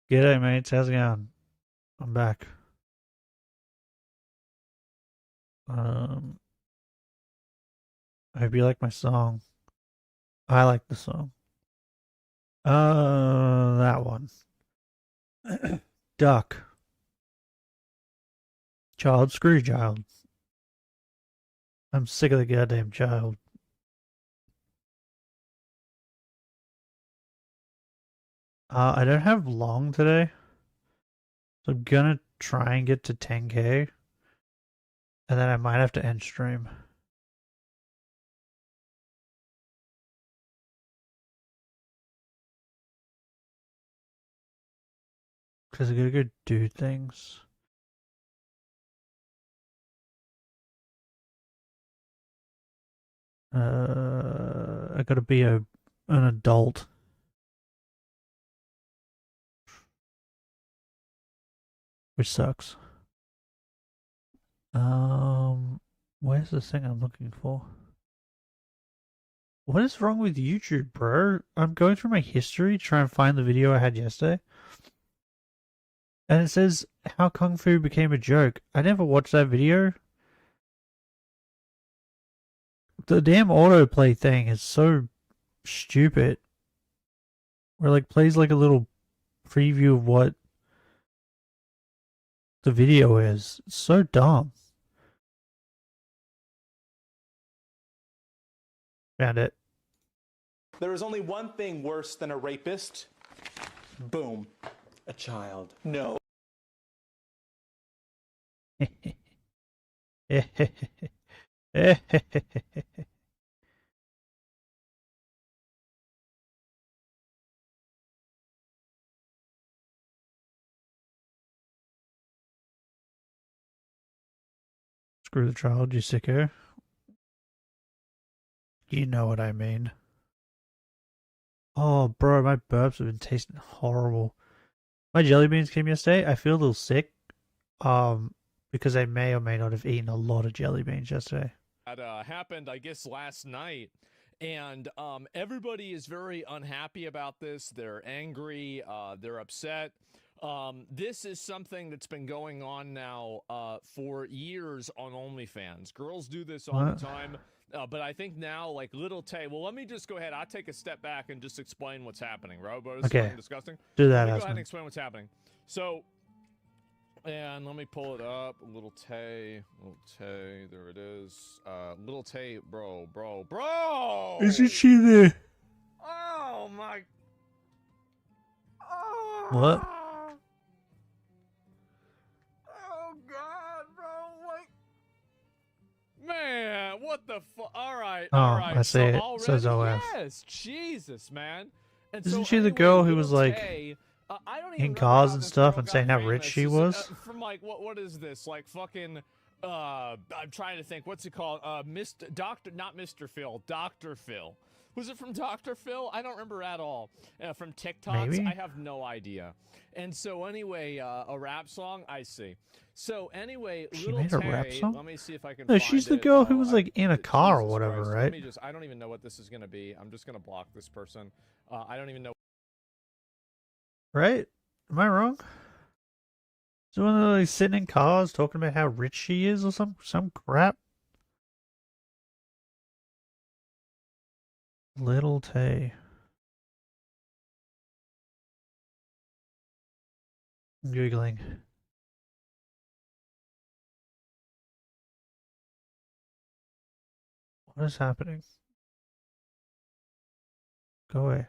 G'day, mates. How's it going? I'm back. Um, I hope you like my song. I like the song. That one. Duck. Child, screw child. I'm sick of the goddamn child. I don't have long today, so I'm gonna try and get to 10k, and then I might have to end stream. Because I gotta go do things. I gotta be an adult. Which sucks. Where's the thing I'm looking for? What is wrong with YouTube, bro? I'm going through my history to try and find the video I had yesterday. And it says how Kung Fu became a joke. I never watched that video. The damn autoplay thing is so stupid. Where like plays like a little preview of what the video is. It's so dumb. Found it. There is only one thing worse than a rapist. Boom. A child. No. Screw the child, you sicko. You know what I mean. Oh, bro, my burps have been tasting horrible. My jelly beans came yesterday. I feel a little sick. Because I may or may not have eaten a lot of jelly beans yesterday. That happened, I guess, last night. And everybody is very unhappy about this. They're angry. They're upset. This is something that's been going on now for years on OnlyFans. Girls do this all the time. But I think now, like Little Tay. Well, let me just go ahead. I'll take a step back and just explain what's happening, right? But it's Okay. disgusting. Do that. Let me go ahead and explain what's happening. So, and let me pull it up. Little Tay, there it is. Little Tay, bro. Isn't she the? Oh my. Oh. What? Oh God, bro! Like, man, what the fuck? All right. I see it. Already, Says OF. yes, Jesus, man. And Isn't so she the anyway, girl who Little was like Tay, I don't even in know cars how and this stuff girl and got saying how famous. rich she This was? is, from like what is this? Like fucking I'm trying to think. What's it called? Mr. Doctor, not Mr. Phil. Dr. Phil. Was it from Dr. Phil? I don't remember at all. From TikToks, Maybe? I have no idea. And so anyway, a rap song, I see. So anyway, She Little made a Tay, rap song? let me see if I can No, find she's the it. girl who was like in a car or whatever, Christ. right? Let me just, I don't even know what this is going to be. I'm just going to block this person. I don't even know. Right? Am I wrong? Is one of those sitting in cars talking about how rich she is or some crap? Little Tay. Googling. What is happening? Go away.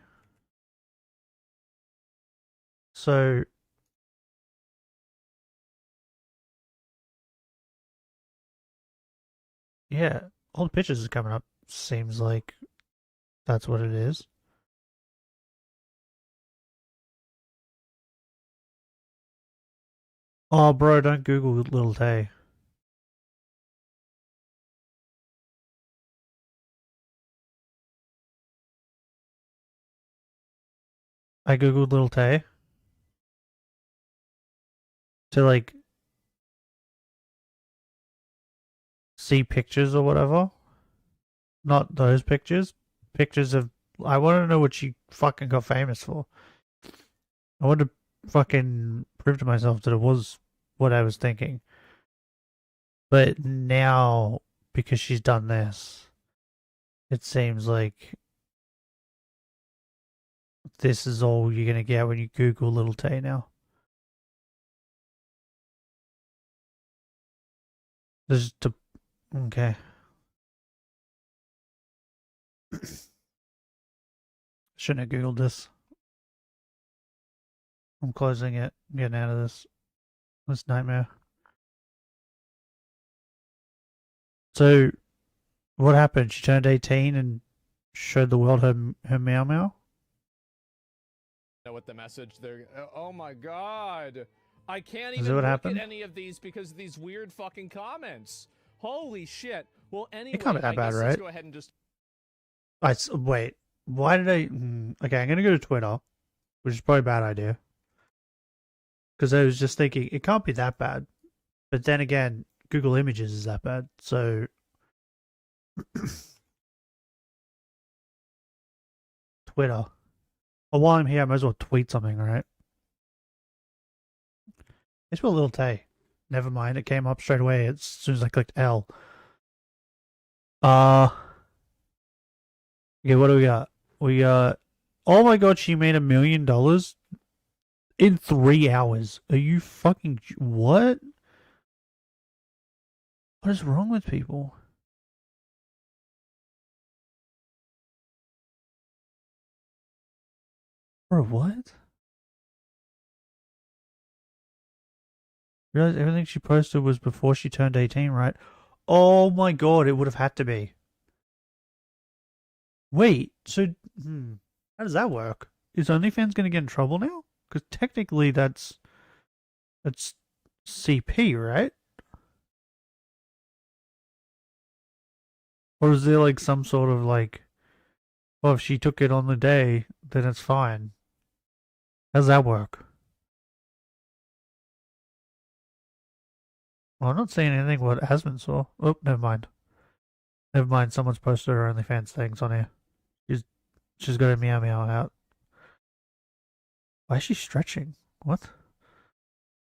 So yeah, all the pictures are coming up. Seems like that's what it is. Oh, bro, don't Google Little Tay. I Googled Little Tay to like see pictures or whatever. Not those pictures. Pictures of. I want to know what she fucking got famous for. I want to fucking prove to myself that it was what I was thinking. But now, because she's done this, it seems like this is all you're gonna get when you Google Little Tay now. There's to okay. Shouldn't have Googled this. I'm closing it. I'm getting out of this nightmare. So, what happened? She turned 18 and showed the world her meow meow? Know what the message there. Oh my god. I can't Is even that what look happened? at any of these because of these weird fucking comments. Holy shit. Well, anyway, It can't be that I bad, guess right? let's go ahead and just... Wait. Why did I... Okay, I'm gonna go to Twitter, which is probably a bad idea. Because I was just thinking, it can't be that bad. But then again, Google Images is that bad, so... Twitter. Oh, while I'm here, I might as well tweet something, right? It's for Little Tay. Never mind, it came up straight away as soon as I clicked L. Okay, what do we got? We got... Oh my god, she made $1 million in 3 hours. Are you fucking... What? What is wrong with people? Bro, what? Realize everything she posted was before she turned 18, right? Oh my god, it would have had to be. Wait, so... how does that work? Is OnlyFans going to get in trouble now? Because technically that's CP, right? Or is there like some sort of like... Well, if she took it on the day, then it's fine. How does that work? Well, I'm not seeing anything what Asmund saw. Oh, never mind. Never mind, someone's posted her OnlyFans things on here. She's got a meow meow out. Why is she stretching? What?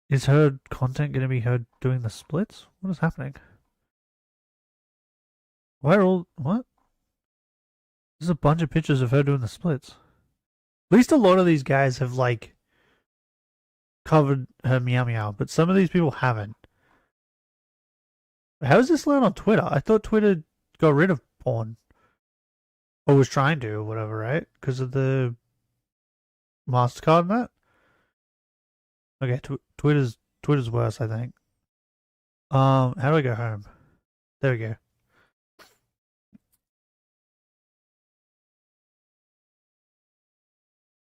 Is her content going to be her doing the splits? What is happening? Why are all... What? There's a bunch of pictures of her doing the splits. At least a lot of these guys have, like, covered her meow meow, but some of these people haven't. How is this allowed on Twitter? I thought Twitter got rid of porn. Or was trying to, or whatever, right? Because of the MasterCard and that? Okay, Twitter's worse, I think. How do I go home? There we go.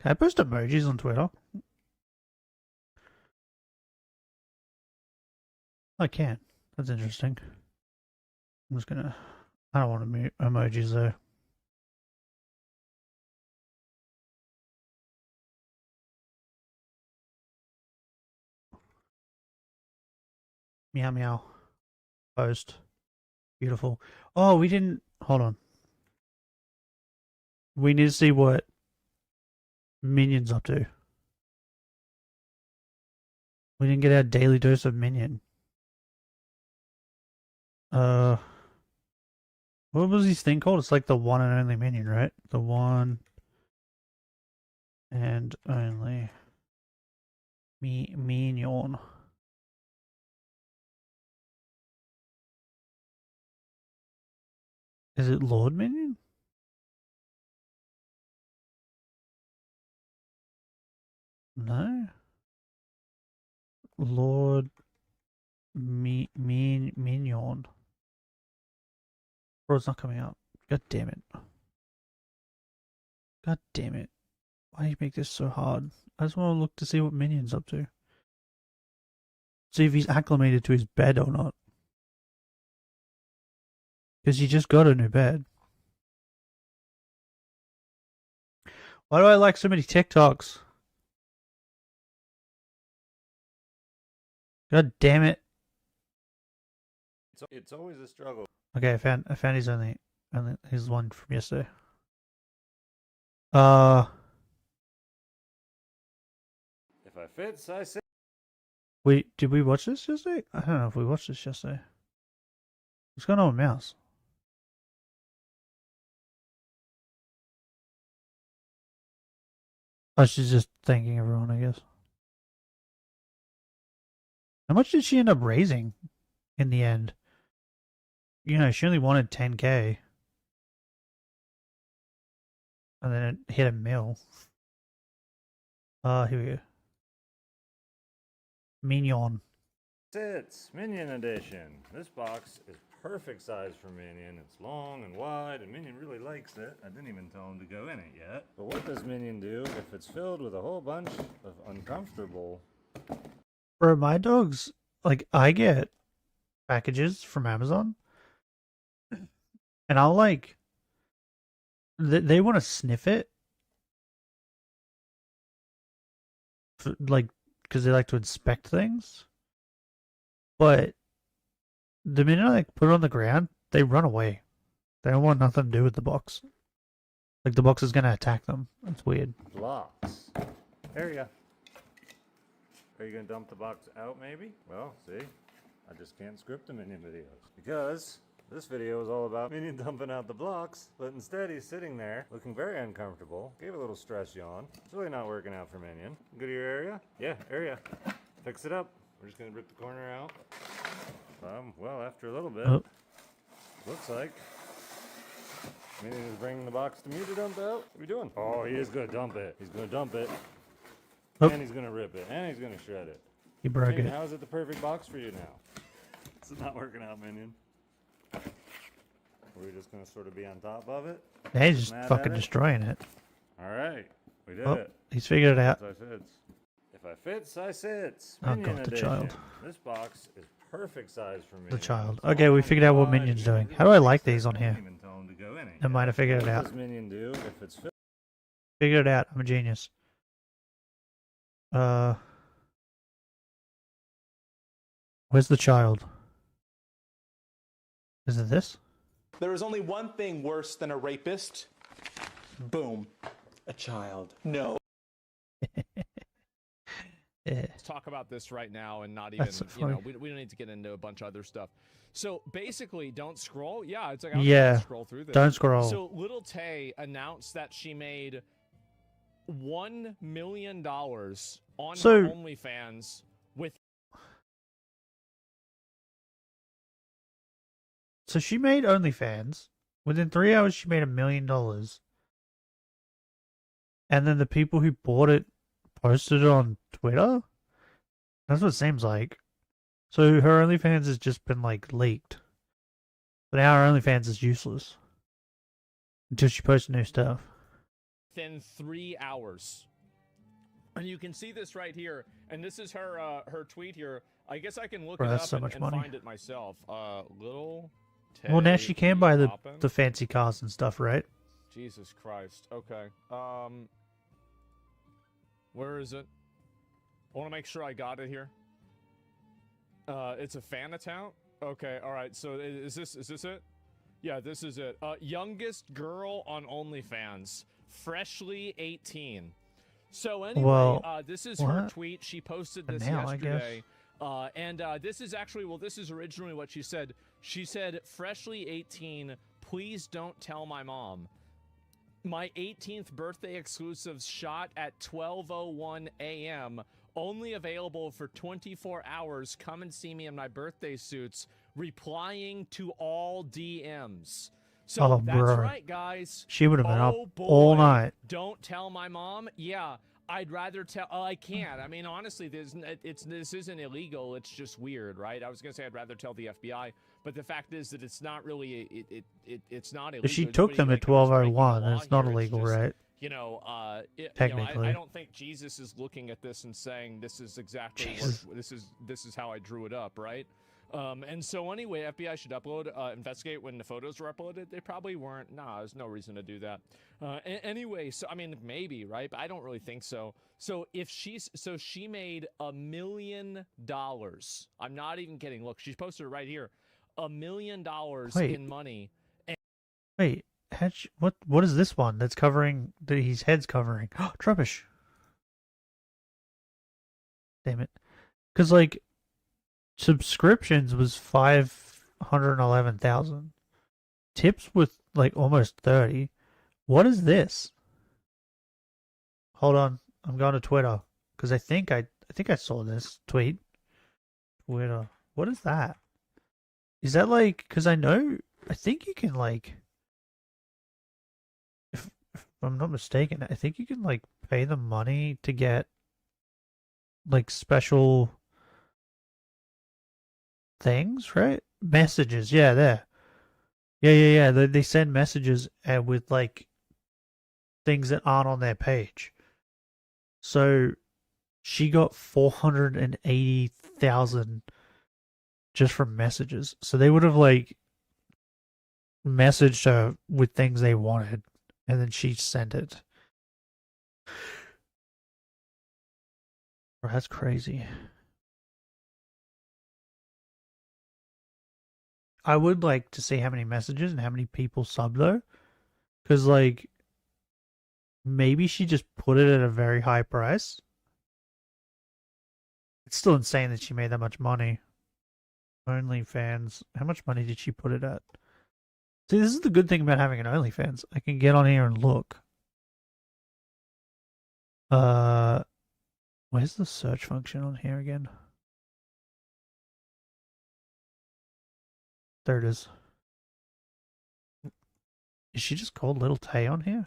Can I post emojis on Twitter? I can. That's interesting. I'm just gonna... I don't want to mute emojis though. Meow meow. Post. Beautiful. Oh, we didn't... Hold on. We need to see what Minion's up to. We didn't get our daily dose of Minion. What was his thing called? It's like the one and only Minion, right? The one and only Minion. Is it Lord Minion? No. Lord Minion. Bro, it's not coming up. God damn it. God damn it. Why do you make this so hard? I just want to look to see what Minion's up to. See if he's acclimated to his bed or not. Because he just got a new bed. Why do I like so many TikToks? God damn it. It's always a struggle. Okay, I found his only his one from yesterday. If I fit size 6. Wait, did we watch this yesterday? I don't know if we watched this yesterday. What's going on with Mouse? Oh, she's just thanking everyone, I guess. How much did she end up raising in the end? You know, she only wanted 10K. And then it hit a mil. Here we go. Mignon. It's Minion Edition. This box is perfect size for Minion. It's long and wide, and Minion really likes it. I didn't even tell him to go in it yet. But what does Minion do if it's filled with a whole bunch of uncomfortable... For my dogs, like, I get packages from Amazon, and I'll, like, they want to sniff it, like, because they like to inspect things. But the minute I like, put it on the ground, they run away. They don't want nothing to do with the box. Like, the box is going to attack them. That's weird. blocks. There you go. Are you going to dump the box out, maybe? Well, see? I just can't script the Minion videos. Because this video is all about Minion dumping out the blocks, but instead he's sitting there, looking very uncomfortable. Gave a little stress yawn. It's really not working out for Minion. Go to your area? Yeah, area. Fix it up. We're just going to rip the corner out. Well, after a little bit, looks like Minion is bringing the box to me to dump out. What are we doing? Oh, he is going to dump it. He's going to dump it. And he's going to rip it. And he's going to shred it. He broke Minion, it. how is it the perfect box for you now? It's not working out, Minion. We're just going to sort of be on top of it. Yeah, he's just Mad fucking at it? destroying it. All right. We did Oh, it. he's figured it out. Size fits. If I fits, I sits. Oh, Minion God, the edition. child. This box is perfect size for me. The child. Okay, we figured out what Minion's doing. How do I like these on here? Even tell him to go in it. I might have figured it What out. does Minion do if it's filled? Figured it out. I'm a genius. Where's the child? Is it this? There is only one thing worse than a rapist. Boom. A child. No. Yeah. Let's talk about this right now and not even, That's so you know, funny. we don't need to get into a bunch of other stuff. So basically, don't scroll. Yeah, it's like, I'm Yeah, gonna scroll through this. Don't scroll. So Little Tay announced that she made $1 million on So- her OnlyFans with So she made OnlyFans. Within 3 hours, she made $1 million. And then the people who bought it posted it on Twitter? That's what it seems like. So her OnlyFans has just been, like, leaked. But now her OnlyFans is useless. Until she posts new stuff. within 3 hours. And you can see this right here. And this is her her tweet here. I guess I can look Bro, it that's up so and, much and money. find it myself. Little Tay. Well, now she can buy the Poppin'. fancy cars and stuff, right? Jesus Christ. Okay. Where is it? I want to make sure I got it here. It's a fan account. Okay. All right. So is this it? Yeah, this is it. Youngest girl on OnlyFans, freshly 18. So anyway, Well, this is her what? tweet. She posted For this now, I guess. yesterday. And this is actually, well, this is originally what she said. She said, freshly 18, please don't tell my mom. My 18th birthday exclusives shot at 12:01 a.m. Only available for 24 hours. Come and see me in my birthday suits. Replying to all DMs. So Oh, that's bro. right, guys. She would have been up Oh, boy. all night. Don't tell my mom. Yeah, I'd rather tell. I can't. I mean, honestly, this isn't illegal. It's just weird, right? I was gonna say I'd rather tell the FBI, but the fact is that it's not really. It's not illegal. If she Nobody, took them like, at is breaking the 12:01, then law it's not here. illegal, just, right? You know, Technically. I don't think Jesus is looking at this and saying this is exactly Jesus. what this is how I drew it up, right? And so anyway, FBI should investigate when the photos were uploaded. They probably weren't. Nah, there's no reason to do that. Anyway, so I mean, maybe, right? But I don't really think so. So she made $1 million. I'm not even kidding. Look, she posted it right here. $1 million Wait. in money. Wait, what is this one that's covering, that his head's covering? Trubbish. Damn it. Because, like, subscriptions was 511,000. Tips with, like, almost 30. What is this? Hold on. I'm going to Twitter. Because I think I saw this tweet. Twitter. What is that? Is that, like... Because I think you can, like... If I'm not mistaken, I think you can, like, pay them money to get, like, special things, right? Messages, yeah, there. Yeah. They send messages with, like, things that aren't on their page. So she got 480,000 just from messages. So they would have, like, messaged her with things they wanted, and then she sent it. Bro, that's crazy. I would like to see how many messages and how many people sub though. Because, like, maybe she just put it at a very high price. It's still insane that she made that much money. OnlyFans. How much money did she put it at? See, this is the good thing about having an OnlyFans. I can get on here and look. Where's the search function on here again? There it is. Is she just called Little Tay on here?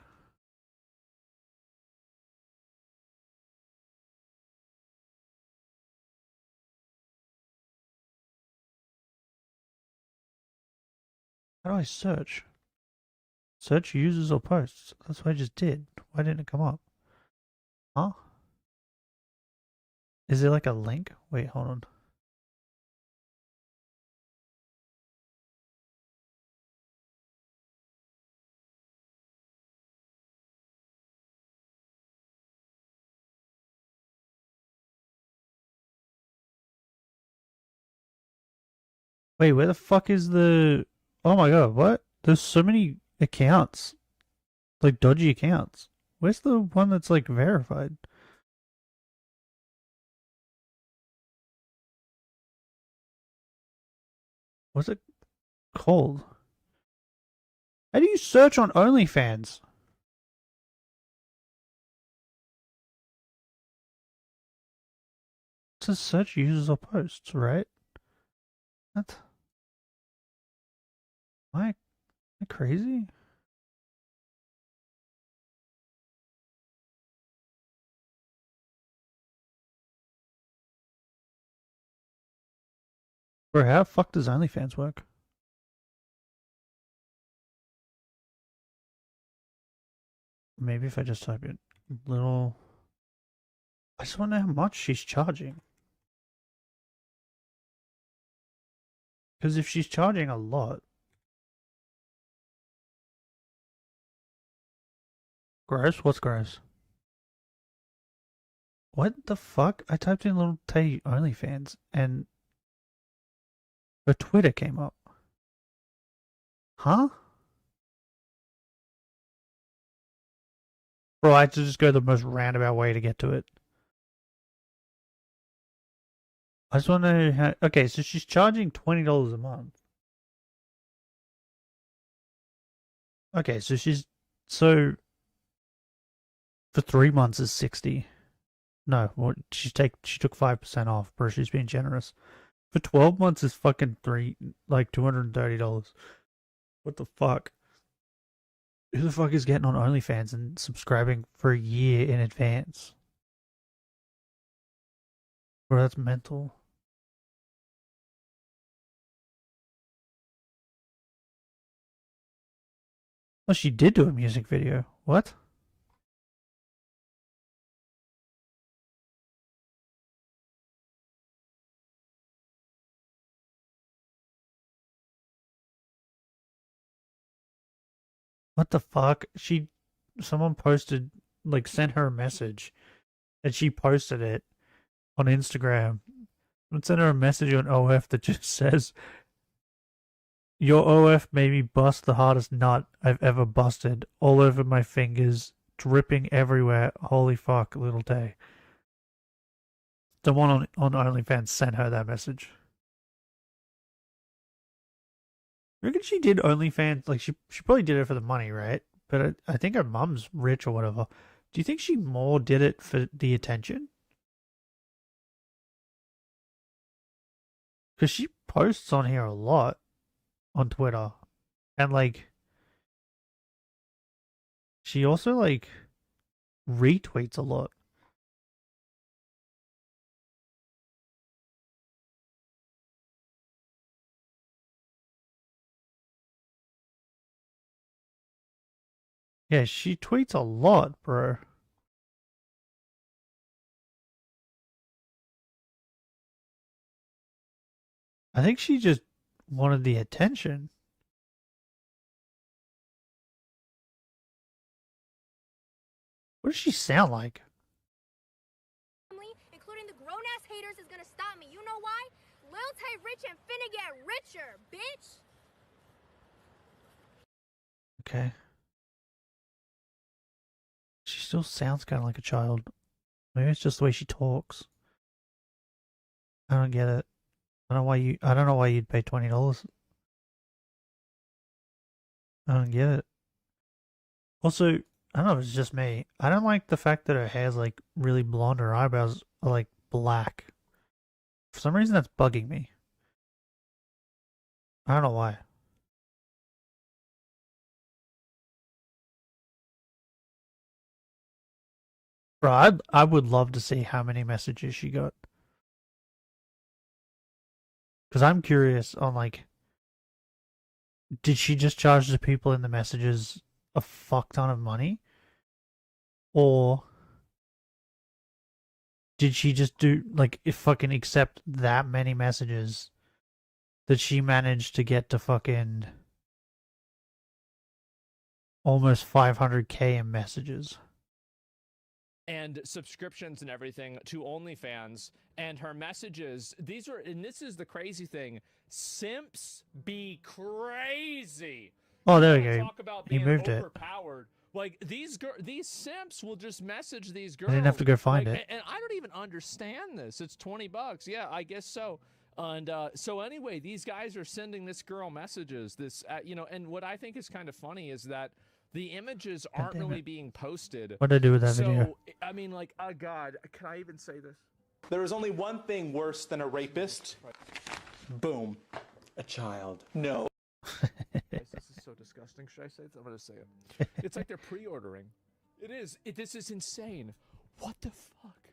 How do I search? Search users or posts. That's what I just did. Why didn't it come up? Huh? Is there like a link? Wait, hold on. Wait, where the fuck is the... Oh my god, what? There's so many accounts. Like, dodgy accounts. Where's the one that's, like, verified? What's it called? How do you search on OnlyFans? It says search users or posts, right? What? Am I crazy? Bro, how the fuck does OnlyFans work? Maybe if I just type in little... I just want to know how much she's charging. Because if she's charging a lot... Gross? What's gross? What the fuck? I typed in Little Tay OnlyFans and her Twitter came up. Huh? Bro, I had to just go the most roundabout way to get to it. I just want to know how... Okay, so she's charging $20 a month. Okay, so she's... So... For 3 months is 60. No, well, she took 5% off, bro. She's being generous. For 12 months is fucking $230. What the fuck? Who the fuck is getting on OnlyFans and subscribing for a year in advance? Bro, that's mental. Oh, she did do a music video. What? What the fuck? Someone posted, like, sent her a message, and she posted it on Instagram. And sent her a message on OF that just says, "Your OF made me bust the hardest nut I've ever busted. All over my fingers, dripping everywhere. Holy fuck, Little Tay." The one on OnlyFans sent her that message. I reckon she did OnlyFans, like she probably did it for the money, right? But I think her mum's rich or whatever. Do you think she more did it for the attention? Because she posts on here a lot on Twitter. And like, she also like retweets a lot. Yeah, she tweets a lot, bro. I think she just wanted the attention. What does she sound like? Including the grown-ass haters is gonna stop me. You know why? Lil Tay rich and finna get richer, bitch! Okay. She still sounds kind of like a child. Maybe it's just the way she talks. I don't get it. I don't know why you'd pay $20. I don't get it. Also, I don't know if it's just me. I don't like the fact that her hair's like really blonde, her eyebrows are like black. For some reason that's bugging me. I don't know why. Bro, I would love to see how many messages she got. Because I'm curious on like, did she just charge the people in the messages a fuck ton of money? Or did she just do like if fucking accept that many messages that she managed to get to fucking almost 500K in messages? And subscriptions and everything to OnlyFans, and her messages, and this is the crazy thing, simps be crazy. Oh, there we go. Talk about He being moved overpowered. Like these simps will just message these girls. I didn't have to go find it. And I don't even understand this. It's $20. Yeah, I guess so. And so anyway, these guys are sending this girl messages. And what I think is kind of funny is that the images aren't really being posted. What did I do with that video? I mean, like, oh God, can I even say this? There is only one thing worse than a rapist. Boom. A child. No. This is so disgusting. Should I say it? I'm going to say it. It's like they're pre-ordering. It is. This is insane. What the fuck?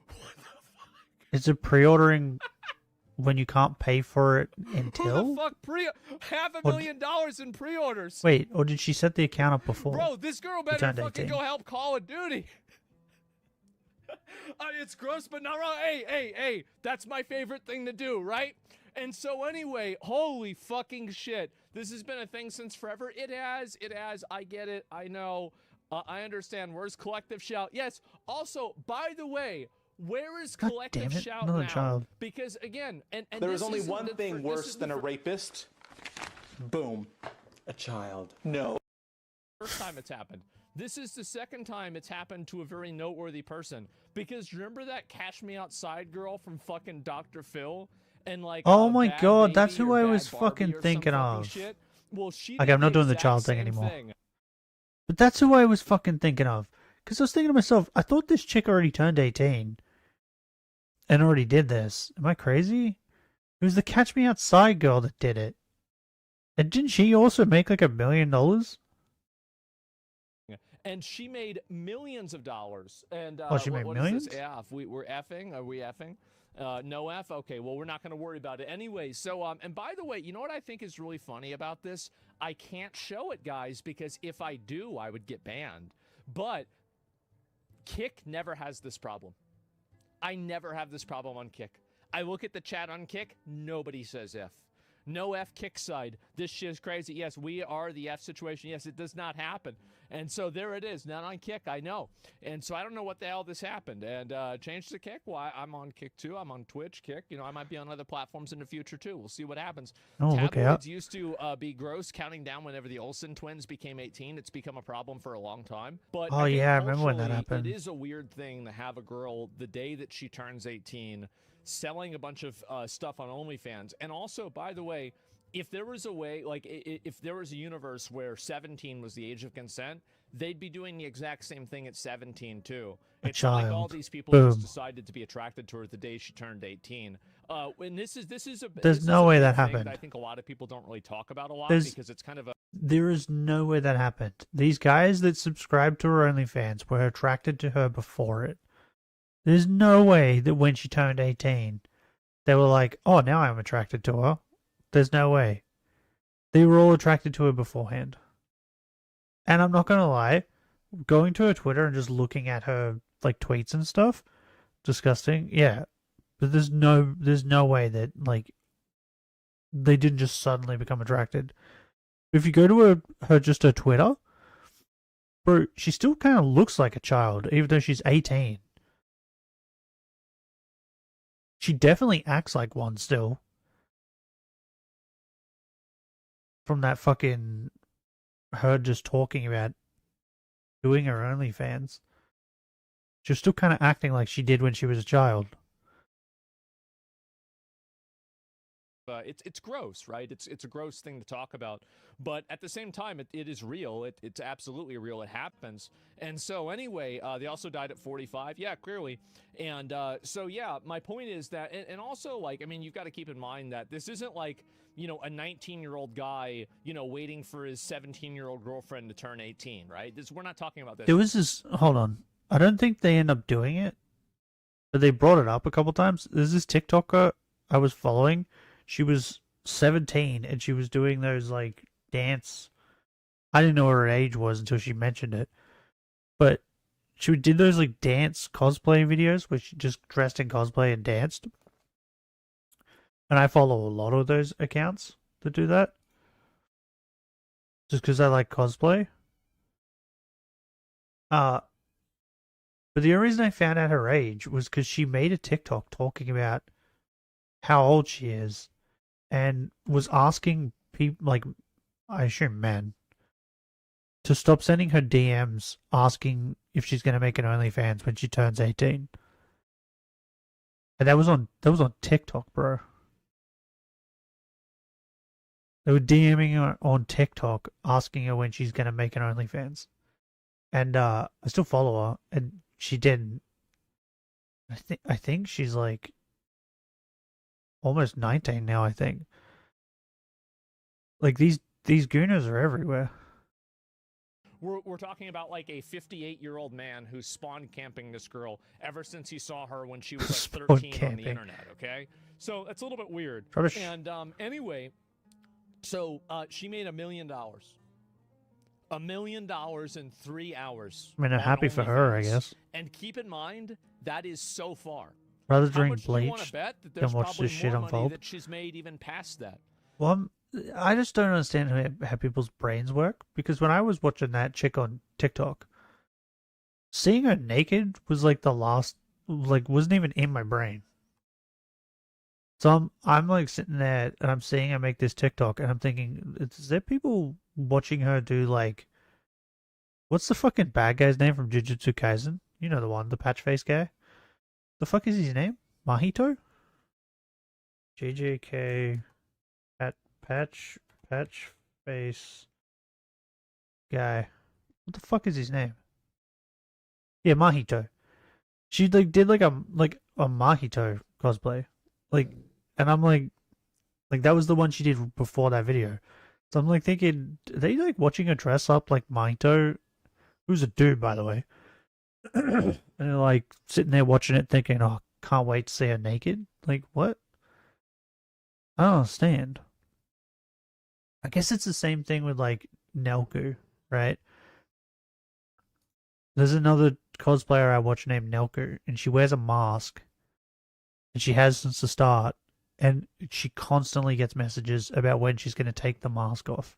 What the fuck? Is it pre-ordering when you can't pay for it until? Who the fuck $500,000 in pre-orders? Wait, or did she set the account up before? Bro, this girl better turned fucking 18. go help Call of Duty. I mean, it's gross, but not wrong. Hey, that's my favorite thing to do, right? And so anyway, holy fucking shit. This has been a thing since forever. It has. I get it. I know. I understand. Where's Collective Shout? Yes. Also, by the way, where is God Collective damn it, Shout another now? child. Because again, and There is only one thing worse than a rapist. Boom. A child. No. First time it's happened. This is the second time it's happened to a very noteworthy person. Because remember that Cash Me Outside girl from fucking Dr. Phil? And like, oh my Bad god, Baby that's who or I Bad was Barbie fucking or some thinking fucking of. shit? Well, she Okay, did I'm not doing the exact child thing same anymore. thing. But that's who I was fucking thinking of. Because I was thinking to myself, I thought this chick already turned 18 and already did this. Am I crazy? It was the Catch Me Outside girl that did it. And didn't she also make like $1 million? And she made millions of dollars. And Oh, she made what millions? Is this? Yeah, if we're effing. Are we effing? No F? Okay, well, we're not going to worry about it. Anyway, so, and by the way, you know what I think is really funny about this? I can't show it, guys, because if I do, I would get banned. But Kick never has this problem. I never have this problem on Kick. I look at the chat on Kick, nobody says F. No F kick side. This shit is crazy. Yes, we are the F situation. Yes, it does not happen. And so there it is. Not on Kick, I know. And so I don't know what the hell this happened. And change to Kick. Well, I'm on Kick too. I'm on Twitch, Kick. You know, I might be on other platforms in the future too. We'll see what happens. Oh, look out. Tabloids used to be gross, counting down whenever the Olsen twins became 18. It's become a problem for a long time. But Oh, again, yeah, I remember when that culturally, happened. It is a weird thing to have a girl the day that she turns 18 selling a bunch of stuff on OnlyFans. And also, by the way, if there was a way, like if there was a universe where 17 was the age of consent, they'd be doing the exact same thing at 17 too. It's not like all child. these people Boom. just decided to be attracted to her the day she turned 18. And this is a There's this is no a way big that thing happened. I think a lot of people don't really talk about a lot There's- because it's kind of a There is no way that happened. These guys that subscribe to her OnlyFans were attracted to her before it. There's no way that when she turned 18, they were like, oh, now I'm attracted to her. There's no way. They were all attracted to her beforehand. And I'm not going to lie, going to her Twitter and just looking at her like tweets and stuff, disgusting. Yeah. But there's no way that like they didn't just suddenly become attracted. If you go to her Twitter, bro, she still kind of looks like a child, even though she's 18. She definitely acts like one still. From that fucking her just talking about doing her OnlyFans. She's still kind of acting like she did when she was a child. it's gross, right? It's a gross thing to talk about, but at the same time, it is real. It's absolutely real. It happens. And so anyway, they also died at 45. Yeah, clearly. And so yeah, my point is that, and also like, I mean, you've got to keep in mind that this isn't like, you know, a 19-year-old guy, you know, waiting for his 17-year-old girlfriend to turn 18, right? We're not talking about this. There was this. Hold on. I don't think they end up doing it, but they brought it up a couple times. There's this TikToker I was following. She was 17 and she was doing those like dance. I didn't know what her age was until she mentioned it, but she did those like dance cosplay videos where she just dressed in cosplay and danced. And I follow a lot of those accounts that do that, just because I like cosplay. But the only reason I found out her age was because she made a TikTok talking about how old she is, and was asking people, like, I assume men, to stop sending her DMs asking if she's going to make an OnlyFans when she turns 18. And that was on TikTok, bro. They were DMing her on TikTok asking her when she's going to make an OnlyFans. And I still follow her, and she didn't. I think she's like almost 19 now, I think. Like these gooners are everywhere. We're talking about like a 58-year-old man who's spawn camping this girl ever since he saw her when she was like Spawn 13 on camping. the internet, okay? So that's a little bit weird. Rubbish. And anyway, so she made $1 million. $1 million in 3 hours. I mean, I'm on happy for her, I OnlyFans. guess. And keep in mind, that is so far. Rather How drink much do you want bleach to bet that than there's watch probably this shit more money unfold. that she's made even past that? Well, I just don't understand how people's brains work, because when I was watching that chick on TikTok, seeing her naked was like the last, like, wasn't even in my brain. So I'm like sitting there and I'm seeing her make this TikTok and I'm thinking, is there people watching her do like, what's the fucking bad guy's name from Jujutsu Kaisen? You know the one, the patch face guy. The fuck is his name? Mahito? JJK patch face guy. What the fuck is his name? Yeah, Mahito. She like did like a Mahito cosplay. Like, and I'm like that was the one she did before that video. So I'm like thinking, are they like watching her dress up like Mahito, who's a dude, by the way? And they're like sitting there watching it thinking, oh, can't wait to see her naked. Like, what? I don't understand. I guess it's the same thing with like Nelku, right? There's another cosplayer I watch named Nelku, and she wears a mask. And she has since the start. and she constantly gets messages about when she's going to take the mask off.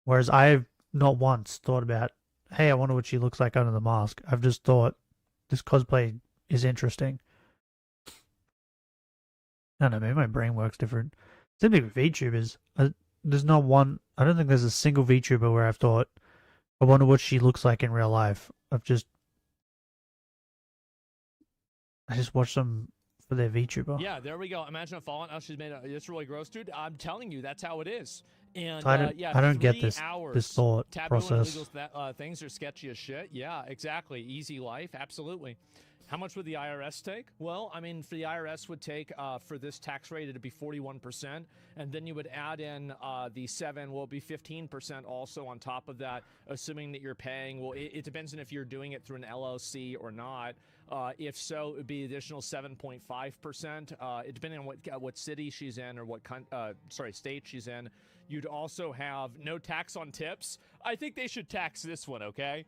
Whereas I've not once thought about, hey, I wonder what she looks like under the mask. I've just thought, this cosplay is interesting. I don't know, maybe my brain works different. Same thing with VTubers. There's not one, I don't think there's a single VTuber where I've thought, I wonder what she looks like in real life. I just watch them for their VTuber. Yeah, there we go. Imagine a fallen. Oh, she's made a. It's really gross, dude. I'm telling you, that's how it is. And So I don't get this thought process. Illegal things are sketchy as shit. Yeah, exactly. Easy life, absolutely. How much would the IRS take? Well, I mean, for the IRS would take for this tax rate it'd be 41%, and then you would add in the 7. Will be 15% also on top of that, assuming that you're paying. Well, it depends on if you're doing it through an LLC or not. If so, it would be additional 7.5%. Depending on what city she's in or what state she's in. You'd also have no tax on tips. I think they should tax this one, okay?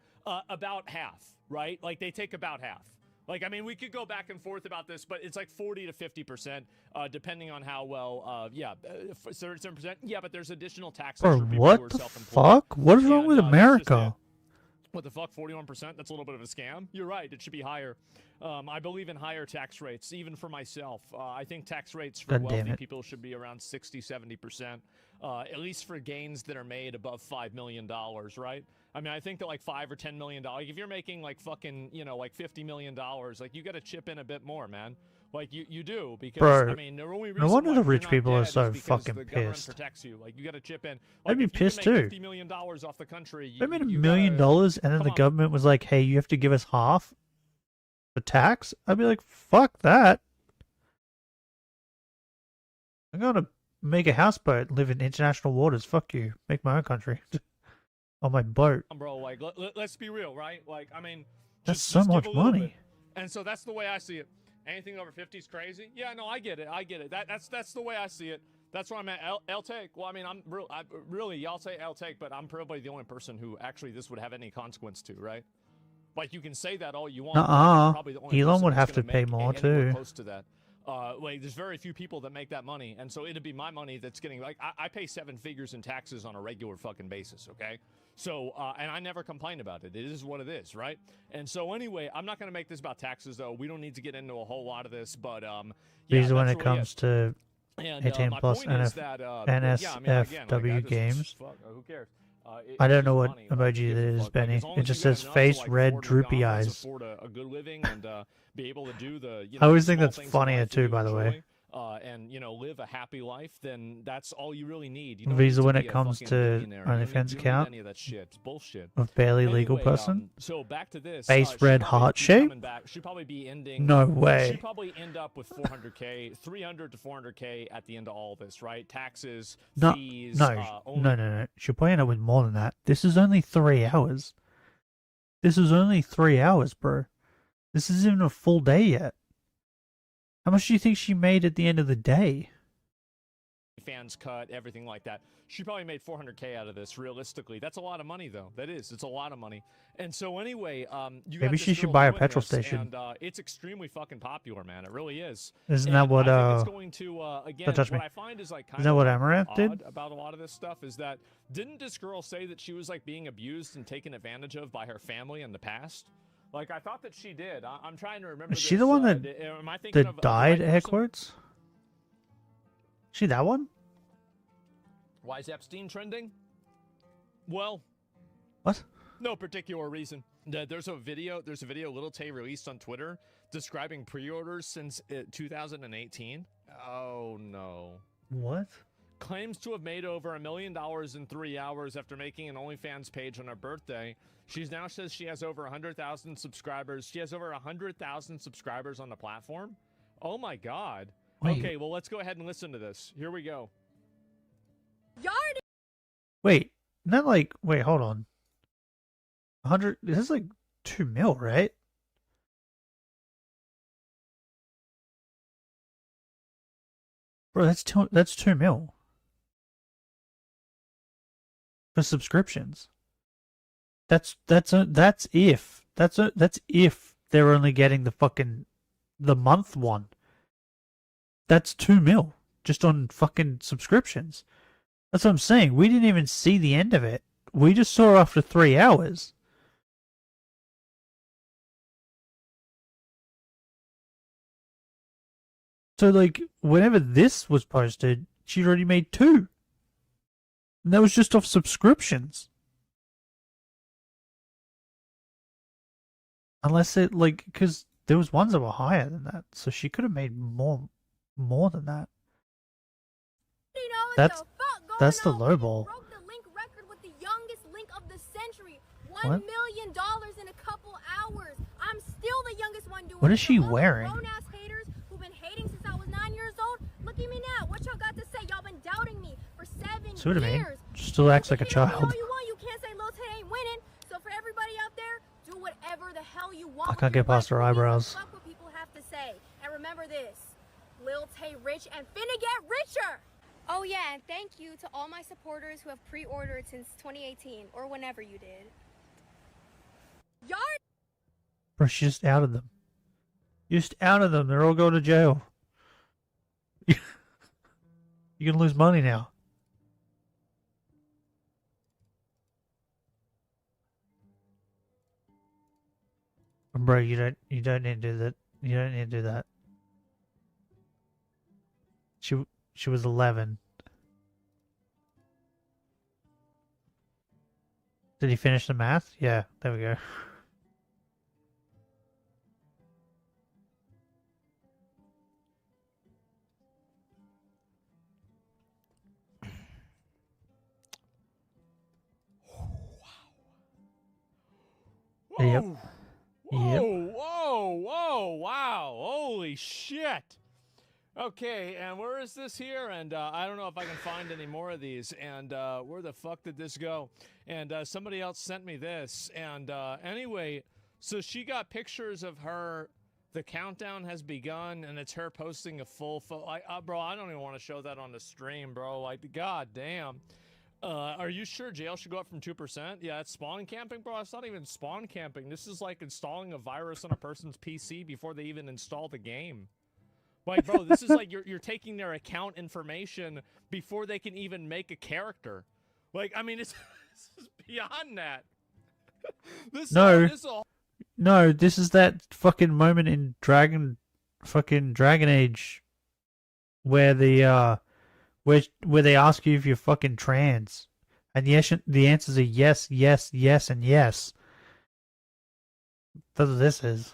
About half, right? Like they take about half. Like, I mean, we could go back and forth about this, but it's like 40 to 50%, depending on how well, 37%. Yeah, but there's additional taxes Bro, for people what who are the self-employed. fuck? What is wrong with that's just America? What the fuck, 41%? That's a little bit of a scam. You're right, it should be higher. I believe in higher tax rates, even for myself. I think tax rates for wealthy people should be around 60, 70%, at least for gains that are made above $5 million, right? I mean, I think that like $5 or $10 million, if you're making like fucking, like $50 million, like you got to chip in a bit more, man. Like you do, because Bro, I mean, the only no reason wonder why the you're rich not people are dead so is because fucking the government pissed. protects you. Like you got to chip in. I'd be if you pissed can make too. $50 million off the country. I made $1 you million gotta- and then come the on. government was like, hey, you have to give us half for tax. I'd be like, fuck that. I'm going to make a houseboat, live in international waters. Fuck you. Make my own country. On my boat. Bro, like let's be real, right? Like, I mean, That's just so give much a little money. bit. And so that's the way I see it. Anything over 50 is crazy. Yeah, no, I get it. That's the way I see it. That's where I'm at. I'll take. Well, I mean, really, y'all say I'll take, but I'm probably the only person who actually this would have any consequence to, right? Like you can say that all you want. but I'm probably the only Elon person would that's have to gonna pay make more anywhere too. Close to that. Like there's very few people that make that money, and so it'd be my money that's getting like I pay 7 figures in taxes on a regular fucking basis, okay? So and I never complain about it. It is what it is, right? And so anyway, I'm not gonna make this about taxes though. We don't need to get into a whole lot of this, but yeah, These are when that's it really comes to And 18 my plus point is that, NSFW games. Fuck, who cares? I don't It's know just what money, like, emoji who that gives a is, fuck? Like, Benny. as long It as just you got says enough face to, like, red, afford droopy McDonald's, eyes. afford a good living, and be able to do the. I always think small that's things in funnier life that too, you by the way. enjoy, and live a happy life, then that's all you really need. You don't Visa need to when be it a comes fucking to billionaire. You don't OnlyFans need- you don't need account any of that shit. It's bullshit. of barely legal Anyway, person. so back to this. Face she'd red probably heart be shape? coming back. She'd probably be ending. No way. She'd probably end up with 400K, 300 to 400K at the end of all this, right? Taxes, No, fees. no. She'll probably end up with more than that. This is only 3 hours. This is only 3 hours, bro. This isn't even a full day yet. How much do you think she made at the end of the day? Fans cut, everything like that. She probably made 400K out of this. Realistically, that's a lot of money, though. That is, it's a lot of money. And so anyway, you Maybe got she this should girl buy a doing petrol this, station. and it's extremely fucking popular, man. It really is. Isn't And that what I think it's going to again? don't touch What me. I find is like kind Isn't that of what Amaranth did? odd about a lot of this stuff is that didn't this girl say that she was like being abused and taken advantage of by her family in the past? Like I thought that she did. I'm trying to remember. Is she this, the one that am I thinking of the died? right Air person? quotes. She that one? Why is Epstein trending? Well, What? no particular reason. There's a video Little Tay released on Twitter describing pre-orders since 2018. Oh no. What? Claims to have made over $1 million in 3 hours after making an OnlyFans page on her birthday. She now says she has over 100,000 subscribers. She has over 100,000 subscribers on the platform. Oh my god. Wait. Okay, well let's go ahead and listen to this. Here we go. Yard Wait, not like. Wait, hold on. 100. This is like 2 mil, right? Bro, that's 2 mil for subscriptions. That's if they're only getting the fucking the month one. That's 2 mil just on fucking subscriptions. That's what I'm saying. We didn't even see the end of it. We just saw it after 3 hours. So, like, whenever this was posted, she'd already made 2. And that was just off subscriptions. Unless it, like, because there was ones that were higher than that. So she could have made more than that. You know what That's the fuck going that's the on? low ball. Broke the link record with the youngest link of the century. What? $1 million in a couple hours. I'm still the youngest one doing What it. is she So all the wearing? grown-ass haters who've been hating since I was 9 years old, look at me now. What y'all got to say? Y'all been doubting me for 7 See what I mean? years. Still acts You like a can hate on me child. all you want. You can't say Lil Tay ain't winning. So for everybody out there, do whatever the hell you want. I with can't your get past life. her Who gives a eyebrows. fuck what people have to say? And remember this. Lil Tay rich and finna get richer. Oh yeah, and thank you to all my supporters who have pre-ordered since 2018 or whenever you did. Y'all Bro, she just outed them. You just outed them. They're all going to jail. You're gonna lose money now. Bro, you don't need to do that. You don't need to do that. She was 11. Did he finish the math? Yeah, there we go. Yep. Yep. Whoa, wow. Holy shit. Okay, and where is this here? And I don't know if I can find any more of these. And where the fuck did this go? And somebody else sent me this. And anyway, so she got pictures of her. The countdown has begun, and it's her posting a full photo. Bro, I don't even want to show that on the stream, bro. Like, god damn. Are you sure jail should go up from 2%? Yeah, it's spawn camping, bro. It's not even spawn camping. This is like installing a virus on a person's PC before they even install the game. Like, bro, this is like you're taking their account information before they can even make a character. Like, I mean, it's this is beyond that. No, this is that fucking moment in Dragon Age where the where they ask you if you're fucking trans, and the answers are yes, yes, yes, and yes. That's what this is.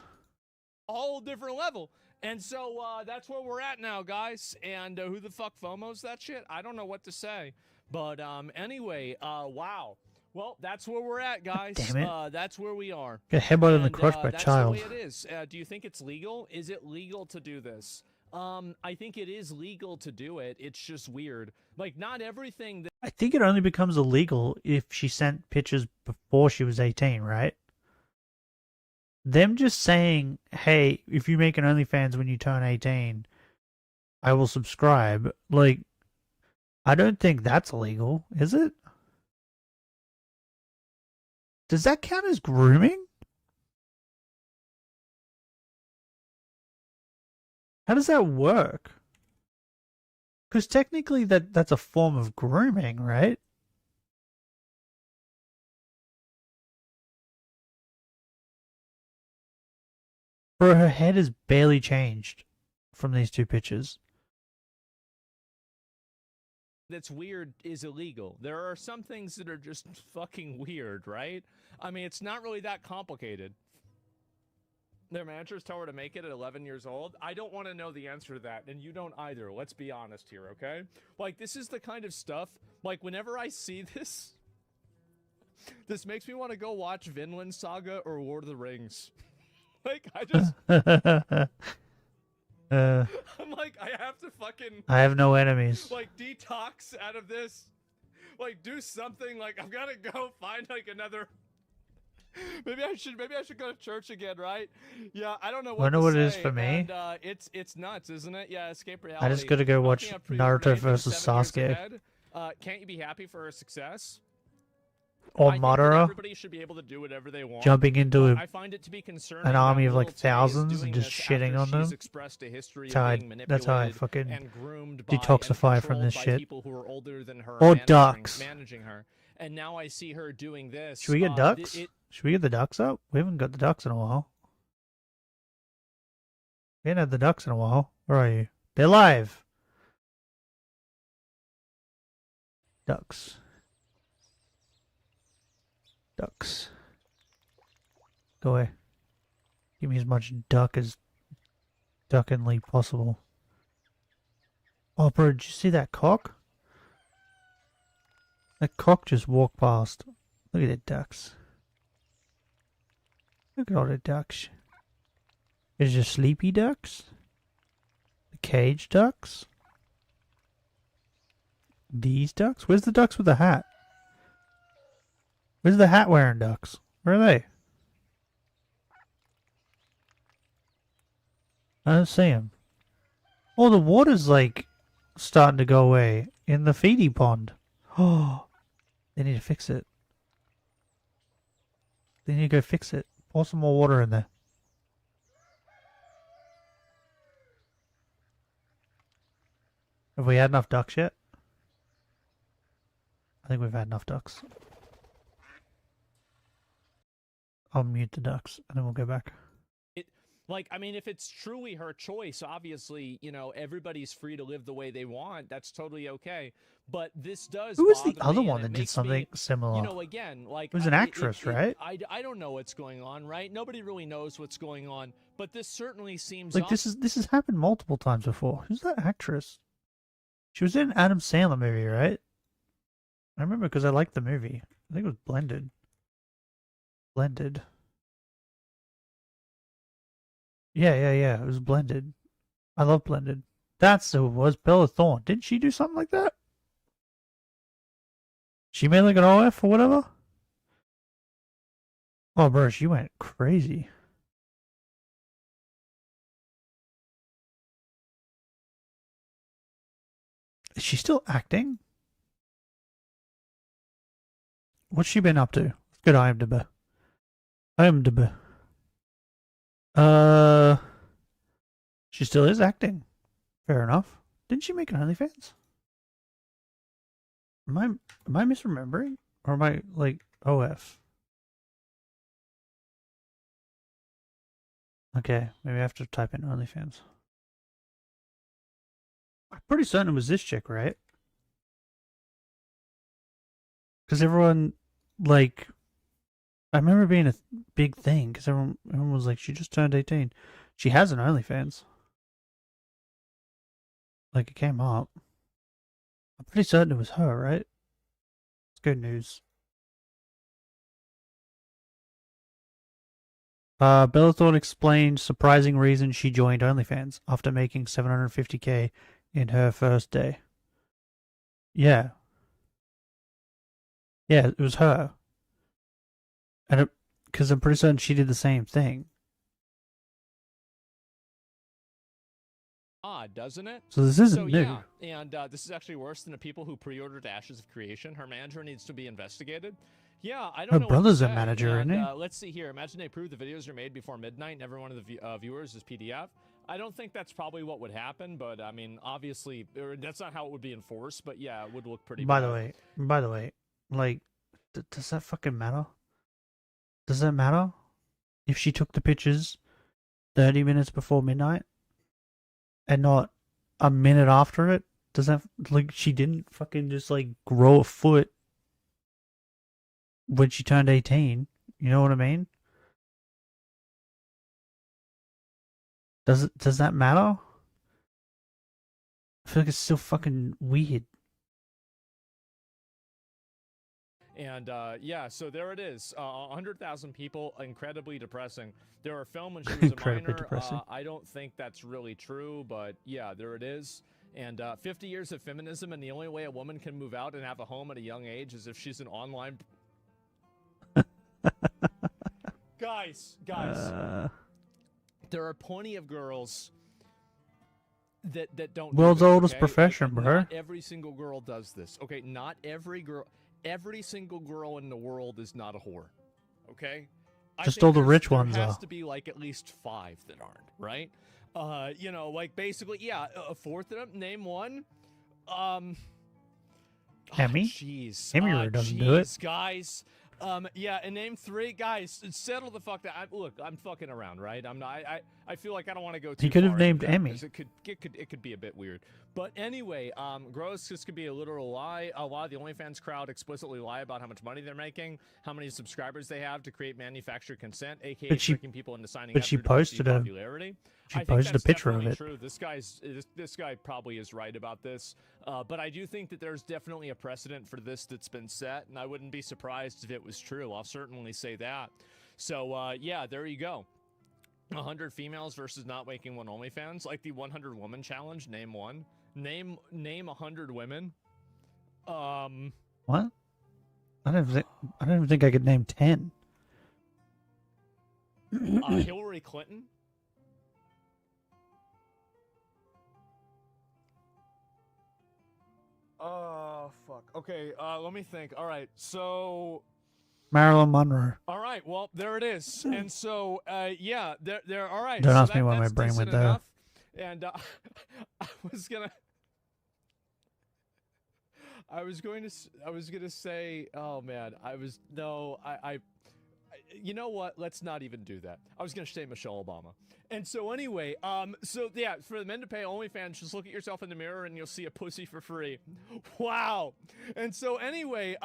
A whole different level. And so that's where we're at now, guys. And who the fuck FOMOs that shit? I don't know what to say. But anyway, wow. Well, that's where we're at, guys. Damn it. That's where we are. Get headbutted in the crotch by a child. That's the way it is. Do you think it's legal? Is it legal to do this? I think it is legal to do it. It's just weird. Like, not everything that I think it only becomes illegal if she sent pictures before she was 18, right? Them just saying, hey, if you make an OnlyFans when you turn 18, I will subscribe. Like, I don't think that's illegal, is it? Does that count as grooming? How does that work? Because technically that's a form of grooming, right? Bro, her head is barely changed from these 2 pictures. that's weird is illegal. There are some things that are just fucking weird, right? I mean, it's not really that complicated. Their managers tell her to make it at 11 years old. I don't want to know the answer to that, and you don't either. Let's be honest here, okay? Like, this is the kind of stuff, like, whenever I see this, this makes me want to go watch Vinland Saga or Lord of the Rings. Like, I just... I'm like, I have to fucking... I have no enemies. Like, detox out of this. Like, do something. Like, I've got to go find, like, another... Maybe I should go to church again, right? Yeah, I don't know what Wonder to what say. it is for me? And, it's nuts, isn't it? Yeah, escape reality. I just gotta go watch Can't pre-order Naruto anything versus 7 years Sasuke. ahead. Can't you be happy for her success? or I think that Madara everybody should be able to do whatever they want. jumping into I find it to be concerning an army that of like Lil Tay is thousands doing and just this shitting after on she's them. expressed a history That's how of being that's how I manipulated fucking and groomed by detoxify and from this controlled by shit. people who are older than her, Or ducks. managing her. And now I see her doing this. Should we get ducks? Should we get the ducks up? We haven't got the ducks in a while. We haven't had the ducks in a while. Where are you? They're live. Ducks. Ducks. Go away. Give me as much duck as duckingly possible. Oh, bro, did you see that cock? That cock just walked past. Look at the ducks. Look at all the ducks. Is there sleepy ducks? The cage ducks? These ducks? Where's the ducks with the hat? Where's the hat wearing ducks? Where are they? I don't see them. Oh, the water's like starting to go away in the feeding pond. Oh, they need to fix it. They need to go fix it. Pour some more water in there. Have we had enough ducks yet? I think we've had enough ducks. I'll mute the ducks and then we'll go back. Like, I mean, if it's truly her choice, obviously, you know, everybody's free to live the way they want. That's totally okay. But this does. Who was the bother other me, one and it that did makes something me, similar? You know, again, like it was an actress, right? I don't know what's going on, right? Nobody really knows what's going on, but this certainly seems Like this has happened multiple times before. Who's that actress? She was in an Adam Sandler movie, right? I remember because I liked the movie. I think it was Blended. Blended. Yeah. It was Blended. I love Blended. That's who it was. Bella Thorne. Didn't she do something like that? She made like an OF or whatever? Oh, bro, she went crazy. Is she still acting? What's she been up to? Let's go to IMDb. She still is acting. Fair enough. Didn't she make an OnlyFans? Am I misremembering? Or am I like OF? Okay, maybe I have to type in OnlyFans. I'm pretty certain it was this chick, right? Because everyone, like, I remember being a big thing because everyone was like, she just turned 18. She has an OnlyFans. Like, it came up. I'm pretty certain it was her, right? It's good news. Bella Thorne explained surprising reason she joined OnlyFans after making $750K in her first day. Yeah. Yeah, it was her. And because I'm pretty certain she did the same thing. Odd, doesn't it? So this isn't new. Yeah, and this is actually worse than the people who pre-ordered Ashes of Creation. Her manager needs to be investigated. Yeah, I don't know. Her brother's a manager, isn't he? Let's see here. Imagine they prove the videos are made before midnight and every one of the viewers is PDF. I don't think that's probably what would happen, but I mean, obviously, that's not how it would be enforced. But yeah, it would look pretty. By the way, like, does that fucking matter? Does that matter if she took the pictures 30 minutes before midnight and not a minute after it? Does that, like, she didn't fucking just like grow a foot when she turned 18? You know what I mean? Does that matter? I feel like it's still fucking weird. And yeah, so there it is. 100,000 people, incredibly depressing. There are film when she was a Incredibly minor. depressing. I don't think that's really true, but yeah, there it is. And 50 years of feminism, and the only way a woman can move out and have a home at a young age is if she's an online. Guys, there are plenty of girls that don't. World's do this, oldest okay? profession, Like, bro. Not every single girl does this. Okay, not every girl. every single girl in the world is not a whore. Okay? Just think all the there's- rich ones There has are. to be like at least 5 that aren't, right? You know, like basically, yeah, a fourth of them. Name one. Emmy? Jeez. Emmy doesn't do it. Jeez, guys. Yeah, and name 3 guys. Settle the fuck down. Look, I'm fucking around, right? I'm not. I feel like I don't want to go too. He could have far named into that Emmy. 'cause it could be a bit weird. But anyway, gross. This could be a literal lie. A lot of the OnlyFans crowd explicitly lie about how much money they're making, how many subscribers they have to create manufactured consent, aka But she- tricking people into signing but up she for diversity posted a- popularity. She I think posted a that's picture of definitely it. True. This guy probably is right about this, but I do think that there's definitely a precedent for this that's been set, and I wouldn't be surprised if it was true. I'll certainly say that. So yeah, there you go. 100 females versus not making one OnlyFans, like the 100 woman challenge. Name one. Name 100 women. What? I don't even think I could name 10. Hillary Clinton. Fuck. Okay, let me think. All right, so... Marilyn Monroe. All right, well, there it is. And so, yeah, there. All right. Don't so ask me why my that's brain went decent there. enough. And I was gonna say, oh man, you know what? Let's not even do that. I was gonna say Michelle Obama. And so anyway, so yeah, for the men to pay OnlyFans, just look at yourself in the mirror and you'll see a pussy for free. Wow. And so anyway,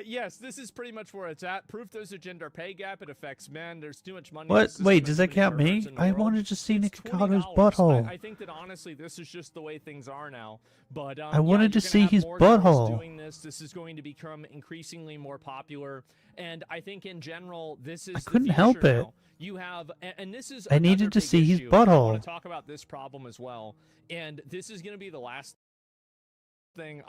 yes, this is pretty much where it's at. Proof there's a gender pay gap. It affects men. There's too much money. in the What? system Wait, and does too that many count me? perverts in the I world. wanted to see It's Nico's $20. butthole. I think that honestly, this is just the way things are now. But I wanted to you're gonna see have his more girls butthole. Doing this is going to become increasingly more popular, and I think in general, this is. I the couldn't future help it. now. You have, and this is. I needed another to big see his issue. I butthole. want to talk about this problem as well, and this is going to be the last thing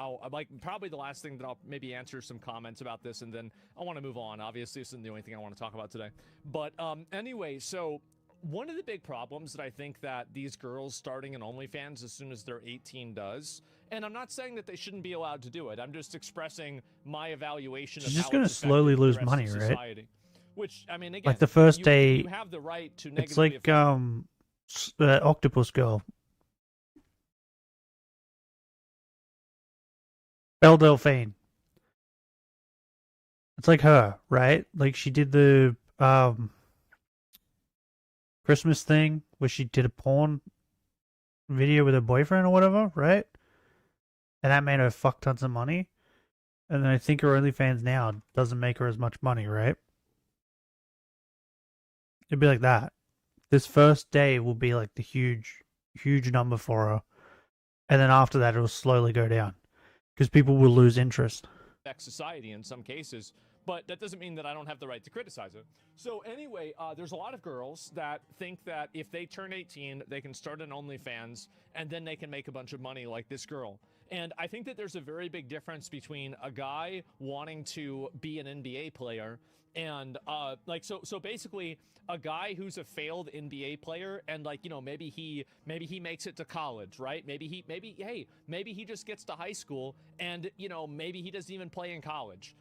probably the last thing that I'll maybe answer some comments about this, and then I want to move on. Obviously, this isn't the only thing I want to talk about today. But anyway, so one of the big problems that I think that these girls starting an OnlyFans as soon as they're 18 does, and I'm not saying that they shouldn't be allowed to do it. I'm just expressing my evaluation She's of just how gonna it's slowly affected the lose rest money, of right? society. Which I mean, again, Like the first day, you have the right to negatively it's like affect Octopus Girl. Belle Delphine. It's like her, right? Like she did the Christmas thing where she did a porn video with her boyfriend or whatever, right? And that made her fuck tons of money. And then I think her OnlyFans now doesn't make her as much money, right? It'd be like that. This first day will be like the huge number for her. And then after that, it'll slowly go down. Because people will lose interest. society in some cases, but that doesn't mean that I don't have the right to criticize it. So anyway, there's a lot of girls that think that if they turn 18, they can start an OnlyFans and then they can make a bunch of money like this girl. And I think that there's a very big difference between a guy wanting to be an NBA player and so basically a guy who's a failed NBA player and maybe he makes it to college, right? Maybe he just gets to high school and maybe he doesn't even play in college.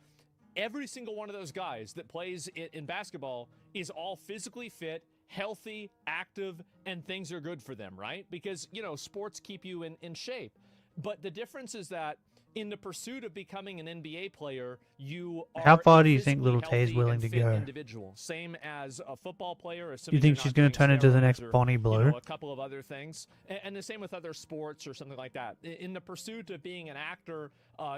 Every single one of those guys that plays in basketball is all physically fit, healthy, active, and things are good for them, right? Because sports keep you in shape. But the difference is that in the pursuit of becoming an NBA player, you are How far a do you think physically Little Tay is healthy willing and to fit go? individual. Same as a football player. You think she's going to turn into the next Bonnie Blue? A couple of other things, and the same with other sports or something like that. In the pursuit of being an actor,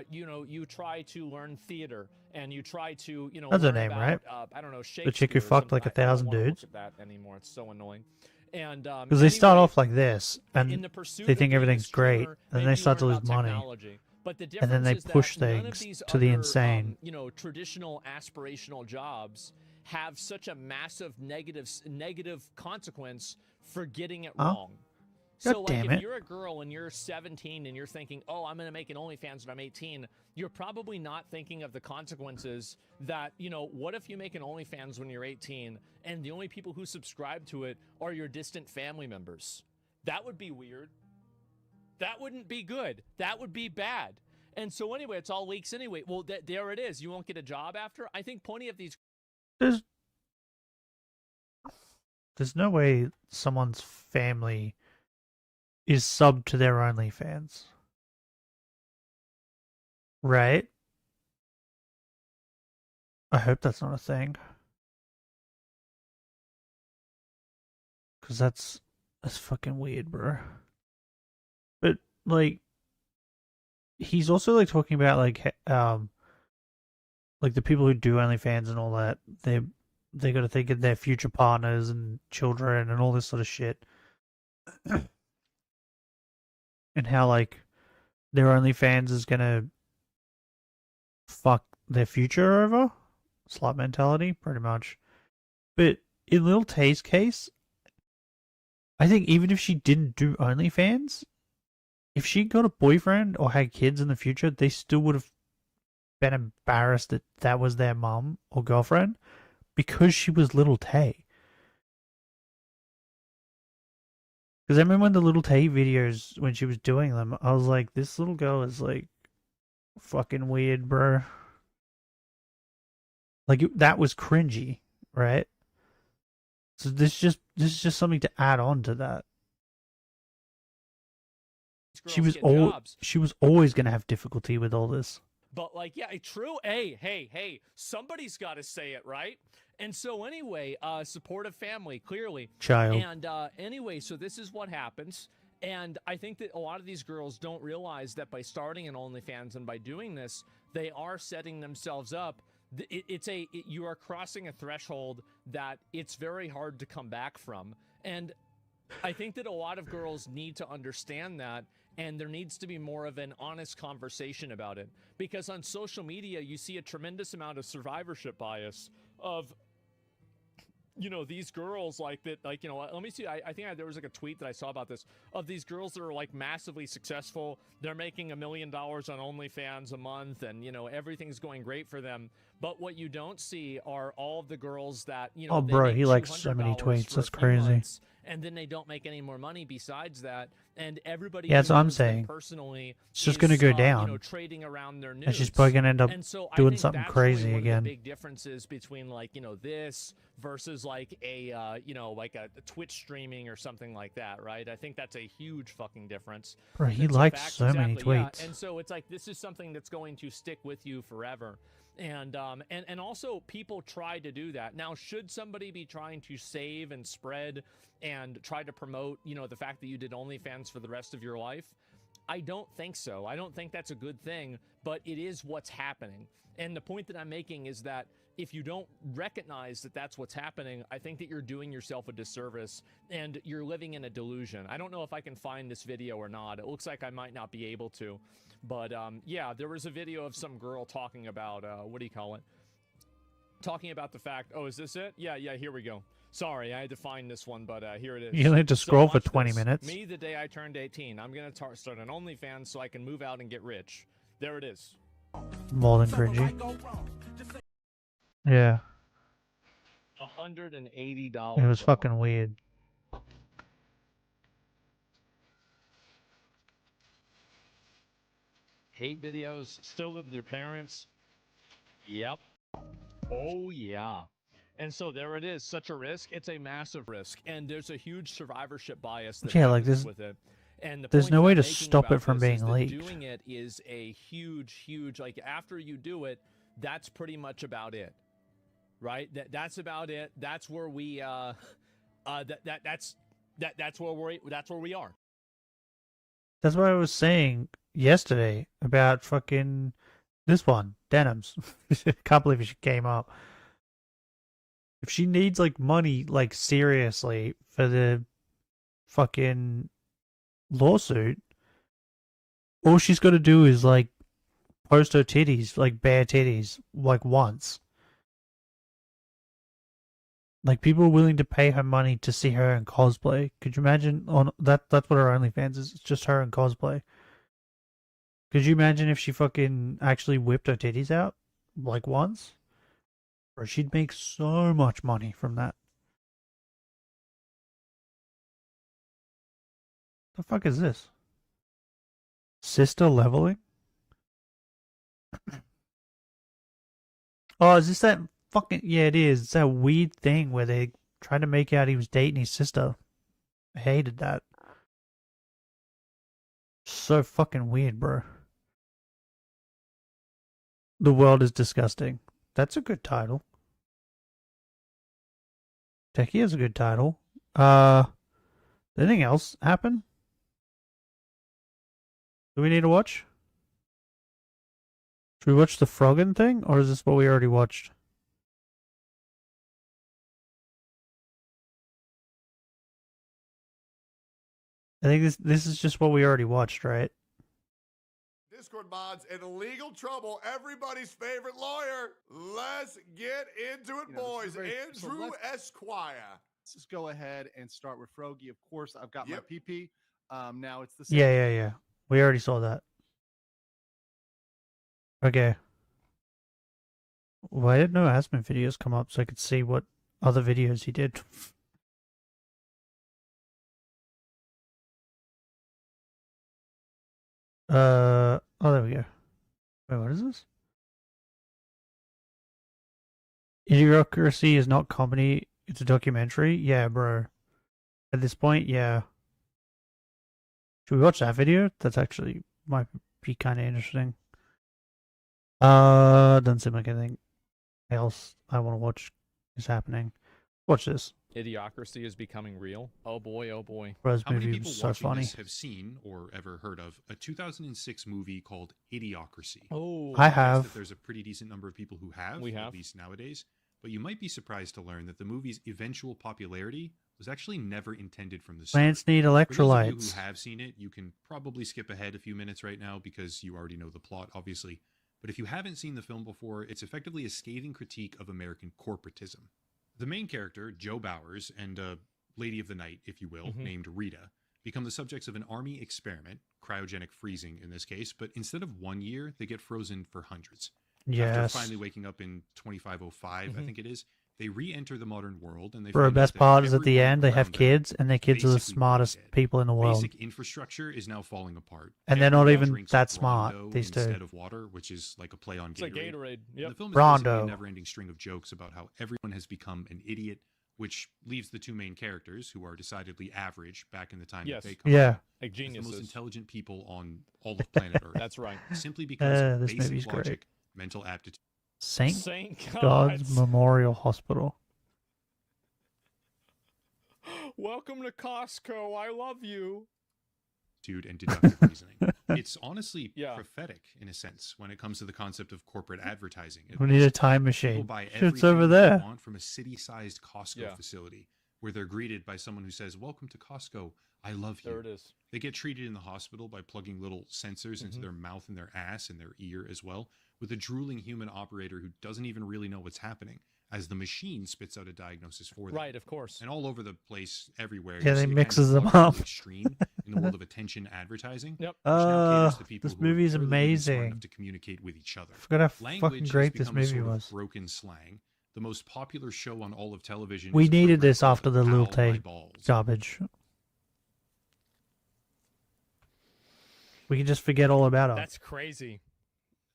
you try to learn theater and you try to That's her learn name, about, right? I don't know, The chick who Shakespeare or fucked like something. I don't 1,000 wanna dudes? look at that anymore. It's so annoying. And Because they start anyway, off like this, in and the pursuit they of think being a everything's great, streamer, and then maybe they you start to learn lose about money. technology. But the And then they difference is push that none of things these to the other, insane. traditional aspirational jobs have such a massive negative consequence for getting it Huh? wrong. God So, damn if it. you're a girl and you're 17 and you're thinking, oh, I'm going to make an OnlyFans when I'm 18, you're probably not thinking of the consequences that, what if you make an OnlyFans when you're 18 and the only people who subscribe to it are your distant family members? That would be weird. That wouldn't be good. That would be bad. And so anyway, it's all leaks anyway. Well, there it is. You won't get a job after. I think plenty of these. There's no way someone's family is subbed to their OnlyFans. Right? I hope that's not a thing. Because that's fucking weird, bro. But, like, he's also, like, talking about, like the people who do OnlyFans and all that, they got to think of their future partners and children and all this sort of shit. And how, like, their OnlyFans is gonna fuck their future over. Slut mentality, pretty much. But in Lil Tay's case, I think even if she didn't do OnlyFans, if she got a boyfriend or had kids in the future, they still would have been embarrassed that that was their mum or girlfriend because she was Lil Tay. Because I remember when the Lil Tay videos, when she was doing them, I was like, this little girl is like fucking weird, bro. Like, that was cringy, right? So this is just something to add on to that. She was always gonna have difficulty with all this. But like, yeah, true. Hey, somebody's got to say it, right? And so anyway, supportive family, clearly. Child. And anyway, so this is what happens. And I think that a lot of these girls don't realize that by starting an OnlyFans and by doing this, they are setting themselves up. You are crossing a threshold that it's very hard to come back from. And I think that a lot of girls need to understand that. And there needs to be more of an honest conversation about it. Because on social media, you see a tremendous amount of survivorship bias of, you know, these girls like that, like, you know, let me see. I think there was like a tweet that I saw about this of these girls that are like massively successful. They're making $1 million on OnlyFans a month and, you know, everything's going great for them. But what you don't see are all of the girls that, you know, oh, bro, he likes so many tweets. That's crazy. And then they don't make any more money besides that. And everybody, yeah, that's what I'm saying. Personally, it's just going to go down. You know, trading around their nudes. And she's probably going to end up doing something crazy really again. The big differences between, like, you know, this versus like a, you know, like a Twitch streaming or something like that, right? I think that's a huge fucking difference. Bro, he likes so many tweets. Yeah. And so it's like, this is something that's going to stick with you forever. And also people try to do that. Now, should somebody be trying to save and spread and try to promote, you know, the fact that you did OnlyFans for the rest of your life? I don't think so. I don't think that's a good thing, but it is what's happening. And the point that I'm making is that if you don't recognize that that's what's happening, I think that you're doing yourself a disservice and you're living in a delusion. I don't know if I can find this video or not. It looks like I might not be able to. But yeah, there was a video of some girl talking about, what do you call it? Talking about the fact, oh, is this it? Yeah, here we go. Sorry, I had to find this one, but here it is. You only had to scroll for 20 minutes. Me, the day I turned 18. I'm going to start an OnlyFans so I can move out and get rich. There it is. More than cringy. Yeah. $180. It was fucking weird. Hate videos, still live with your parents. Yep. Oh, yeah. And so there it is, such a risk. It's a massive risk, and there's a huge survivorship bias that like this. with it. And there's no way to stop it from being leaked. Doing it is a huge, like, after you do it, that's pretty much about it, right? That's about it. That's where we that's where we are. That's what I was saying yesterday about fucking this one, Denims. Can't believe she came up. If she needs, like, money, like, seriously, for the fucking lawsuit, all she's got to do is, like, post her titties, like, bare titties, like, once. Like, people are willing to pay her money to see her in cosplay. Could you imagine? That's what her OnlyFans is. It's just her in cosplay. Could you imagine if she fucking actually whipped her titties out, like, once? Or she'd make so much money from that. The fuck is this? Sister leveling? Oh, is this that fucking... Yeah, it is. It's that weird thing where they tried to make out he was dating his sister. I hated that. So fucking weird, bro. The world is disgusting. That's a good title. Techie is a good title. Anything else happen? Do we need to watch? Should we watch the Froggen thing, or is this what we already watched? I think this is just what we already watched, right? Discord mods in legal trouble. Everybody's favorite lawyer. Let's get into it, boys. Andrew Esquire. Let's just go ahead and start with Frogie. Of course, I've got Yep. my PP. Now it's the same. Yeah. We already saw that. Okay. Why did no Aspen videos come up so I could see what other videos he did? Oh, there we go. Wait, what is this? Idiocracy is not comedy, it's a documentary? Yeah, bro. At this point, yeah. Should we watch that video? That's actually might be kind of interesting. Doesn't seem like anything else I want to watch is happening. Watch this. Idiocracy is becoming real. Oh boy, oh boy. Bro's How many movie people was so watching funny. this have seen or ever heard of a 2006 movie called Idiocracy? Oh, I guess have. that there's a pretty decent number of people who have, We have. at least nowadays. But you might be surprised to learn that the movie's eventual popularity was actually never intended from the start. Plants need For those of you electrolytes. who have seen it, you can probably skip ahead a few minutes right now because you already know the plot, obviously. But if you haven't seen the film before, it's effectively a scathing critique of American corporatism. The main character, Joe Bowers, and a lady of the night, if you will, named Rita, become the subjects of an army experiment, cryogenic freezing in this case, but instead of 1 year, they get frozen for hundreds. After Yes. finally waking up in 2505, I think it is, they re-enter the modern world and they Bro, find out best that part is at the everyone end they have around them kids, and their kids are the basically smartest dead. people in the world. Basic infrastructure is now falling apart. And they're not Everyone even drinks that smart, Rondo these two. instead of water, which is like a play on It's Gatorade. like Gatorade. And Yep. the film is Rondo. basically a never-ending string of jokes about how everyone has become an idiot, which leaves the two main characters, who are decidedly average back in the time Yes. that they come Yeah. Like as the most geniuses. intelligent people on all of planet Earth. That's right. Simply because of this movie's basic great. logic, mental aptitude. Saint Saint God's God's. Memorial Hospital. Welcome to Costco. I love you. And deductive reasoning. It's honestly Yeah. prophetic in a sense when it comes to the concept of corporate advertising. We need a time People machine. buy It's everything over they there. want from a city-sized Costco Yeah. facility where they're greeted by someone who says, "Welcome to Costco. I love you." There it is. They get treated in the hospital by plugging little sensors into their mouth and their ass and their ear as well, with a drooling human operator who doesn't even really know what's happening, as the machine spits out a diagnosis for them. Right, of course. And all over the place, everywhere. Yeah, you they see a kind mixes of them quadruple up. extreme in the world of attention advertising. Yep. which now caters to people This who are movie is barely even smart enough amazing. to communicate with each other. I forgot how Language fucking has great this become a movie sort of was. broken slang. The most popular show on all of television. We is a needed program this called after the Lil Ow, Tay My Balls. garbage. We can just forget all about it. That's crazy.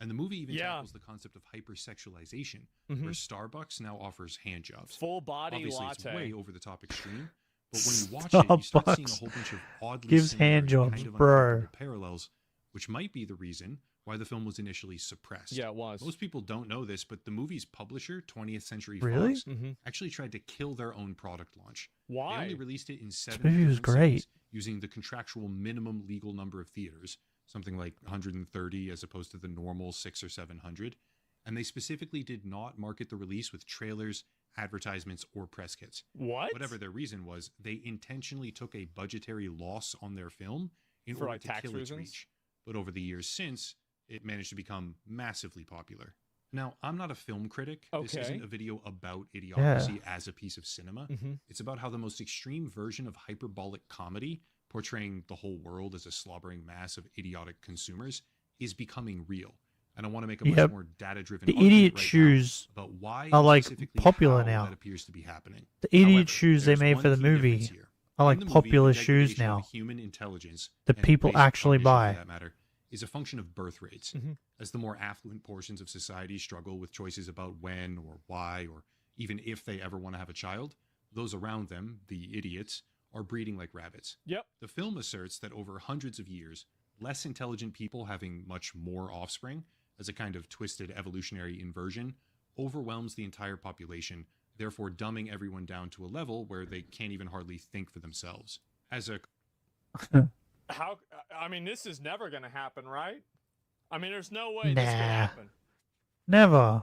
And the movie even Yeah. tackles the concept of hypersexualization, Mhm. where Starbucks now offers hand jobs. Full body Obviously, it's latte. way over the top extreme, but when you watch it, you start seeing a Starbucks whole bunch of oddly gives similar hand and jobs, kind of bro. uncomfortable parallels, which might be the reason why the film was initially suppressed. Yeah, it was. Most people don't know this, but the movie's publisher, 20th Century Really? Fox, Mm-hmm. actually tried to kill their own product launch. They Why? only released it in 7 movie was different great. cities using the contractual minimum legal number of theaters, something like 130 as opposed to the normal 600 or 700. And they specifically did not market the release with trailers, advertisements, or press kits. What? Whatever their reason was, they intentionally took a budgetary loss on their film in For, order like, to tax kill its reasons? reach. But over the years since, it managed to become massively popular. Now, I'm not a film critic. This Okay. isn't a video about Idiocracy as a piece of cinema. Mm-hmm. It's about how the most extreme version of hyperbolic comedy, portraying the whole world as a slobbering mass of idiotic consumers, is becoming real. And I want to make a much Yep. more data-driven The argument idiot right now shoes about why are, like, specifically popular how now. that appears to be happening. The idiot However, shoes they there's made one for the key movie difference here. are like In the movie, popular the shoes degradation of now human intelligence that and people basic actually cognition, for buy. that matter, is a function of birth rates. As the more affluent portions of society struggle with choices about when or why or even if they ever want to have a child, those around them, the idiots, are breeding like rabbits. Yep. The film asserts that over hundreds of years, less intelligent people having much more offspring, as a kind of twisted evolutionary inversion, overwhelms the entire population, therefore dumbing everyone down to a level where they can't even hardly think for themselves. As a How? I mean, this is never going to happen, right? I mean, there's no way this could happen. Never.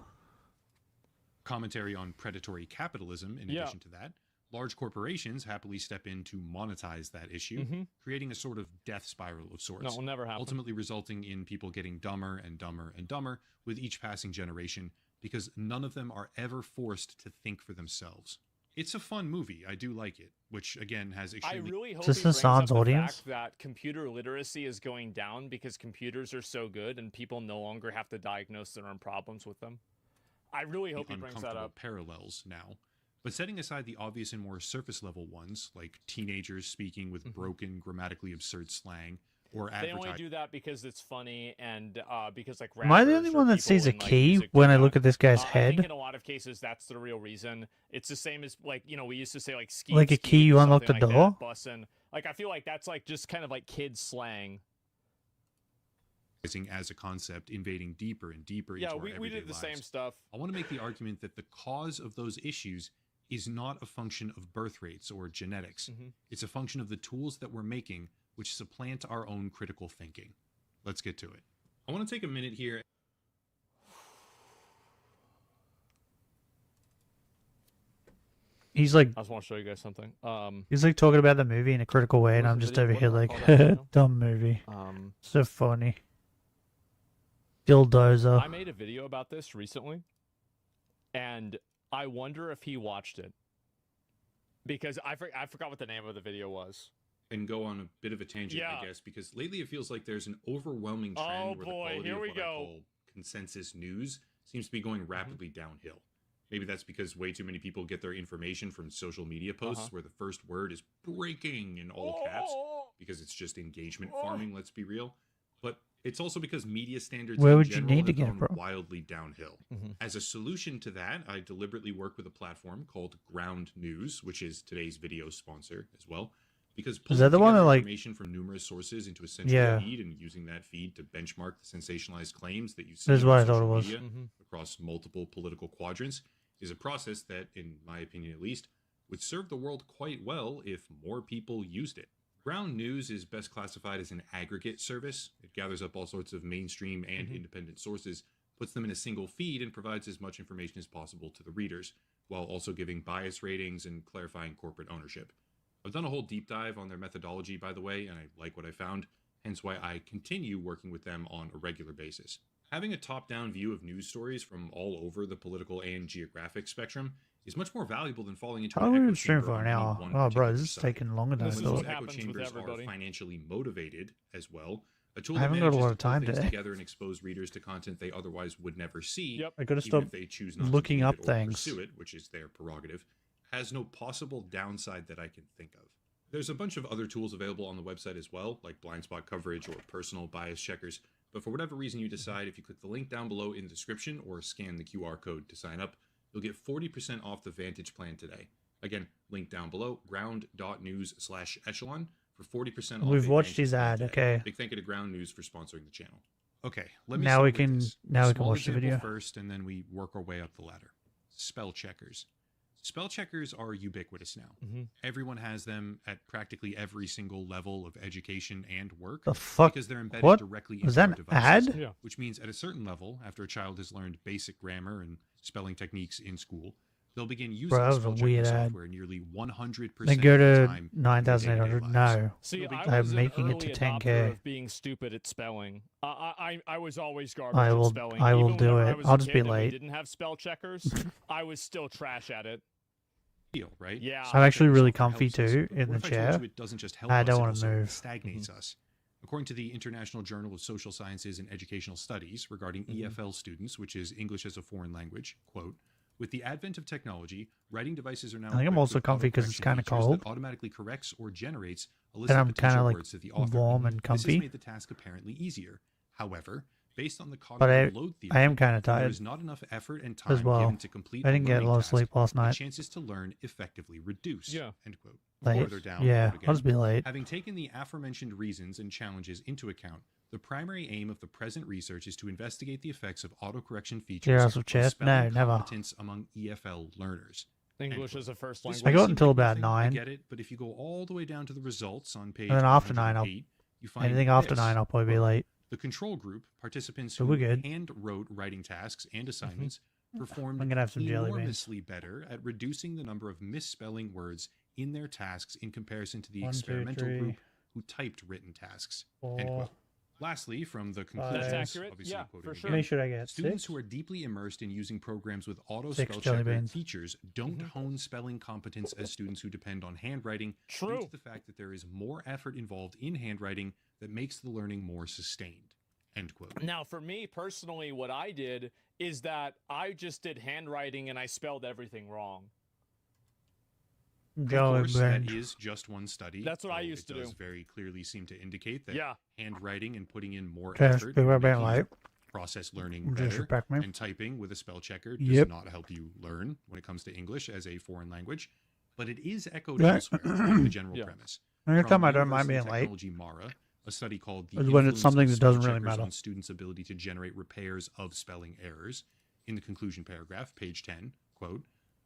commentary on predatory capitalism, in addition to that, large corporations happily step in to monetize that issue, creating a sort of death spiral of sorts. No, it will never happen. Ultimately resulting in people getting dumber and dumber and dumber with each passing generation, because none of them are ever forced to think for themselves. It's a fun movie. I do like it, which again has extremely... I really hope Is this he brings up Hassan's the audience? fact that computer literacy is going down because computers are so good and people no longer have to diagnose their own problems with them. I really hope he brings that up. Parallels now. But setting aside the obvious and more surface level ones, like teenagers speaking with broken, grammatically absurd slang, or They only do that because it's funny and because like Am I the rappers only or one that people sees a in, like, key music when do I that. look at this guy's I head? think in a lot of cases that's the real reason. It's the same as like, you know, we used to say like skeet, Like a skeet key, or you unlock something the like door? that, bussin'. Like I feel like that's like just kind of like kid slang. as a concept, invading deeper and deeper into Yeah, our we everyday did the same lives. stuff. I want to make the argument that the cause of those issues is not a function of birth rates or genetics. It's a function of the tools that we're making, which supplant our own critical thinking. Let's get to it. I want to take a minute here. He's like, I just want to show you guys something. he's like talking about the movie in a critical way, and What I'm was the just over video? here What like, did I call that video? dumb movie. So funny. Dildozer. I made a video about this recently, and I wonder if he watched it. Because I forgot what the name of the video was. And go on a bit of a tangent, I guess, because lately it feels like there's an overwhelming trend where the quality of what I call consensus news seems to be going rapidly downhill. Maybe that's because way too many people get their information from social media posts where the first word is breaking in all caps because it's just engagement farming, let's be real. But it's also because media standards Where in would you general need to have get it gone from? wildly downhill. As a solution to that, I deliberately work with a platform called Ground News, which is today's video sponsor as well. Because Is that the one that, like, information from numerous sources into a central feed and using that feed to benchmark the sensationalized claims that you see That's on what I thought social it was. media across multiple political quadrants is a process that, in my opinion at least, would serve the world quite well if more people used it. Ground News is best classified as an aggregate service. It gathers up all sorts of mainstream and independent sources, puts them in a single feed, and provides as much information as possible to the readers, while also giving bias ratings and clarifying corporate ownership. I've done a whole deep dive on their methodology, by the way, and I like what I found, hence why I continue working with them on a regular basis. Having a top-down view of news stories from all over the political and geographic spectrum is much more valuable than falling into How an long have we echo been streaming chamber for on an any hour? one Oh, bro, particular this is side. taking longer than I Since This is thought. what echo happens with chambers are everybody. financially motivated as well. A tool I that haven't got a manages lot to of pull time things today. together and expose readers to content they otherwise would never see. Yep. I gotta even stop if they choose not looking to up believe it or things. pursue it, which is their prerogative, has no possible downside that I can think of. There's a bunch of other tools available on the website as well, like blind spot coverage or personal bias checkers, but for whatever reason you decide, if you click the link down below in the description or scan the QR code to sign up, you'll get 40% off the Vantage plan today. Again, link down below, ground.news/echelon for 40% off. We've a watched Vantage his plan ad, today. okay. Big thank you to Ground News for sponsoring the channel. Okay, let me Now start we with can this. now we can Small watch the example video. first, and then we work our way up the ladder. Spell checkers. Spell checkers are ubiquitous now. Everyone has them at practically every single level of education and work. The fuck? Because they're embedded What? directly Was into our that an devices. ad? Yeah. Which means at a certain level, after a child has learned basic grammar and spelling techniques in school, they'll begin using Bro, that was spell a checker weird ad. software nearly 100% Then go of the to time. in their 9,800. day-to-day lives. No. See, I'm I was making an it to early 10K. adopter of being stupid at spelling. I was always garbage I will- at spelling. I will Even do whenever I it. was I'll a just be kid and we late. didn't have spell checkers. I was still trash at it. Deal, right? Yeah. I'm actually really Software comfy helps us, too but in what the if I told chair. you it doesn't just help I us, don't it wanna also move. stagnates us. According to the International Journal of Social Sciences and Educational Studies regarding EFL students, which is English as a foreign language, quote, with the advent of technology, writing devices are now I think I'm equipped also with comfy 'cause it's autocorrection kinda features cold. that automatically corrects or generates a list And of I'm potential kinda, like, words to the author. warm and This has comfy. made the task apparently easier, However, based on the But cognitive load theory, I am kind of when there tired is not enough effort and time as well. given to complete I didn't get a lot of sleep last the night. chances to learn effectively reduce. Yeah. End quote. Late. Further down, Yeah, quote again, I'll just be late. having taken the aforementioned reasons and challenges into account, the primary aim of the present research is to investigate the effects of autocorrection features Yeah, so on chest? spelling No, never. competence among EFL learners. English quote. as a first This language. I got may seem until like about nothing, I 9. get it, but if you go all the way down to the results on page And then after 9, I'll 108, you find anything after this. 9, I'll probably be Quote, late. The control group, participants So who we're good. hand wrote writing tasks and assignments, performed I'm gonna have some jelly beans. enormously better at reducing the number of misspelling words in their tasks in comparison to the 1, 2, experimental 3, group who typed written tasks. End 4. quote. Lastly, from the That's conclusions, accurate. obviously Yeah, quoting for again, sure. How many should I get? students 6? who are deeply immersed in using programs with auto 6 spell jelly checker beans. features don't hone spelling competence as students who depend on handwriting due True. to the fact that there is more effort involved in handwriting that makes the learning more sustained. End quote. Now, for me personally, what I did is that I just did handwriting and I spelled everything wrong. Of Jelly course, that beans. is just one study. That's what I though used it to does do. very clearly seem to indicate that Yeah. handwriting and putting in more Okay, effort, speak about being making late. process learning better, Disrespect me. and typing with a spell checker does Yep. not help you learn when it comes to English as a foreign language. But it is echoed Yeah. elsewhere in the general Yeah. premise. Anytime From I don't mind University being late, Technology Mara, a study called the is when it's Influence something of that Spell doesn't really Checkers matter. on students' ability to generate repairs of spelling errors. In the conclusion paragraph, page 10, quote,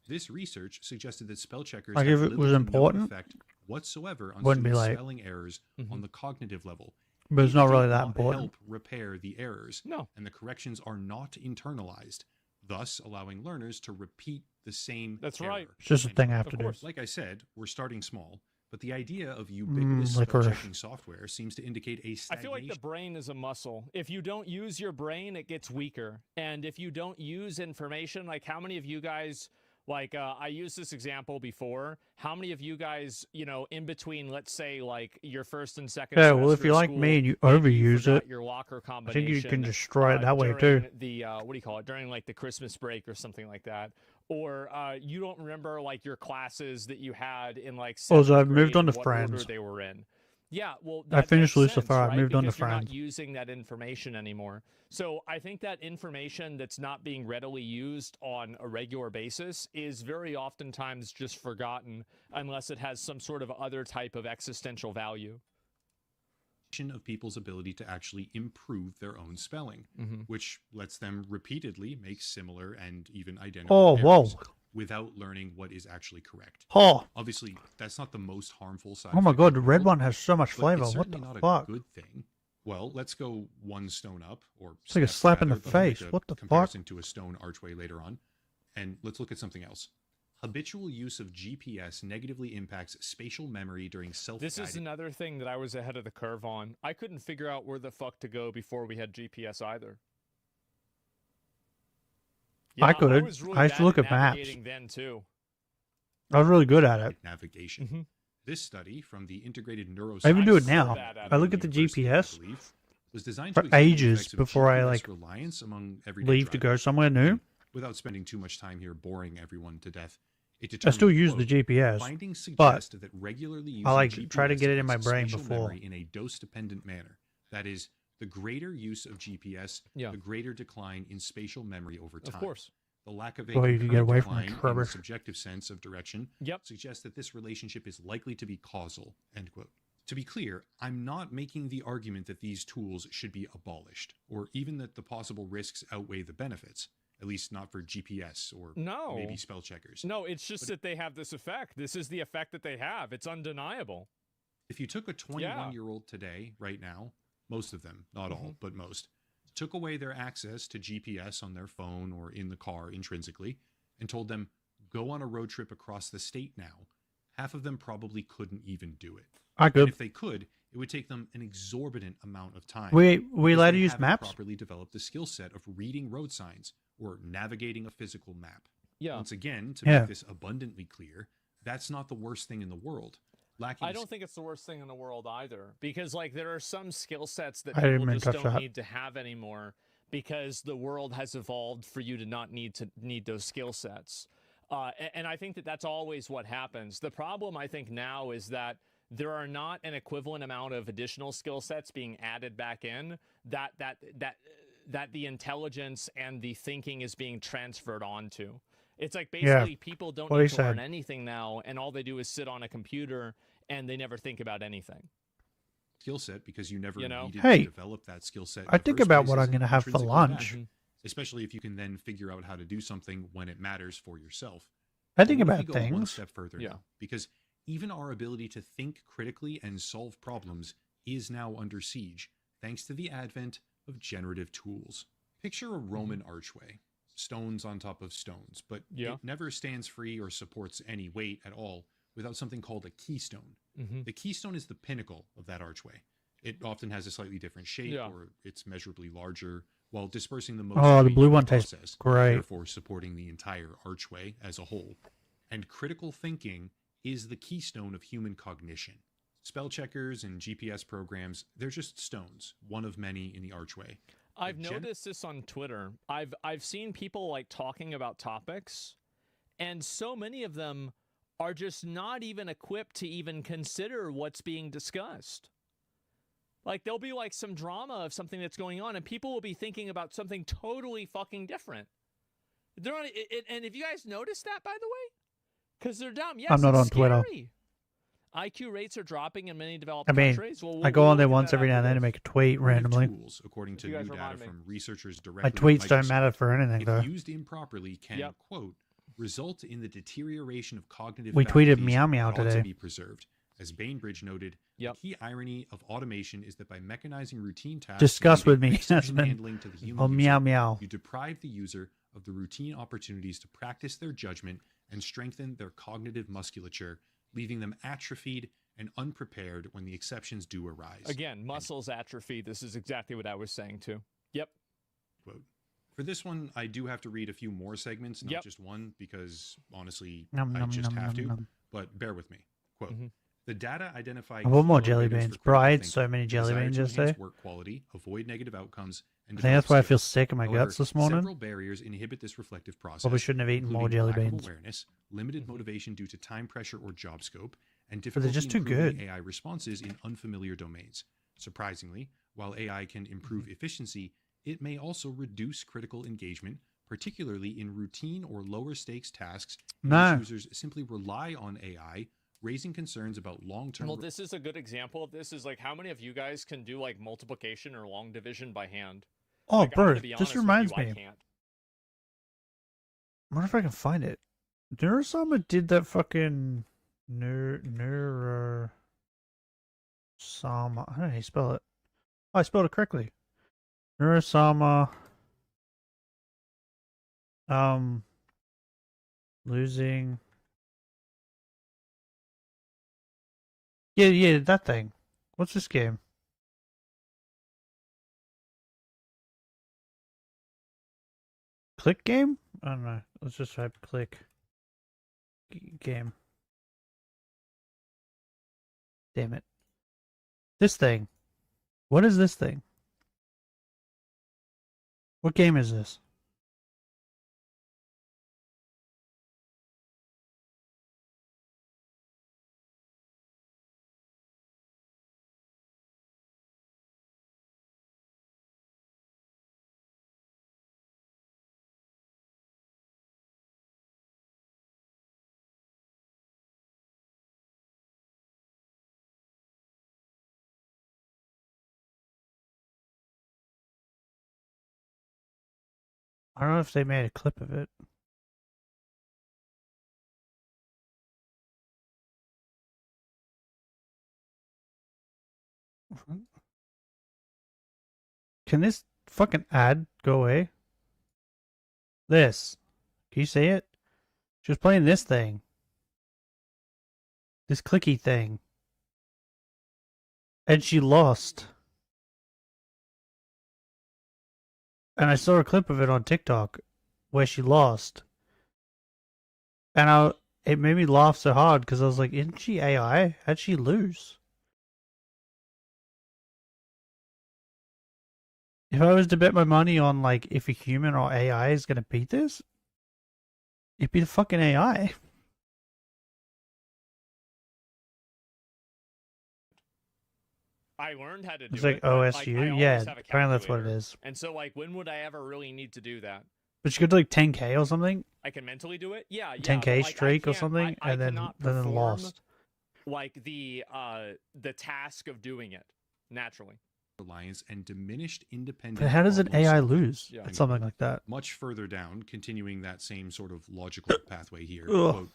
this research suggested that spell checkers Like, have if it little was to important, no effect whatsoever on wouldn't be students' late. spelling errors on the cognitive level. but it's They not do really that important. help repair the errors, No. and the corrections are not internalized, thus allowing learners to repeat the same That's error. right. It's just a End thing I quote. have to Of do. course. Like I said, we're starting small, but the idea of ubiquitous spell licorice. checking software seems to indicate a I stagnation. feel like the brain is a muscle. If you don't use your brain, it gets weaker. And if you don't use information, like how many of you guys, like I used this example before, how many of you guys, you know, in between, let's say like your first and second Yeah, well, if semester you're of like school, me and you maybe you overuse forgot it, your locker I combination. think you can destroy it that way during too. The what do you call it? During like the Christmas break or something like that. Or you don't remember like your classes that you had in like Oh, so 7th I've moved grade on and to what order Friends. they were in. Yeah, well, I that finished makes Lucifer, sense, I've right? moved on to Because you're Friends. not using that information anymore. So I think that information that's not being readily used on a regular basis is very oftentimes just forgotten unless it has some sort of other type of existential value. Of people's ability to actually improve their own spelling, which lets them repeatedly make similar and even identical Oh, whoa. errors without learning what is actually correct. Oh, Obviously, that's not the most harmful side. oh my effect god, in the the red world, one has so much but flavor. it's What the certainly not fuck? a good thing. Well, let's go one stone up, or It's like a slap in the but I'll make face. a What the fuck? comparison to a stone archway later on, and let's look at something else. Habitual use of GPS negatively impacts spatial memory during self-guided. This is another thing that I was ahead of the curve on. I couldn't figure out where the fuck to go before we had GPS either. I could. was really I used to bad look at at maps. navigating then too. I was really good at it. navigation. This study from the Integrated Neuroscience. I even do it so now. bad at I it. look at the University, I GPS believe, was designed for to examine the ages effects of before I, GPS like, reliance among everyday leave to go drivers. somewhere new. Without spending too much time here boring everyone to death, it I still determined, use quote, the GPS, findings but suggest that regularly using I like GPS try to get it in my affects brain spatial before. memory in a dose-dependent manner. That is, the greater use of GPS, Yeah. the greater decline in spatial memory over time. Of course. The lack of a Boy, you can get concurrent away from the decline in rubbish. the subjective sense of direction Yep. suggests that this relationship is likely to be causal, end quote. To be clear, I'm not making the argument that these tools should be abolished, or even that the possible risks outweigh the benefits, at least not for GPS or No. maybe spell checkers. No, it's just that they have this effect. This is the effect that they have. It's undeniable. If you took a 21-year-old today, right now, most of them, not all, but most, took away their access to GPS on their phone or in the car intrinsically, and told them, go on a road trip across the state now, half of them probably couldn't even do it. I And could. if they could, it would take them an exorbitant amount of time. We because allowed they to use haven't maps. properly developed the skill set of reading road signs or navigating a physical map. Yeah. Once again, to Yeah. make this abundantly clear, that's not the worst thing in the world. Lacking I don't think it's the worst thing in the world either, because like there are some skill sets that I didn't people mean just to don't touch that. need to have anymore because the world has evolved for you to not need those skill sets. And I think that that's always what happens. The problem I think now is that there are not an equivalent amount of additional skill sets being added back in that the intelligence and the thinking is being transferred onto. It's like basically people don't What need he to said. learn anything now, and all they do is sit on a computer and they never think about anything. skill set because you never needed Hey, to develop that skill set. in I the think first about place what is I'm gonna have for intrinsically lunch. bad, especially if you can then figure out how to do something when it matters for yourself. I think But what if about we go one things. step further Yeah. now? Because even our ability to think critically and solve problems is now under siege, thanks to the advent of generative tools. Picture a Roman archway, stones on top of stones, but it never stands free or supports any weight at all without something called a keystone. The keystone is the pinnacle of that archway. It often has a slightly different shape, or it's measurably larger, while dispersing the most Oh, the weight blue in one the tastes process, great. therefore supporting the entire archway as a whole. And critical thinking is the keystone of human cognition. Spell checkers and GPS programs, they're just stones, one of many in the archway. I've noticed this on Twitter. I've seen people like talking about topics, and so many of them are just not even equipped to even consider what's being discussed. Like there'll be like some drama of something that's going on, and people will be thinking about something totally fucking different. They're on it, and if you guys noticed that, by the way, because they're dumb. Yes, I'm not it's on Twitter. scary. IQ rates are dropping in many developed I mean, countries. I go on there once every now and then to make a tweet randomly. Tools, according to You new guys data remind me. from researchers My directly at tweets don't Microsoft, matter for anything, if though. used improperly, can quote result in the deterioration of cognitive We tweeted faculties meow meow that ought today. to be preserved. As Bainbridge noted, the key irony of automation is that by mechanizing routine tasks, Discuss and with leaving me, precision Jasmine. handling to the human Oh, user, meow meow. you deprive the user of the routine opportunities to practice their judgment and strengthen their cognitive musculature, leaving them atrophied and unprepared when the exceptions do arise. Again, muscles atrophy. This is exactly what I was saying too. Yep. Quote. For this one, I do have to read a few more segments, not just one, because honestly, Nom, I nom, just nom, have nom, to. nom. But bear with me. Quote. The data identify I want more key jelly motivators beans. for Bro, I critical ate so thinking, many jelly desire beans to yesterday. enhance work quality, avoid negative outcomes, and I think that's why I develop feel skills. sick in my However, guts this morning. Several barriers inhibit this reflective process. Probably shouldn't have eaten more including jelly lack of beans. awareness, limited motivation due to time pressure or job scope, and But they're difficulty just too improving good. AI responses in unfamiliar domains. Surprisingly, while AI can improve efficiency, it may also reduce critical engagement, particularly in routine or lower stakes tasks in No. which users simply rely on AI, raising concerns about long-term. Well, this is a good example of this. Is like how many of you guys can do like multiplication or long division by hand? Oh, Like, I'm bro, gonna be this honest with reminds you, I me. can't. I wonder if I can find it. Neurosama did that fucking Neurosama. I don't know how you spell it. Oh, I spelled it correctly. Neurosama. Losing. Yeah, that thing. What's this game? Click game? I don't know. Let's just type click game. Damn it. This thing. What is this thing? What game is this? I don't know if they made a clip of it. Can this fucking ad go away? This. Can you see it? She was playing this thing. This clicky thing. And she lost. And I saw a clip of it on TikTok where she lost. And it made me laugh so hard because I was like, isn't she AI? How'd she lose? If I was to bet my money on like if a human or AI is gonna beat this, it'd be the fucking AI. I learned how to do It's like it. but, like, I OSU. always Yeah, have a apparently that's what it calculator. is. And so, like, when would I ever really need to do that? But you could do like 10K or something, I can mentally do it. Yeah, 10K but, like, streak I or can't- something, I and then cannot then perform, lost. Like the task of doing it naturally. Reliance and diminished independent. But how does an problem AI solving. lose Yeah. at something like that? Much further down, continuing that same sort of logical pathway here, Ugh. quote,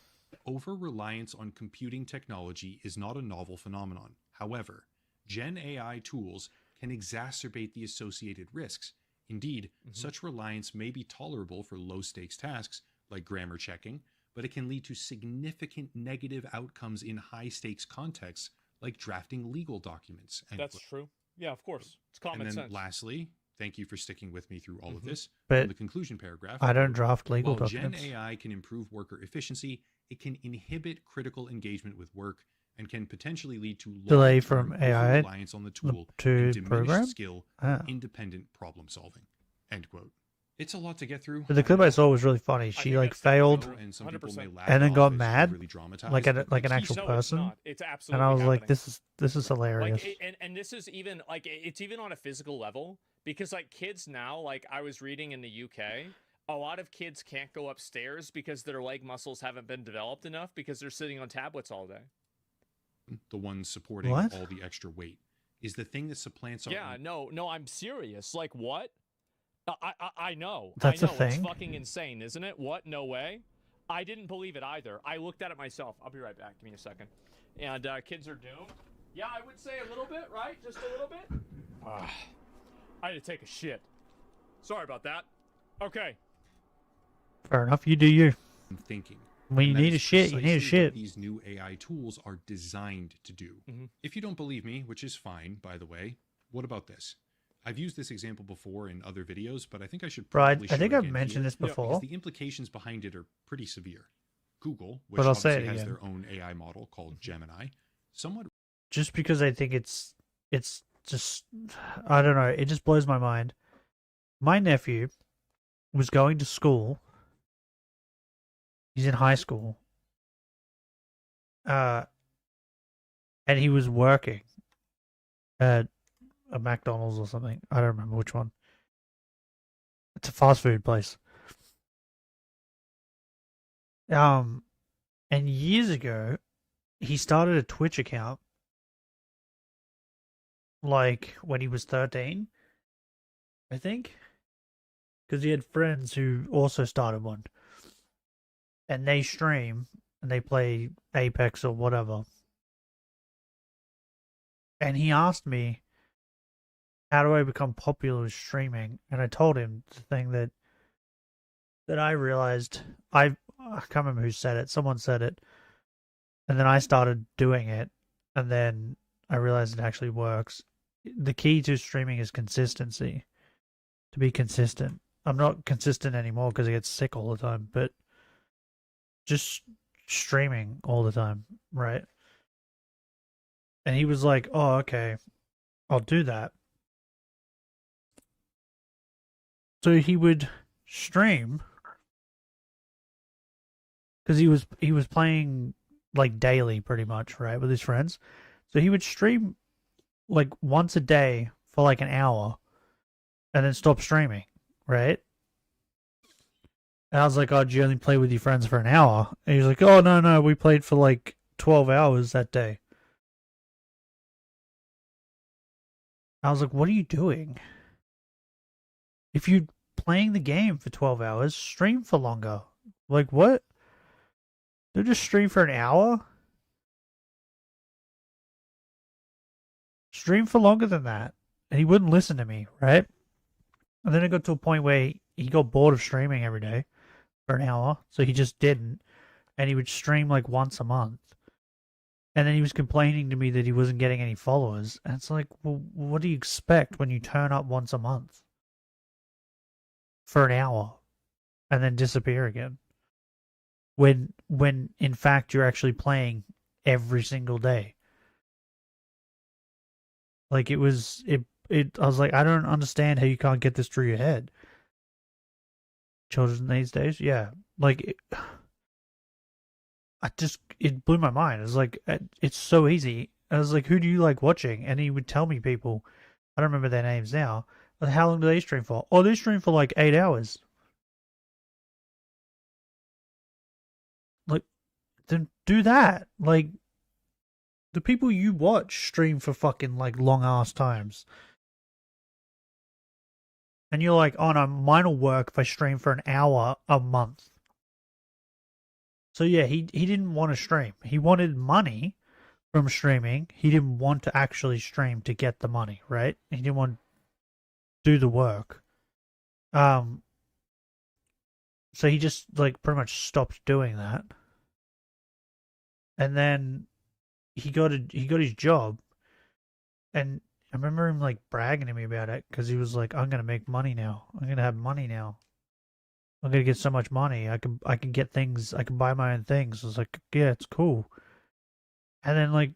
over-reliance on computing technology is not a novel phenomenon. However, Gen AI tools can exacerbate the associated risks. Indeed, such reliance may be tolerable for low-stakes tasks like grammar checking, but it can lead to significant negative outcomes in high-stakes contexts like drafting legal documents. End That's quote. true. Yeah, of course. It's common And then sense. lastly, thank you for sticking with me through all of this. But on the conclusion paragraph, I don't quote, draft legal while Gen documents. AI can improve worker efficiency, it can inhibit critical engagement with work and can potentially lead to Delay long-term from AI over-reliance on the tool to and diminished program? skill Ah. in independent problem solving. End quote. It's a lot to get through. But the clip I saw was really funny. She think like that's definitely failed, true. And some people may 100%. laugh and then it got off as mad, overly dramatized, like but an it's- actual No, person. It's not. It's And absolutely I was like, happening. this is hilarious. Like, and this is even like it's even on a physical level because like kids now, like I was reading in the UK, a lot of kids can't go upstairs because their leg muscles haven't been developed enough because they're sitting on tablets all day. the one supporting What? all the extra weight is the thing that supplants our Yeah, no, I'm serious. Like what? I know. That's I a know. thing? It's fucking insane, isn't it? What? No way. I didn't believe it either. I looked at it myself. I'll be right back. Give me a second. And kids are doomed. Yeah, I would say a little bit, right? Just a little bit. I had to take a shit. Sorry about that. Okay. Fair enough. You do you. thinking. When you And that need a is shit, you need a precisely what shit. These new AI tools are designed to do. If you don't believe me, which is fine, by the way, what about this? I've used this example before in other videos, but I think I should Bro, I probably show think it I've again mentioned here, this before. because the implications behind it are pretty severe. Google, which But I'll say obviously it has again. their own AI model called Gemini, somewhat Just because I think it's just, I don't know, it just blows my mind. My nephew was going to school. He's in high school. And he was working at a McDonald's or something. I don't remember which one. It's a fast food place. And years ago, he started a Twitch account. Like when he was 13, I think. Because he had friends who also started one. And they stream and they play Apex or whatever. And he asked me, how do I become popular with streaming? And I told him the thing that I realized, I can't remember who said it, someone said it. And then I started doing it. And then I realized it actually works. The key to streaming is consistency. To be consistent. I'm not consistent anymore because I get sick all the time, but just streaming all the time, right? And he was like, oh, okay, I'll do that. So he would stream because he was playing like daily pretty much, right, with his friends. So he would stream like once a day for like an hour and then stop streaming, right? And I was like, oh, did you only play with your friends for an hour? And he was like, oh, no, we played for like 12 hours that day. I was like, what are you doing? If you're playing the game for 12 hours, stream for longer. Like, what? Don't just stream for an hour? Stream for longer than that. And he wouldn't listen to me, right? And then it got to a point where he got bored of streaming every day for an hour, so he just didn't. And he would stream like once a month. And then he was complaining to me that he wasn't getting any followers. And it's like, well, what do you expect when you turn up once a month for an hour and then disappear again? When in fact you're actually playing every single day. Like I was like, I don't understand how you can't get this through your head. Children these days, yeah. Like, it blew my mind. It's like, it's so easy. And I was like, who do you like watching? And he would tell me people. I don't remember their names now. But how long do they stream for? Oh, they stream for like 8 hours. Like, then do that. Like, the people you watch stream for fucking like long ass times. And you're like, oh no, mine'll work if I stream for an hour a month. So yeah, he didn't want to stream. He wanted money from streaming. He didn't want to actually stream to get the money, right? He didn't want to do the work. So he just like pretty much stopped doing that. And then he got his job, and I remember him like bragging to me about it because he was like, "I'm gonna make money now. I'm gonna have money now. I'm gonna get so much money. I can get things. I can buy my own things." I was like, "Yeah, it's cool." And then like,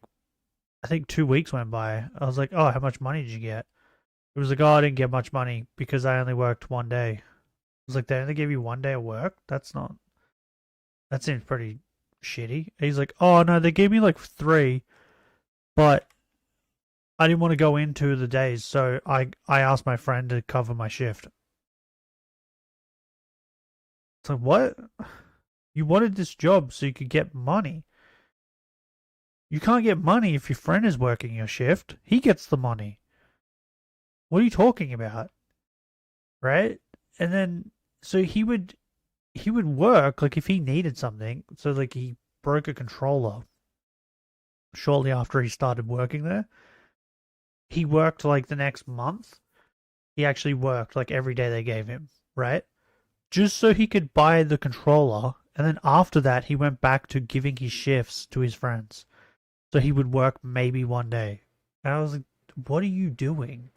I think 2 weeks went by. I was like, "Oh, how much money did you get?" It was like, "Oh, I didn't get much money because I only worked 1 day." I was like, "They only gave you 1 day of work? That seems pretty shitty." And he's like, "Oh no, they gave me like 3, but I didn't want to go in 2 of the days, so I asked my friend to cover my shift." It's like, what? You wanted this job so you could get money. You can't get money if your friend is working your shift. He gets the money. What are you talking about? Right? And then, so he would work, like, if he needed something. So, like, he broke a controller shortly after he started working there. He worked, like, the next month. He actually worked, like, every day they gave him, right? Just so he could buy the controller. And then after that, he went back to giving his shifts to his friends. So he would work maybe 1 day. And I was like, what are you doing?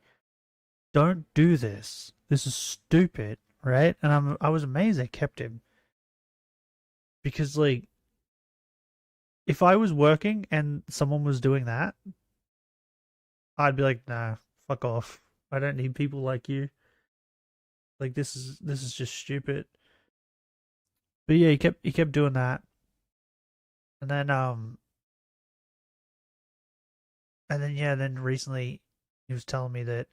Don't do this. This is stupid, right? And I was amazed they kept him. Because, like, if I was working and someone was doing that, I'd be like, nah, fuck off. I don't need people like you. Like, this is just stupid. But yeah, he kept doing that. And then then recently he was telling me that,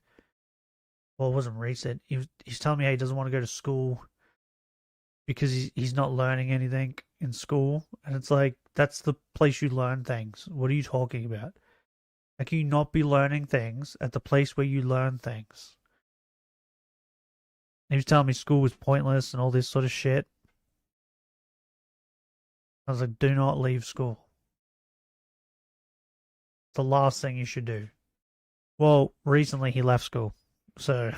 well, it wasn't recent. He's telling me how he doesn't want to go to school because he's not learning anything in school. And it's like, that's the place you learn things. What are you talking about? How can you not be learning things at the place where you learn things? He was telling me school was pointless and all this sort of shit. I was like, do not leave school. It's the last thing you should do. Well, recently he left school. So,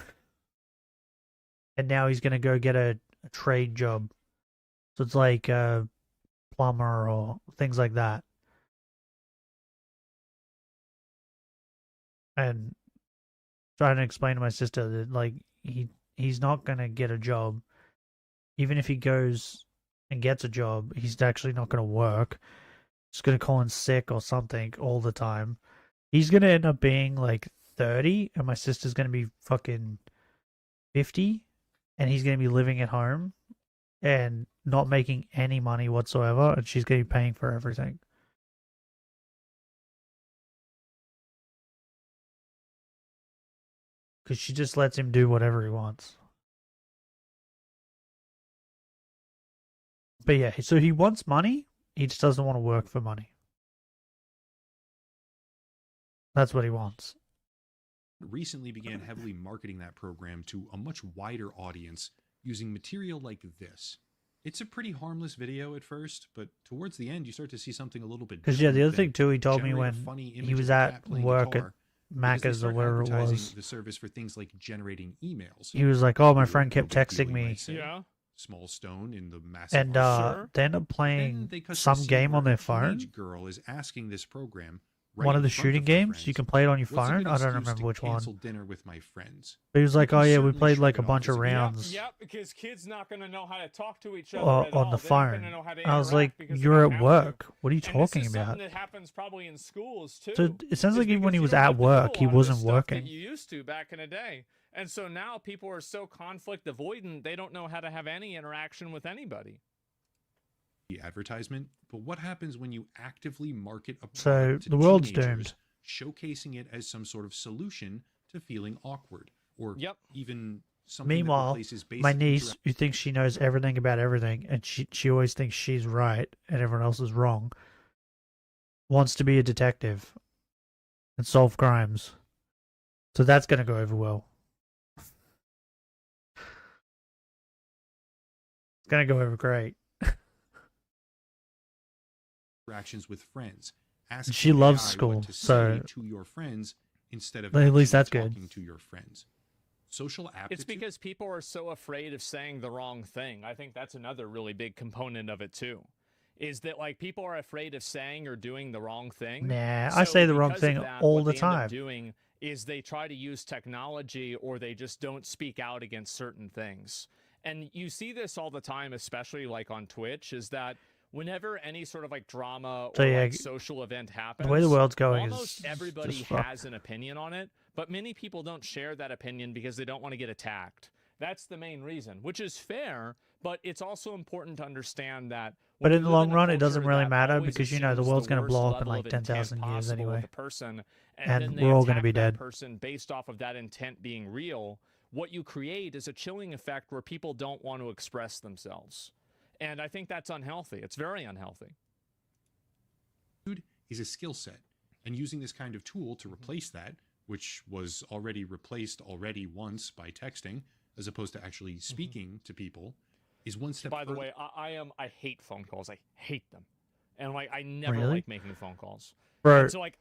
and now he's going to go get a trade job. So it's like a plumber or things like that. And trying to explain to my sister that, like, he's not going to get a job. Even if he goes and gets a job, he's actually not going to work. He's going to call in sick or something all the time. He's going to end up being like 30 and my sister's going to be fucking 50 and he's going to be living at home and not making any money whatsoever and she's going to be paying for everything. Because she just lets him do whatever he wants. But yeah, so he wants money. He just doesn't want to work for money. That's what he wants. Recently began heavily marketing that program to a much wider audience using material like this. It's a pretty harmless video at first, but towards the end you start to see something a little bit different. Because yeah, the other thing too, he told me when he was at work at Macca's or whatever it was. The service for things like generating emails. He was like, "Oh, my friend kept texting me." Yeah. Small stone in the massive. And they end up playing some game on their phone. Girl is asking this program. One of the shooting games, you can play it on your phone. I don't remember which one. Dinner with my friends. But he was like, "Oh yeah, we played like a bunch of rounds." Yep, because kids not going to know how to talk to each other on the phone. I was like, "You're at work. What are you talking about?" Something that happens probably in schools too. So it sounds like even when he was at work, he wasn't working. That you used to back in the day, and so now people are so conflict avoidant, they don't know how to have any interaction with anybody. the advertisement, but what happens when you actively market a So, product to the world's teenagers, doomed. showcasing it as some sort of solution to feeling awkward, or even something Meanwhile, that replaces basic my niece, who thinks she knows everything about everything, and she always thinks she's right and everyone else is wrong, wants to be a detective and solve crimes. So that's going to go over well. It's going to go over great. interactions with friends. Ask She loves AI school, what to so say to your friends instead of at least actually that's talking good. to your friends. Social aptitude. It's because people are so afraid of saying the wrong thing. I think that's another really big component of it too. Is that like people are afraid of saying or doing the wrong thing? Nah, I say the wrong because of thing that, all what the they end up time. doing is they try to use technology, or they just don't speak out against certain things. And you see this all the time, especially like on Twitch, is that whenever any sort of like drama So, or yeah, like social event happens, the way the world's going is almost everybody just fucked. has an opinion on it, but many people don't share that opinion because they don't want to get attacked. That's the main reason, which is fair, but it's also important to understand that But when in you the live long in a run, it culture doesn't really that matter always because, you know, the assumes world's going to worst blow up in level like of 10,000 intent years possible anyway. with a person, And then they we're all going to attack be that dead. person based off of that intent being real, what you create is a chilling effect where people don't want to express themselves. And I think that's unhealthy. It's very unhealthy. Is a skill set, and using this kind of tool to replace that, which was already replaced once by texting, as opposed to actually speaking to people, is one step By the further. way, I hate phone calls. I hate them. And like I never Really? like making phone calls. Bro, And so like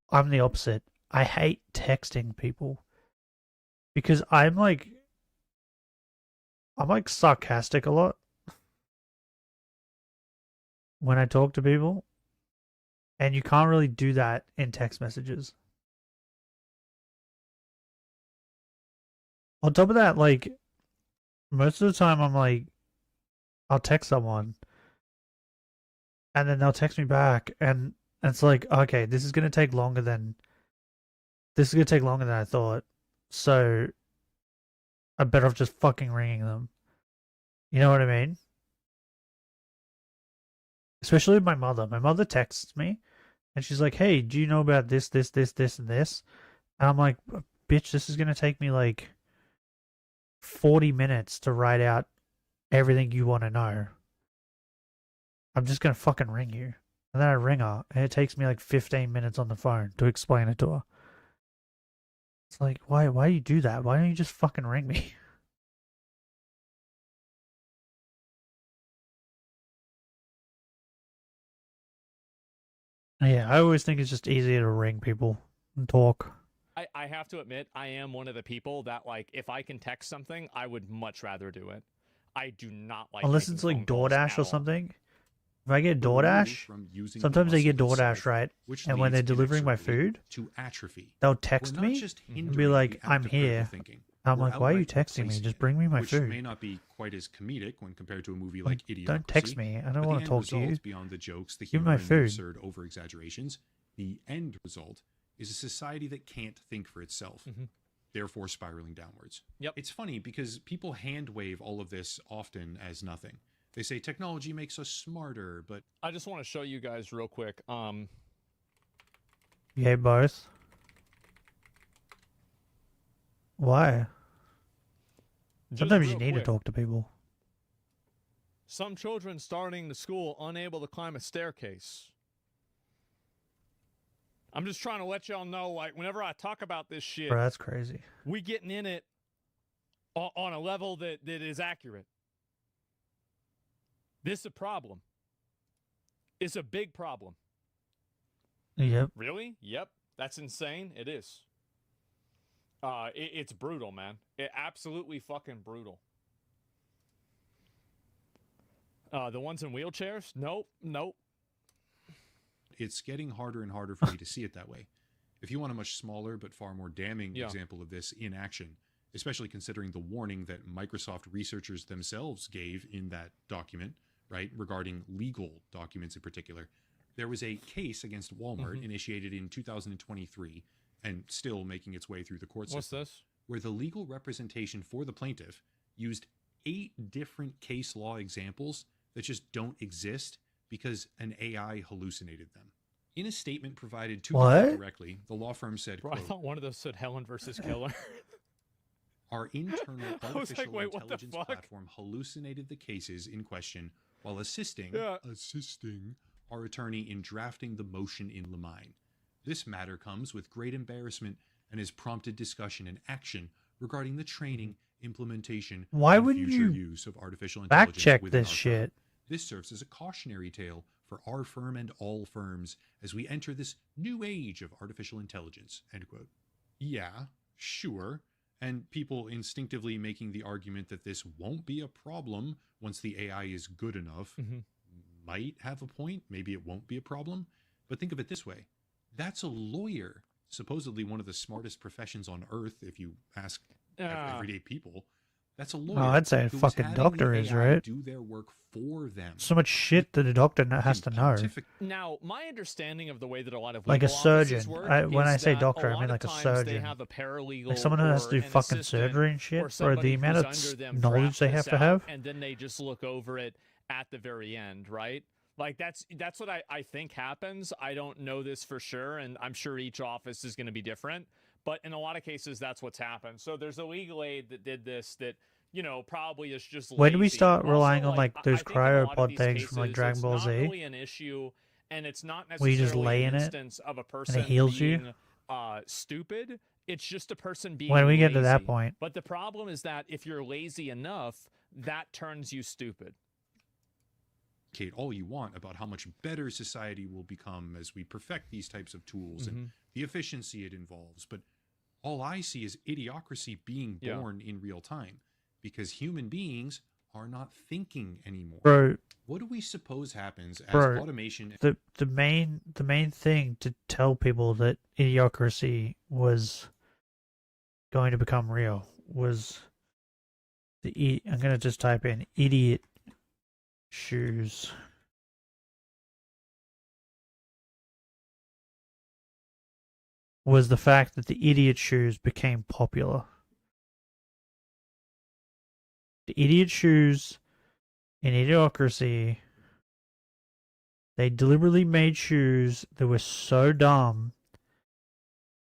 I'm the opposite. I hate texting people because I'm like sarcastic a lot when I talk to people, and you can't really do that in text messages. On top of that, like, most of the time I'm like, I'll text someone and then they'll text me back, and it's like, okay, this is gonna take longer than I thought. So I'm better off just fucking ringing them. You know what I mean? Especially with my mother. My mother texts me and she's like, hey, do you know about this, and this? And I'm like, bitch, this is gonna take me like 40 minutes to write out everything you want to know. I'm just gonna fucking ring you. And then I ring her, and it takes me like 15 minutes on the phone to explain it to her. It's like, why do you do that? Why don't you just fucking ring me? Yeah, I always think it's just easier to ring people and talk. I have to admit, I am one of the people that like if I can text something, I would much rather do it. I do not like Unless making it's like phone calls DoorDash at or all. something. If I get Remove DoorDash, from using sometimes the they get muscle DoorDash, itself, right? which And when they're leads delivering my inexorably food, to atrophy. they'll text We're not me just and be hindering like, the act I'm of critical here. thinking, I'm we're like, why are you outright texting me? replacing Just it, bring me my which food. may not be quite as comedic when compared to a movie Like, like Idiocracy. don't text me. I don't but want the to end talk to you. result, beyond the jokes, the Give me humor, my and the food. absurd over-exaggerations, the end result is a society that can't think for itself, therefore spiraling downwards. Yep. It's funny because people hand wave all of this often as nothing. They say technology makes us smarter, but I just want to show you guys real quick. You hate both? Why? Just Sometimes you real need quick. to talk to people. Some children starting the school unable to climb a staircase. I'm just trying to let y'all know, like, whenever I talk about this shit, Bro, that's crazy. we getting in it on a level that is accurate. This is a problem. It's a big problem. Yep. Really? Yep. That's insane. It is. It's brutal, man. It absolutely fucking brutal. The ones in wheelchairs? Nope. it's getting harder and harder for me to see it that way. If you want a much smaller but far more damning example of this in action, especially considering the warning that Microsoft researchers themselves gave in that document, right, regarding legal documents in particular, there was a case against Walmart initiated in 2023 and still making its way through the court system. What's this? Where the legal representation for the plaintiff used 8 different case law examples that just don't exist because an AI hallucinated them. In a statement provided to the What? court directly, the law firm said, Bro, I quote, thought one of those said Helen versus Killer. our internal I was like, artificial wait, what the intelligence fuck? platform hallucinated the cases in question while assisting our attorney in drafting the motion in limine. This matter comes with great embarrassment and has prompted discussion and action regarding the training, implementation, Why and wouldn't future you use of artificial fact intelligence check within this our shit? firm. This serves as a cautionary tale for our firm and all firms as we enter this new age of artificial intelligence, end quote. Yeah, sure. And people instinctively making the argument that this won't be a problem once the AI is good enough might have a point. Maybe it won't be a problem. But think of it this way. That's a lawyer, supposedly one of the smartest professions on earth, if you ask everyday people. That's a lawyer. Oh, I'd say a who is fucking having doctor the is, AI right? do their work for them. So much shit that a doctor has to know. Now, my understanding of the way that a lot of Like a legal offices surgeon. work When I is say that doctor, a I lot mean of like a times surgeon. They have a paralegal Like someone who has to do or an fucking assistant surgery and or shit, bro. somebody The who's amount of under them knowledge draft they this have to out, have. and then they just look over it at the very end, right? Like that's what I think happens. I don't know this for sure, and I'm sure each office is going to be different. But in a lot of cases, that's what's happened. So there's a legal aid that did this that, you know, probably is just When do we lazy. start Also, relying on like I those think in a lot of cryopod these things from like cases, Dragon it's Ball not Z? really an issue, and it's not Where you necessarily just lay an in it instance of a person and it heals you? being stupid. It's just a person being When we get to that lazy. point. But the problem is that if you're lazy enough, that turns you stupid. All you want about how much better society will become as we perfect these types of tools and the efficiency it involves. But all I see is idiocracy being born in real time because human beings are not thinking anymore. Bro, what do we suppose happens as bro, automation? The main thing to tell people that idiocracy was going to become real was I'm gonna just type in idiot shoes. Was the fact that the idiot shoes became popular. The idiot shoes in Idiocracy, they deliberately made shoes that were so dumb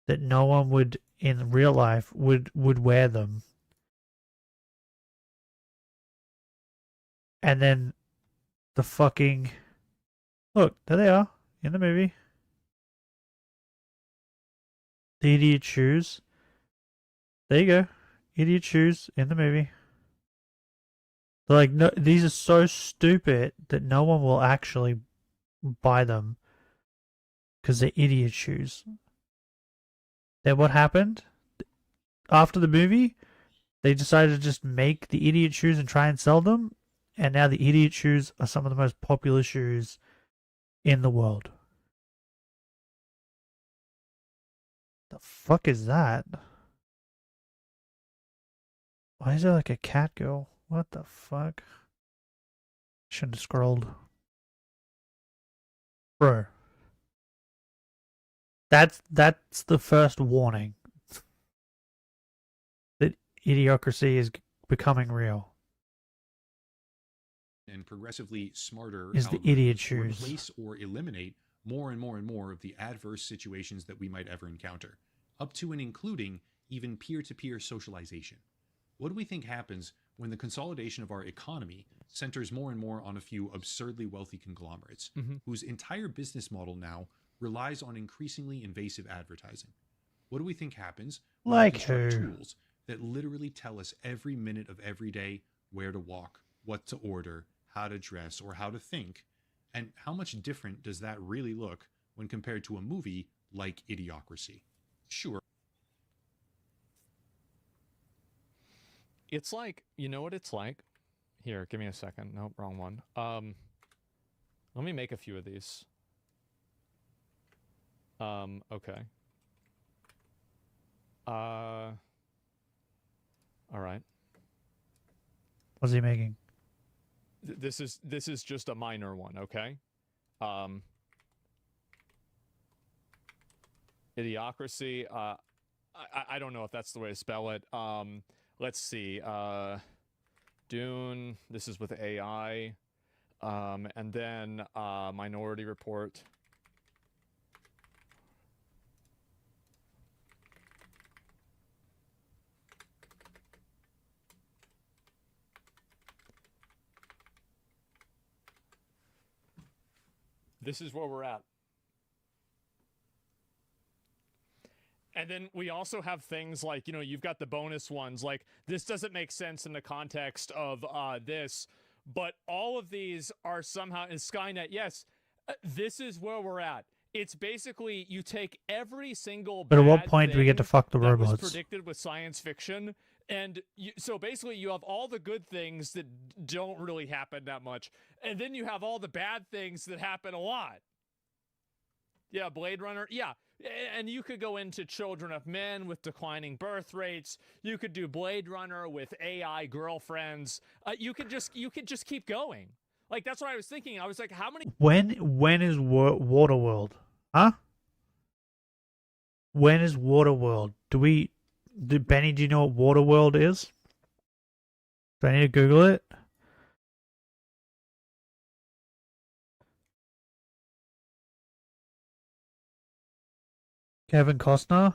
that no one would in real life would wear them. And then the fucking look, there they are in the movie. The idiot shoes. There you go. Idiot shoes in the movie. They're like, no, these are so stupid that no one will actually buy them because they're idiot shoes. Then what happened? After the movie, they decided to just make the idiot shoes and try and sell them. And now the idiot shoes are some of the most popular shoes in the world. The fuck is that? Why is there like a cat girl? What the fuck? Shouldn't have scrolled. Bro. That's the first warning. That idiocracy is becoming real. And progressively smarter Is the algorithms idiot shoes. replace or eliminate more and more and more of the adverse situations that we might ever encounter, up to and including even peer-to-peer socialization. What do we think happens when the consolidation of our economy centers more and more on a few absurdly wealthy conglomerates whose entire business model now relies on increasingly invasive advertising? What do we think happens when we Like construct who? tools that literally tell us every minute of every day where to walk, what to order, how to dress, or how to think? And how much different does that really look when compared to a movie like Idiocracy? Sure. It's like, you know what it's like? Here, give me a second. Nope, wrong one. Let me make a few of these. Okay. All right. What's he making? This is just a minor one, okay? Idiocracy. I don't know if that's the way to spell it. Let's see. Dune. This is with AI. And then Minority Report. This is where we're at. And then we also have things like, you know, you've got the bonus ones, like this doesn't make sense in the context of this, but all of these are somehow in Skynet. Yes, this is where we're at. It's basically you take every single But at what bad point do we get to thing fuck the that was robots? predicted with science fiction, and so basically you have all the good things that don't really happen that much, and then you have all the bad things that happen a lot. Yeah, Blade Runner. Yeah, and you could go into Children of Men with declining birth rates. You could do Blade Runner with AI girlfriends. You could just keep going. Like that's what I was thinking. I was like, how many? When is Waterworld? Huh? When is Waterworld? Benny, do you know what Waterworld is? Do I need to Google it? Kevin Costner?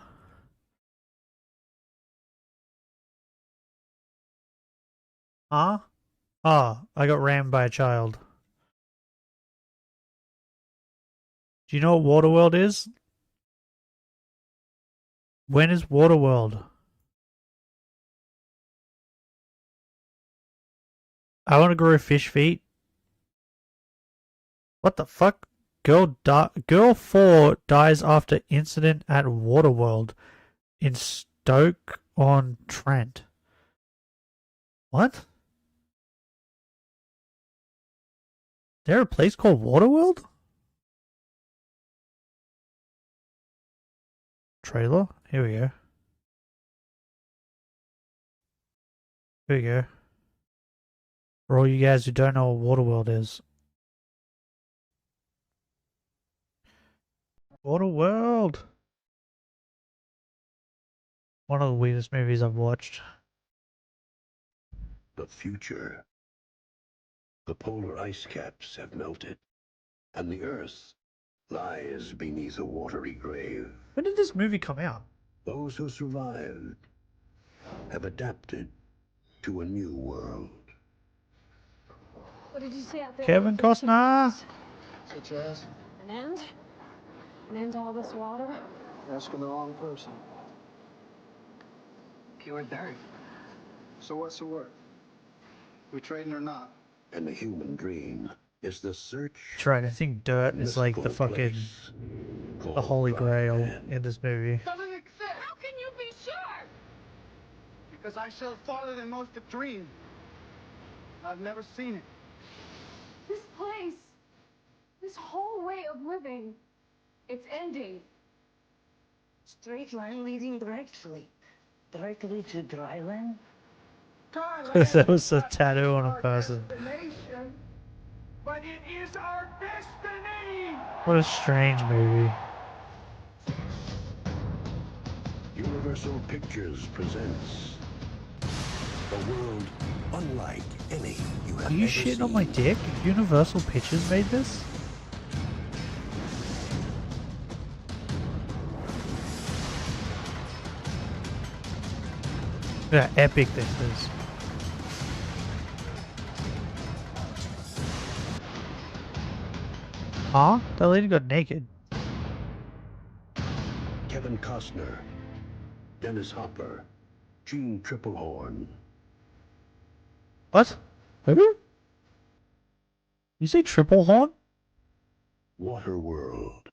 Huh? Ah, I got rammed by a child. Do you know what Waterworld is? When is Waterworld? I want to grow fish feet. What the fuck? Girl 4 dies after incident at Waterworld in Stoke-on-Trent. What? Is there a place called Waterworld? Trailer? Here we go. Here we go. For all you guys who don't know what Waterworld is. Waterworld! One of the weirdest movies I've watched. The future. The polar ice caps have melted, and the Earth lies beneath a watery grave. When did this movie come out? Those who survived have adapted to a new world. What did you say out there? Kevin Costner! Such as? An end? An end to all this water? You're asking the wrong person. Pure dirt. So what's the word? We trading or not? And the human dream is the search. That's right, I think dirt is like the fucking the holy grail in this movie. Doesn't exist. How can you be sure? Because I sail farther than most have dreamed. I've never seen it. This place, this whole way of living, it's ending. Straight line leading directly to dryland. That was a tattoo on a person. But it is our destiny. What a strange movie. Universal Pictures presents a world unlike any you have Are you ever shitting seen. on my dick? Universal Pictures made this? Look how epic this is. Huh? That lady got naked. Kevin Costner, Dennis Hopper, Gene Triplehorn. What? Who? You say triple horn? Waterworld.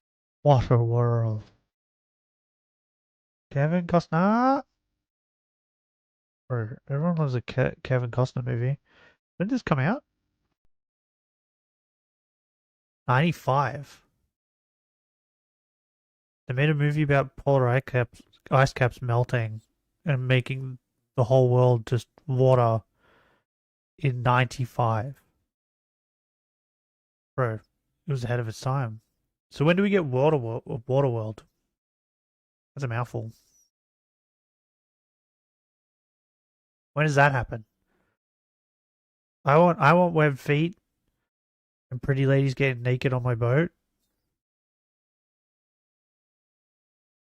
Waterworld. Kevin Costner? Bro, everyone loves a Kevin Costner movie. When did this come out? 95. They made a movie about polar ice caps melting and making the whole world just water in 95. Bro, it was ahead of its time. So when do we get Waterworld? That's a mouthful. When does that happen? I want web feet. And pretty ladies getting naked on my boat.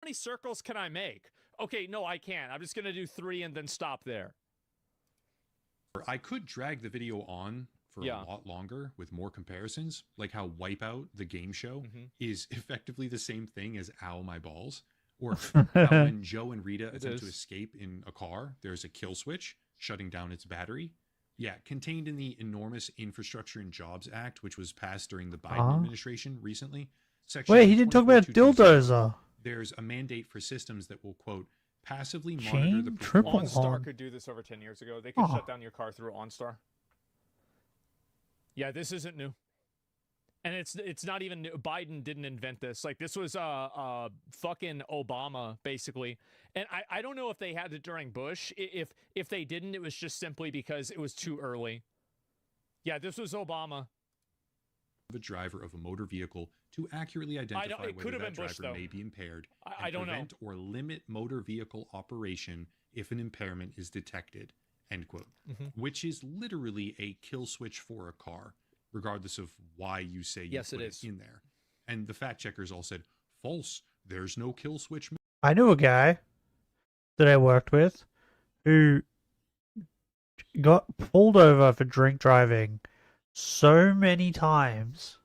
How many circles can I make? Okay, no, I can't. I'm just going to do 3 and then stop there. I could drag the video on for a lot longer with more comparisons, like how Wipeout, the game show, is effectively the same thing as Ow My Balls. Or how when Joe and Rita attempt to escape in a car, there's a kill switch shutting down its battery. Yeah, contained in the enormous Infrastructure and Jobs Act, which was passed during the Biden administration recently. Wait, he didn't talk about dildos. There's a mandate for systems that will, quote, passively monitor the performance. OnStar could do this over 10 years ago. They could shut down your car through OnStar. Yeah, this isn't new. And it's not even new. Biden didn't invent this. Like, this was fucking Obama, basically. And I don't know if they had it during Bush. If they didn't, it was just simply because it was too early. Yeah, this was Obama. The driver of a motor vehicle to accurately identify whether that driver may be impaired and prevent or limit motor vehicle operation if an impairment is detected, end quote. Which is literally a kill switch for a car, regardless of why you say you put it in there. And the fact checkers all said, false, there's no kill switch. I knew a guy that I worked with who got pulled over for drink driving so many times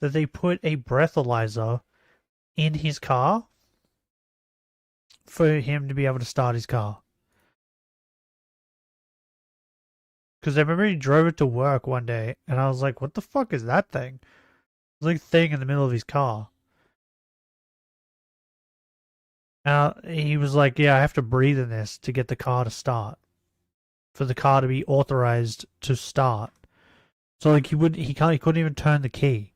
that they put a breathalyzer in his car for him to be able to start his car. Because I remember he drove it to work one day, and I was like, what the fuck is that thing? It was like a thing in the middle of his car. He was like, yeah, I have to breathe in this to get the car to start. For the car to be authorized to start. So like he couldn't even turn the key.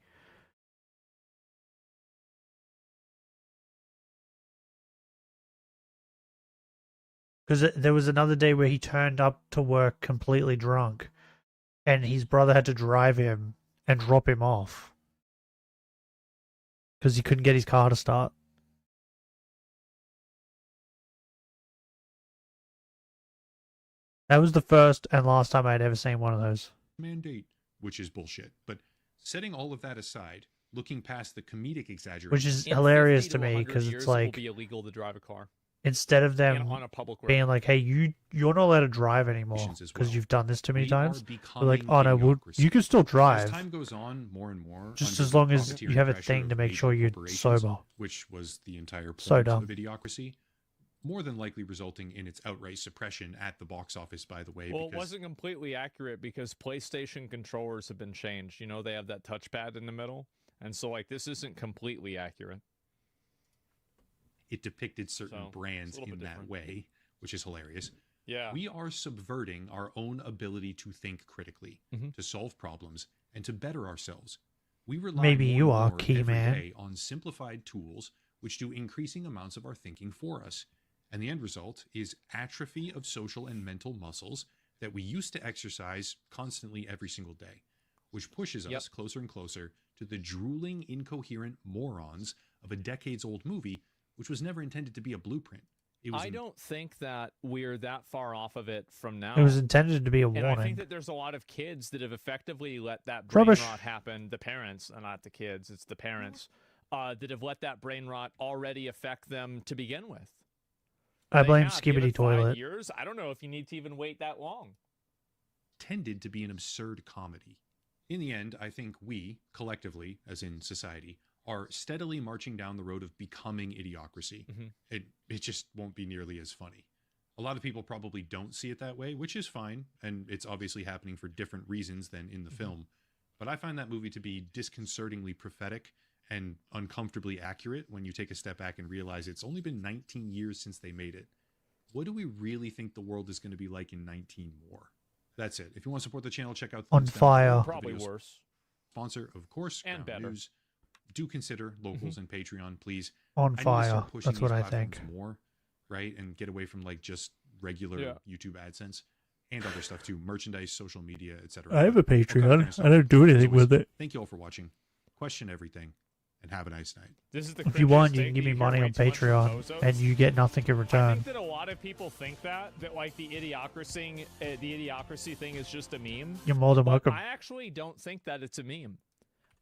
Because there was another day where he turned up to work completely drunk, and his brother had to drive him and drop him off because he couldn't get his car to start. That was the first and last time I'd ever seen one of those. Mandate, which is bullshit. But setting all of that aside, looking past the comedic exaggeration, which is hilarious to me because it's like, it will be illegal to drive a car. Instead of them on a public road. being like, hey, you're not allowed to drive anymore because you've done this too many times. We're like, oh no, you can still drive. As time goes on, more and more, just as long as you have a thing to make sure you're sober. Which was the entire point So dumb. of Idiocracy. More than likely resulting in its outright suppression at the box office, by the way. Well, it wasn't completely accurate because PlayStation controllers have been changed. You know, they have that touchpad in the middle. And so, like, this isn't completely accurate. It depicted certain brands in that way, which is hilarious. Yeah. We are subverting our own ability to think critically, to solve problems, and to better ourselves. We rely Maybe more you and are, more key every man. day on simplified tools which do increasing amounts of our thinking for us. And the end result is atrophy of social and mental muscles that we used to exercise constantly every single day, which pushes us closer and closer to the drooling, incoherent morons of a decades-old movie, which was never intended to be a blueprint. I don't think that we're that far off of it from now. It was intended to be a and warning. I think that there's a lot of kids that have effectively let that brain rot happen. The parents, not the kids, it's the parents, that have let that brain rot already affect them to begin with. I blame Give Skibbity it 5 Toilet. years. I don't know if you need to even wait that long. Tended to be an absurd comedy. In the end, I think we, collectively, as in society, are steadily marching down the road of becoming Idiocracy. It just won't be nearly as funny. A lot of people probably don't see it that way, which is fine, and it's obviously happening for different reasons than in the film. But I find that movie to be disconcertingly prophetic and uncomfortably accurate when you take a step back and realize it's only been 19 years since they made it. What do we really think the world is going to be like in 19 more? That's it. If you want to support the channel, check out On Fire. Probably worse. Sponsor, of course, and Ground better. News. Do consider locals and Patreon, please. On I need to Fire. start pushing That's what these I think. platforms more, right? And get away from like just regular YouTube AdSense and other stuff too, merchandise, social media, etc. I have a Patreon. I don't do anything with it. Thank you all for watching. Question everything. and have a nice night. This is the If you cringiest want, you take can give that me hear money way on too much from Patreon, bozos. and you get nothing in I return. think that a lot of people think that like the idiocracy thing is just a meme. You're more than but welcome. I actually don't think that it's a meme.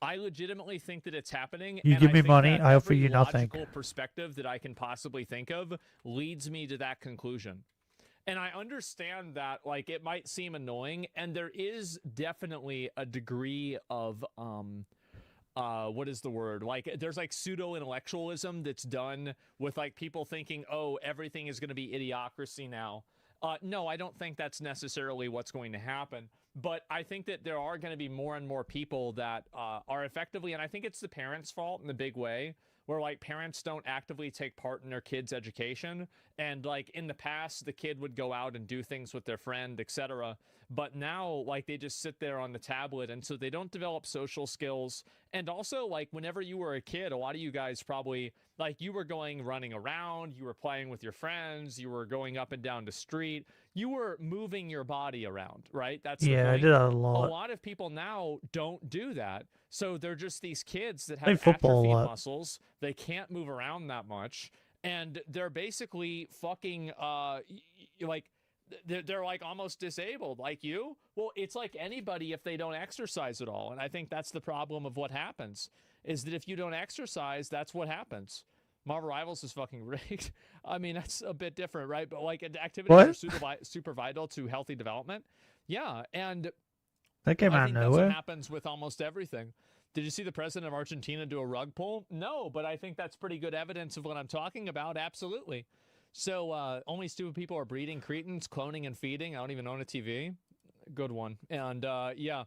I legitimately think that it's happening. You and give I me think money, that I offer every you nothing. logical perspective that I can possibly think of leads me to that conclusion. And I understand that, like, it might seem annoying, and there is definitely a degree of what is the word? Like, there's like pseudo-intellectualism that's done with like people thinking, oh, everything is going to be idiocracy now. No, I don't think that's necessarily what's going to happen. But I think that there are going to be more and more people that are effectively, and I think it's the parents' fault in the big way, where like parents don't actively take part in their kids' education. And like in the past, the kid would go out and do things with their friend, etc. But now like they just sit there on the tablet, and so they don't develop social skills. And also like whenever you were a kid, a lot of you guys probably like you were running around, you were playing with your friends, you were going up and down the street, you were moving your body around, right? That's the Yeah, I point. did that a A lot. lot of people now don't do that. So they're just these kids that Play have football a atrophied lot. muscles. They can't move around that much. And they're basically fucking, like, they're like almost disabled, like you. Well, it's like anybody if they don't exercise at all. And I think that's the problem of what happens, is that if you don't exercise, that's what happens. Marvel Rivals is fucking rigged. I mean, that's a bit different, right? But like activities are super vital to healthy development. Yeah, and That came I out of think that's what nowhere. happens with almost everything. Did you see the president of Argentina do a rug pull? No, but I think that's pretty good evidence of what I'm talking about. Absolutely. So only stupid people are breeding cretins, cloning and feeding. I don't even own a TV. Good one. And yeah.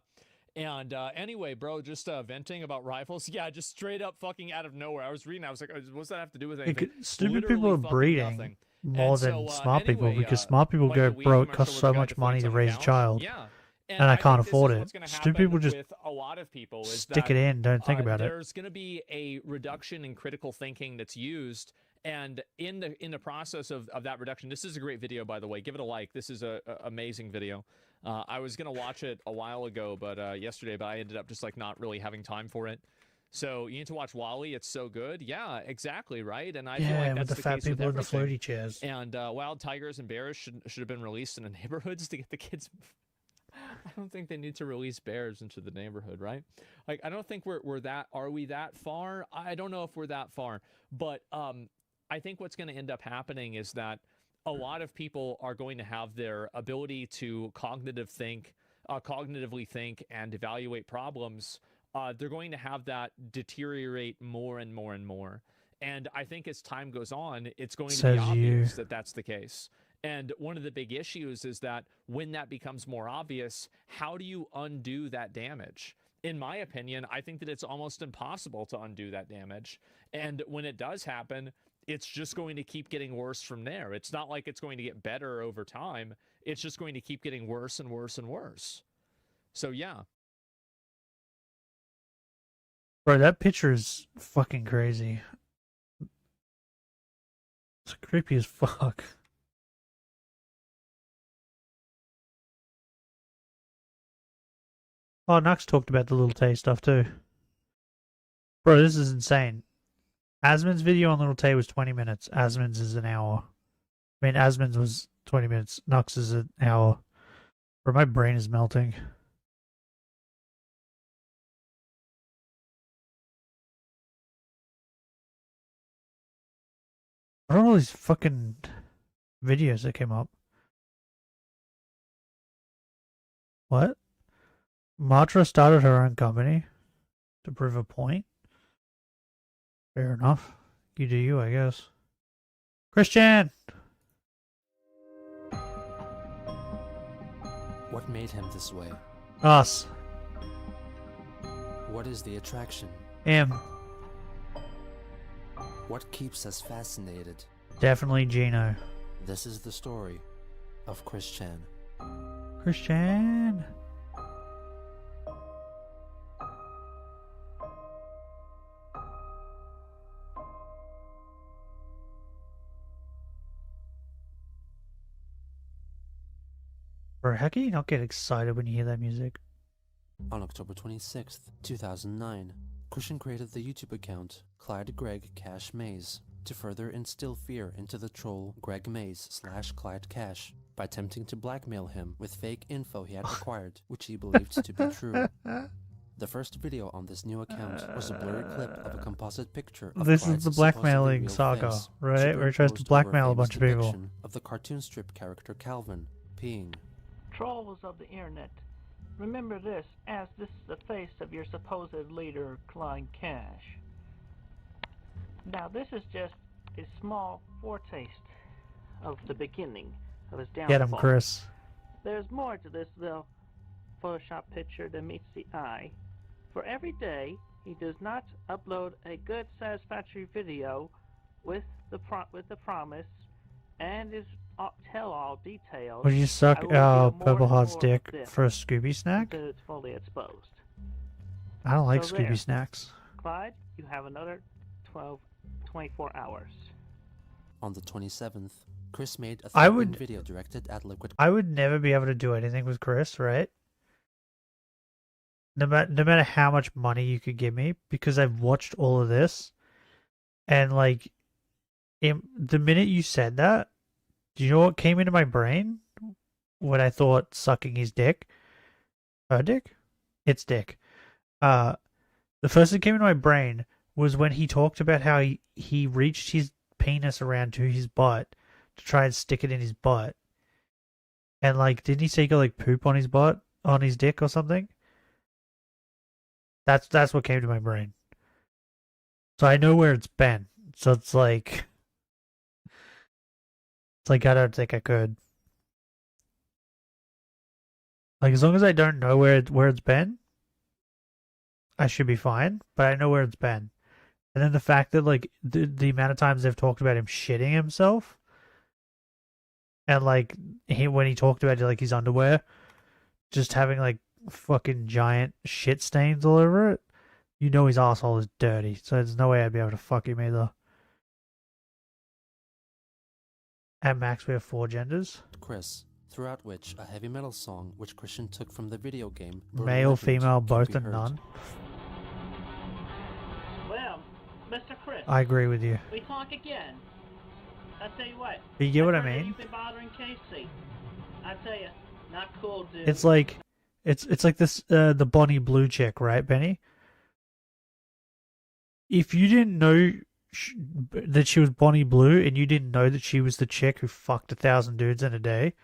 And anyway, bro, just venting about rivals. Yeah, just straight up fucking out of nowhere. I was reading. I was like, what's that have to do with anything? Stupid people are Literally fucking breeding nothing. more And than so, smart people anyway, because smart people like go the Wii broke. It commercial costs where so the guy much money deflates to on the raise a couch. child. Yeah. And I can't think this afford is it. what's gonna Stupid happen people just with a lot of people is stick that, it in, don't think about it. There's going to be a reduction in critical thinking that's used, and in the process of that reduction, this is a great video, by the way. Give it a like. This is a amazing video. I was going to watch it a while ago, but yesterday, but I ended up just like not really having time for it. So you need to watch Wall-E. It's so good. Yeah, exactly, right. And I feel like with that's the fat case with people in the everything. floaty chairs. And wild tigers and bears should have been released in the neighborhoods to get the kids. I don't think they need to release bears into the neighborhood, right? Like, I don't think we're that. Are we that far? I don't know if we're that far, but I think what's going to end up happening is that a lot of people are going to have their ability to cognitively think and evaluate problems. They're going to have that deteriorate more and more and more. And I think as time goes on, it's going to be obvious that that's the case. And one of the big issues is that when that becomes more obvious, how do you undo that damage? In my opinion, I think that it's almost impossible to undo that damage. And when it does happen, it's just going to keep getting worse from there. It's not like it's going to get better over time. It's just going to keep getting worse and worse and worse. So yeah. Bro, that picture is fucking crazy. It's creepy as fuck. Oh, Nux talked about the Little Tay stuff too. Bro, this is insane. Asmon's video on Little Tay was 20 minutes. Asmon's is an hour. I mean, Asmon's was 20 minutes. Nux is an hour. Bro, my brain is melting. What are all these fucking videos that came up? What? Matra started her own company to prove a point. Fair enough. You do you, I guess. Christian! What made him this way? Us. What is the attraction? Him. What keeps us fascinated? Definitely Gino. This is the story of Chris Chan. Christian! Bro, how can you not get excited when you hear that music? On October 26th, 2009, Christian created the YouTube account Clyde Greg Cash Maze to further instill fear into the troll Greg Maze / Clyde Cash by attempting to blackmail him with fake info he had acquired, which he believed to be true. The first video on this new account was a blurry clip of a composite picture of This Clyde's is the blackmailing supposedly real saga, face, right? Where he tries to superimposed over blackmail a famous bunch of people. depiction of the cartoon strip character Calvin peeing. Trolls of the internet, remember this, as this is the face of your supposed leader, Clyde Cash. Now this is just a small foretaste of the beginning of his downfall. Get him, Chris. There's more to this little Photoshop picture than meets the eye. For every day he does not upload a good, satisfactory video with the promise and his tell-all details. Would you suck I will reveal more Purple and Heart's more dick of this for a Scooby snack? until it's fully exposed. I don't like So Scooby there. snacks. Clyde, you have another 24 hours. On the 27th, Chris made a I threatening would- video directed at Liquid. I would never be able to do anything with Chris, right? No matter how much money you could give me, because I've watched all of this, and like, the minute you said that, do you know what came into my brain when I thought sucking his dick? Her dick? Its dick. The first thing came into my brain was when he talked about how he reached his penis around to his butt to try and stick it in his butt. And like, didn't he say he got like poop on his butt, on his dick or something? That's what came to my brain. So I know where it's been. So it's like I don't think I could. Like, as long as I don't know where it's been, I should be fine. But I know where it's been. And then the fact that like the amount of times they've talked about him shitting himself, and like when he talked about like his underwear, just having like fucking giant shit stains all over it, you know his asshole is dirty. So there's no way I'd be able to fuck him either. At max, we have 4 genders. Chris, throughout which a heavy metal song which Christian took from the video game Male, female, can both, be and heard. none. Well, Mr. Chris. I agree with you. We talk again. I tell you what. But you get what I heard that mean? You've been bothering Casey. I tell you, not cool, dude. It's like this the Bonnie Blue chick, right, Benny? If you didn't know that she was Bonnie Blue, and you didn't know that she was the chick who fucked 1,000 dudes in a day,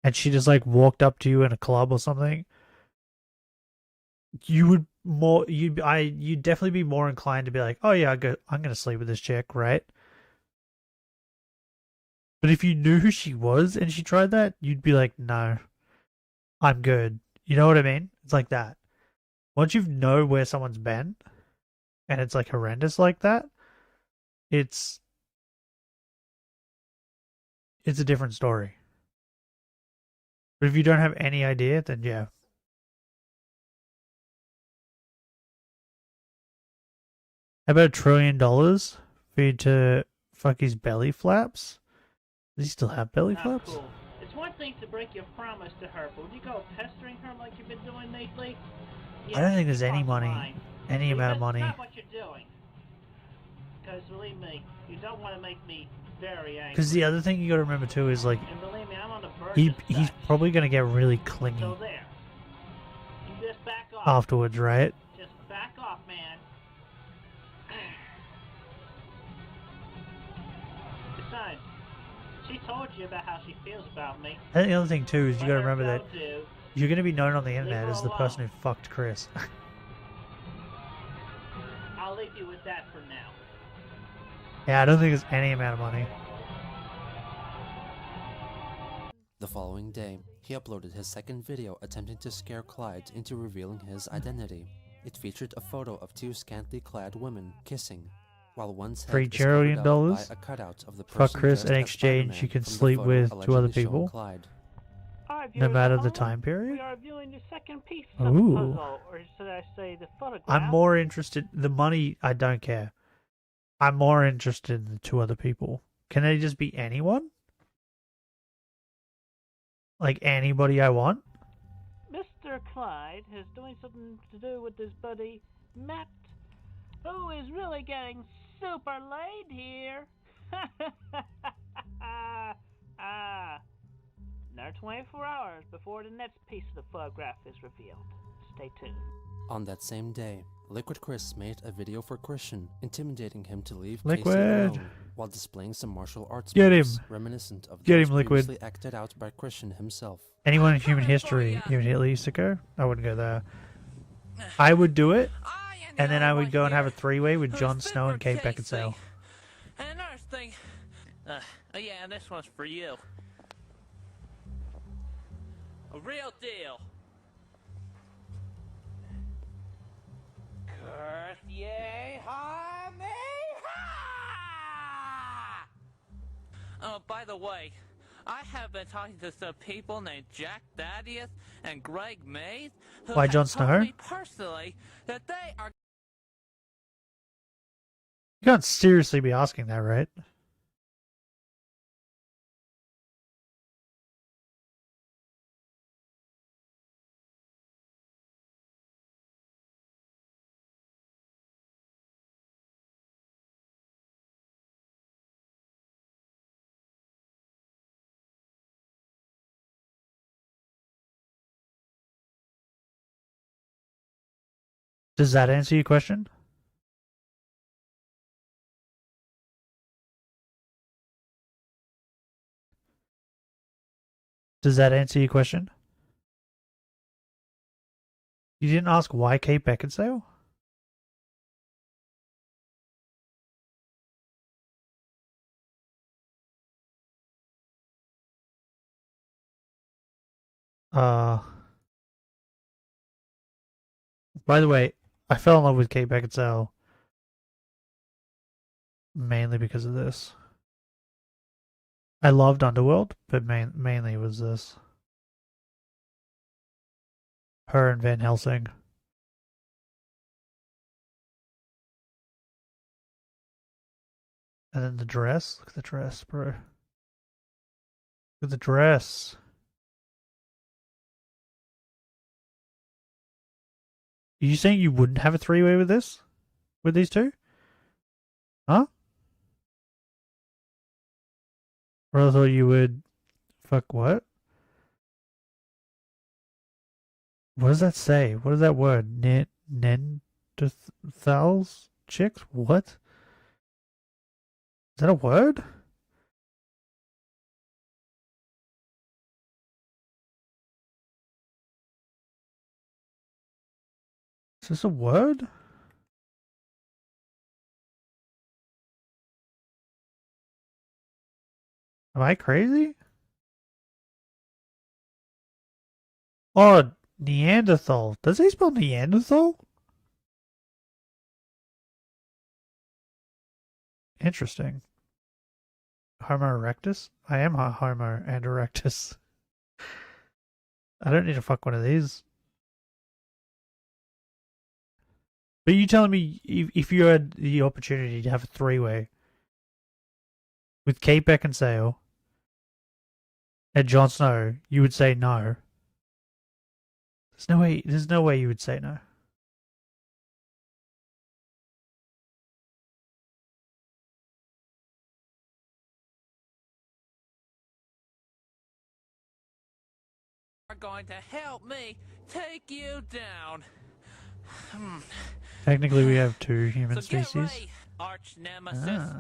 and she just like walked up to you in a club or something, you'd definitely be more inclined to be like, oh yeah, I'm gonna sleep with this chick, right? But if you knew who she was and she tried that, you'd be like, no, I'm good. You know what I mean? It's like that. Once you know where someone's been, and it's like horrendous like that, it's a different story. But if you don't have any idea, then yeah. How about $1 trillion for you to fuck his belly flaps? Does he still have belly Not flaps? cool. It's one thing to break your promise to her, but would you go pestering her like you've been doing lately? I don't think there's any cross the money, line. any amount of Because money. Stop what you're doing. Because believe me, you don't want to make me very angry. Because the other thing you got to remember too is like And believe me, I'm on the verge of he's probably gonna get really clingy So there. You just back off. afterwards, right? Just back off, man. Besides, she told you about how she feels about me. I think the other thing too is you got to Let her remember go, that dude. you're gonna be known on the Leave internet her as the alone. person who fucked Chris. I'll leave you with that for now. Yeah, I don't think there's any amount of money. The following day, he uploaded his second video attempting to scare Clyde into revealing his identity. It featured a photo of 2 scantily clad women kissing, while one's head $3 is covered up trillion? by a cutout of the Fuck person Chris dressed in as exchange Spider-Man you can from the sleep photo with 2 other allegedly showing people. Clyde. Alright, No viewers matter at the home, time period? We are viewing the second piece of Ooh. the puzzle, or should I say the photograph. I'm more interested. The money, I don't care. I'm more interested in the 2 other people. Can they just be anyone? Like anybody I want? Mr. Clyde is doing something to do with his buddy Matt who is really getting super laid here. Another 24 hours before the next piece of the photograph is revealed. Stay tuned. On that same day, Liquid Chris made a video for Christian, intimidating him to leave Liquid. Casey alone, while displaying some martial arts Get moves him. reminiscent of Get those him, Liquid. previously acted out by Christian himself. Anyone in human history even at least to go? I wouldn't go there. I would do it, and then I would go and have a three-way with Jon Snow and Kate Beckinsale. And another thing. Yeah, and this one's for you. A real deal. Curse ye ha me ha! Oh, by the way, I have been talking to some people named Jack Thaddeus and Greg Mays who Why have Jon told Snow? me personally that they are. You can't seriously be asking that, right? Does that answer your question? Does that answer your question? You didn't ask why Kate Beckinsale? By the way, I fell in love with Kate Beckinsale mainly because of this. I loved Underworld, but mainly it was this. Her and Van Helsing. And then the dress. Look at the dress, bro. Look at the dress. Are you saying you wouldn't have a three-way with this? With these two? Huh? Or I thought you would... Fuck what? What does that say? What is that word? Neanderthals? Chicks? What? Is that a word? Is this a word? Am I crazy? Oh, Neanderthal. Does he spell Neanderthal? Interesting. Homo erectus? I am a Homo and erectus. I don't need to fuck one of these. But you telling me if you had the opportunity to have a three-way with Kate Beckinsale and Jon Snow, you would say no. There's no way you would say no. Are going to help me take you down. Technically, we have two human So get species. ready, arch nemesis.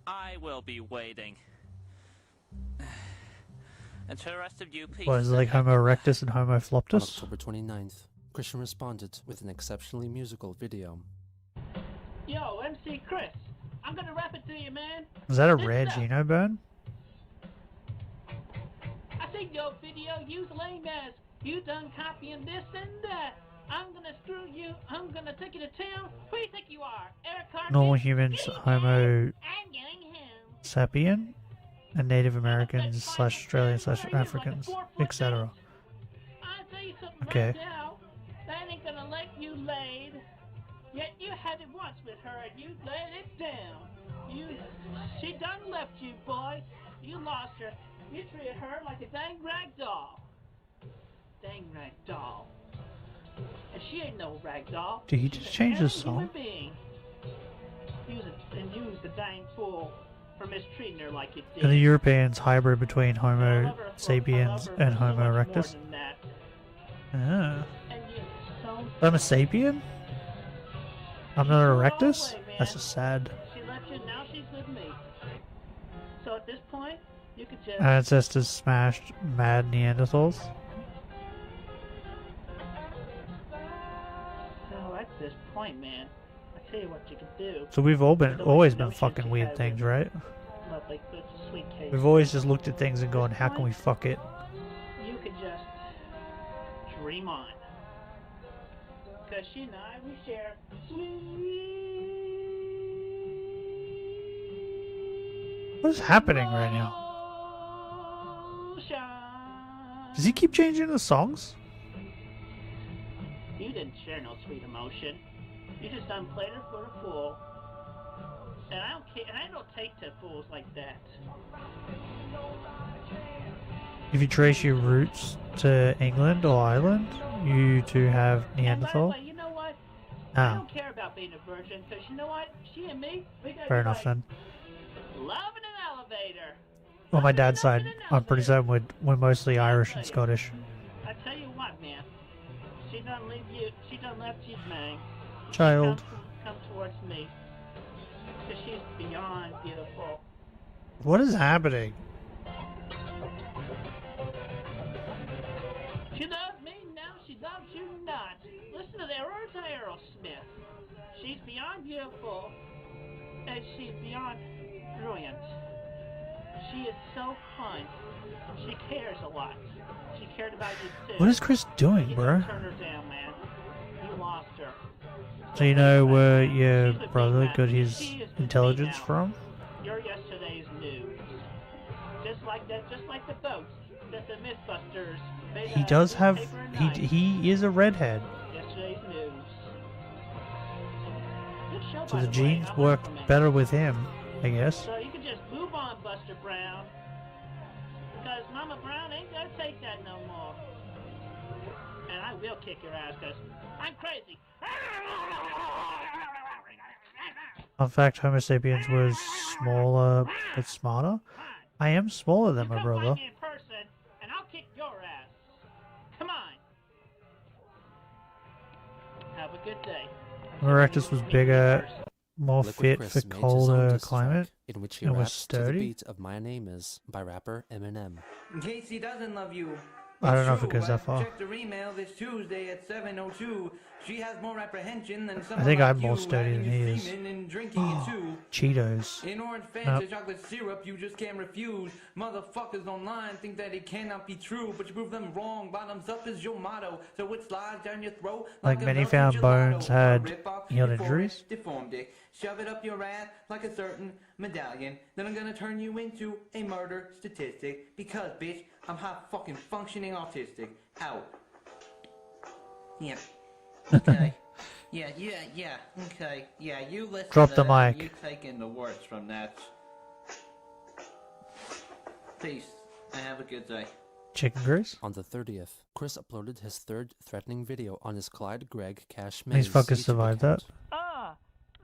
I will be waiting. And to the rest of you people. What is it, like Homo erectus and Homo On floptus? October 29th, Christian responded with an exceptionally musical video. Yo, MC Chris, I'm gonna rap it to you, man. Is that a Listen rare up. Geno burn? I seen your video, you's lame ass. You done copying this and that. I'm gonna screw you. I'm gonna take you to town. Who do you think you are? Eric Carson? Normal humans, Homo I'm going home. sapien, and Native Americans / Australians / Africans, etc. I'll tell you something Okay. right now. That ain't gonna let you laid. Yet you had it once with her and you laid it down. She done left you, boy. You lost her. You treated her like a dang rag doll. Dang rag doll. And she ain't no rag doll. Did he She's just a change the caring human song? being. use the dang fool for mistreating her like you did. And the Europeans hybrid between Homo sapiens and Homo erectus. Ah. I'm a sapien? I'm not an erectus? That's just sad. She left you, now she's with me. So at this point, you could just... Ancestors smashed mad Neanderthals. So at this point, man, I tell you what you could do. So we've always been fucking weird things, right? Lovely, good, sweet cake. We've always just looked at things and gone, how can we fuck it? You could just dream on. Because she and I, we share What is happening right now? Does he keep changing the songs? You didn't share no sweet emotion. You just done played her for a fool. And I don't care, and I don't take to fools like that. If you trace your roots to England or Ireland, you two have Neanderthal. And by the way, you know what? Ah. I don't care about being a virgin, because you know what? She and me, we got Fair enough then. love in an elevator. On my dad's side, I'm pretty certain we're mostly Irish and Scottish. I tell you what, man. She done leave you. She done left you, man. Child. Come towards me. Because she's beyond beautiful. What is happening? She loves me, now she loves you not. Listen to the words of Aerosmith. She's beyond beautiful, and she's beyond brilliant. She is so fun. She cares a lot. She cared about you too. What is Chris doing, You bro? didn't turn her down, man. You lost her. So you know where your brother got his intelligence from? You're yesterday's news. Just like that, just like the boats that the Mythbusters made He out does of have paper and he is a redhead. Yesterday's news. Good show, So by the way. genes I work learned from it. better with him, I guess. So you can just move on, Buster Brown. Because Mama Brown ain't gonna take that no more. And I will kick your ass, because I'm crazy. In fact, Homo sapiens was smaller but smarter. I am smaller than my brother. In person, and I'll kick your ass. Come on. Have a good day. Erectus was bigger, more Liquid fit Chris for made his own colder diss climate, track, in which he and was raps to the sturdy. beat of My Name Is by rapper Eminem. In case he doesn't love you. I don't know if It's it goes true, that far. Checked her email this Tuesday at 7:02. She has more apprehension than I someone think like I'm more you, sturdy than adding he your is. semen and drinking it too. Cheetos. In orange Fanta Nope. chocolate syrup, you just can't refuse. Motherfuckers online think that it cannot be true, but you prove them wrong. Bottoms up is your motto, so it slides down your throat. Like a many velvet found gelato. bones had Rip off healed your forehead, injuries. deformed it, shove it up your ass like a certain medallion. Then I'm gonna turn you into a murder statistic because, bitch, I'm high fucking functioning autistic. Out. Yeah. Okay. Yeah. Okay. Yeah, you listen Drop to the that, mic. You taking the words from that. Peace. And have a good day. Chicken grease? On the 30th, Chris uploaded his third threatening video on his Clyde Greg Cash These Maze fuckers YouTube survived account. that.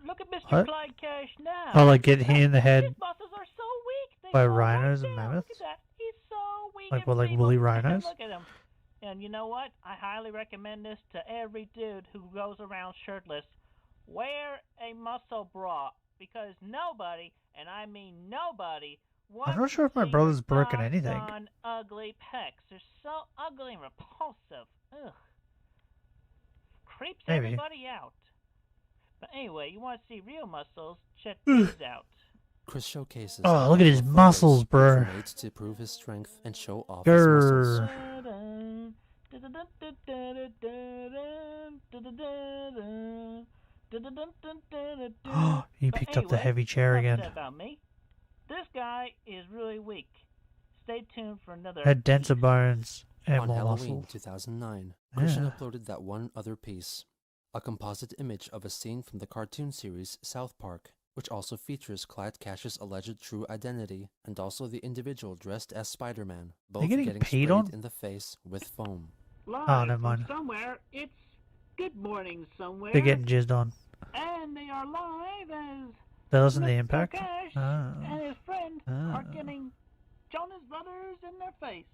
Look at Mr. What? Clyde Cash now. Oh, like get hit in the head His muscles are so weak. They by fall right rhinos and down. mammoths? Look at that. He's so weak. Like and what, like feeble. woolly rhinos? Look at him. And you know what? I highly recommend this to every dude who goes around shirtless. Wear a muscle bra because nobody, and I mean nobody, wants I'm not sure if to my see brother's your broken anything. doggone ugly pecs. They're so ugly and repulsive. Ugh. Creeps Maybe. everybody out. But anyway, you want to see real muscles? Check these out. Chris showcases. Oh, look at his muscles, bro. Made to prove his strength and show off his muscles. Grr. He But picked up the anyway, heavy chair enough again. said about me. This guy is really weak. Stay tuned for another. Had denser bones and On more Halloween muscle. 2009, Christian Yeah. uploaded that one other piece, a composite image of a scene from the cartoon series South Park, which also features Clyde Cash's alleged true identity and also the individual dressed as Spider-Man, both getting getting peed sprayed on? in the face with foam. Live Oh, never from mind. somewhere, it's Good Morning Somewhere. They're getting jizzed on. And they are live as That wasn't the Mr. impact? Cash Ah. and his friend are Ah. getting Jonas Brothers in their face.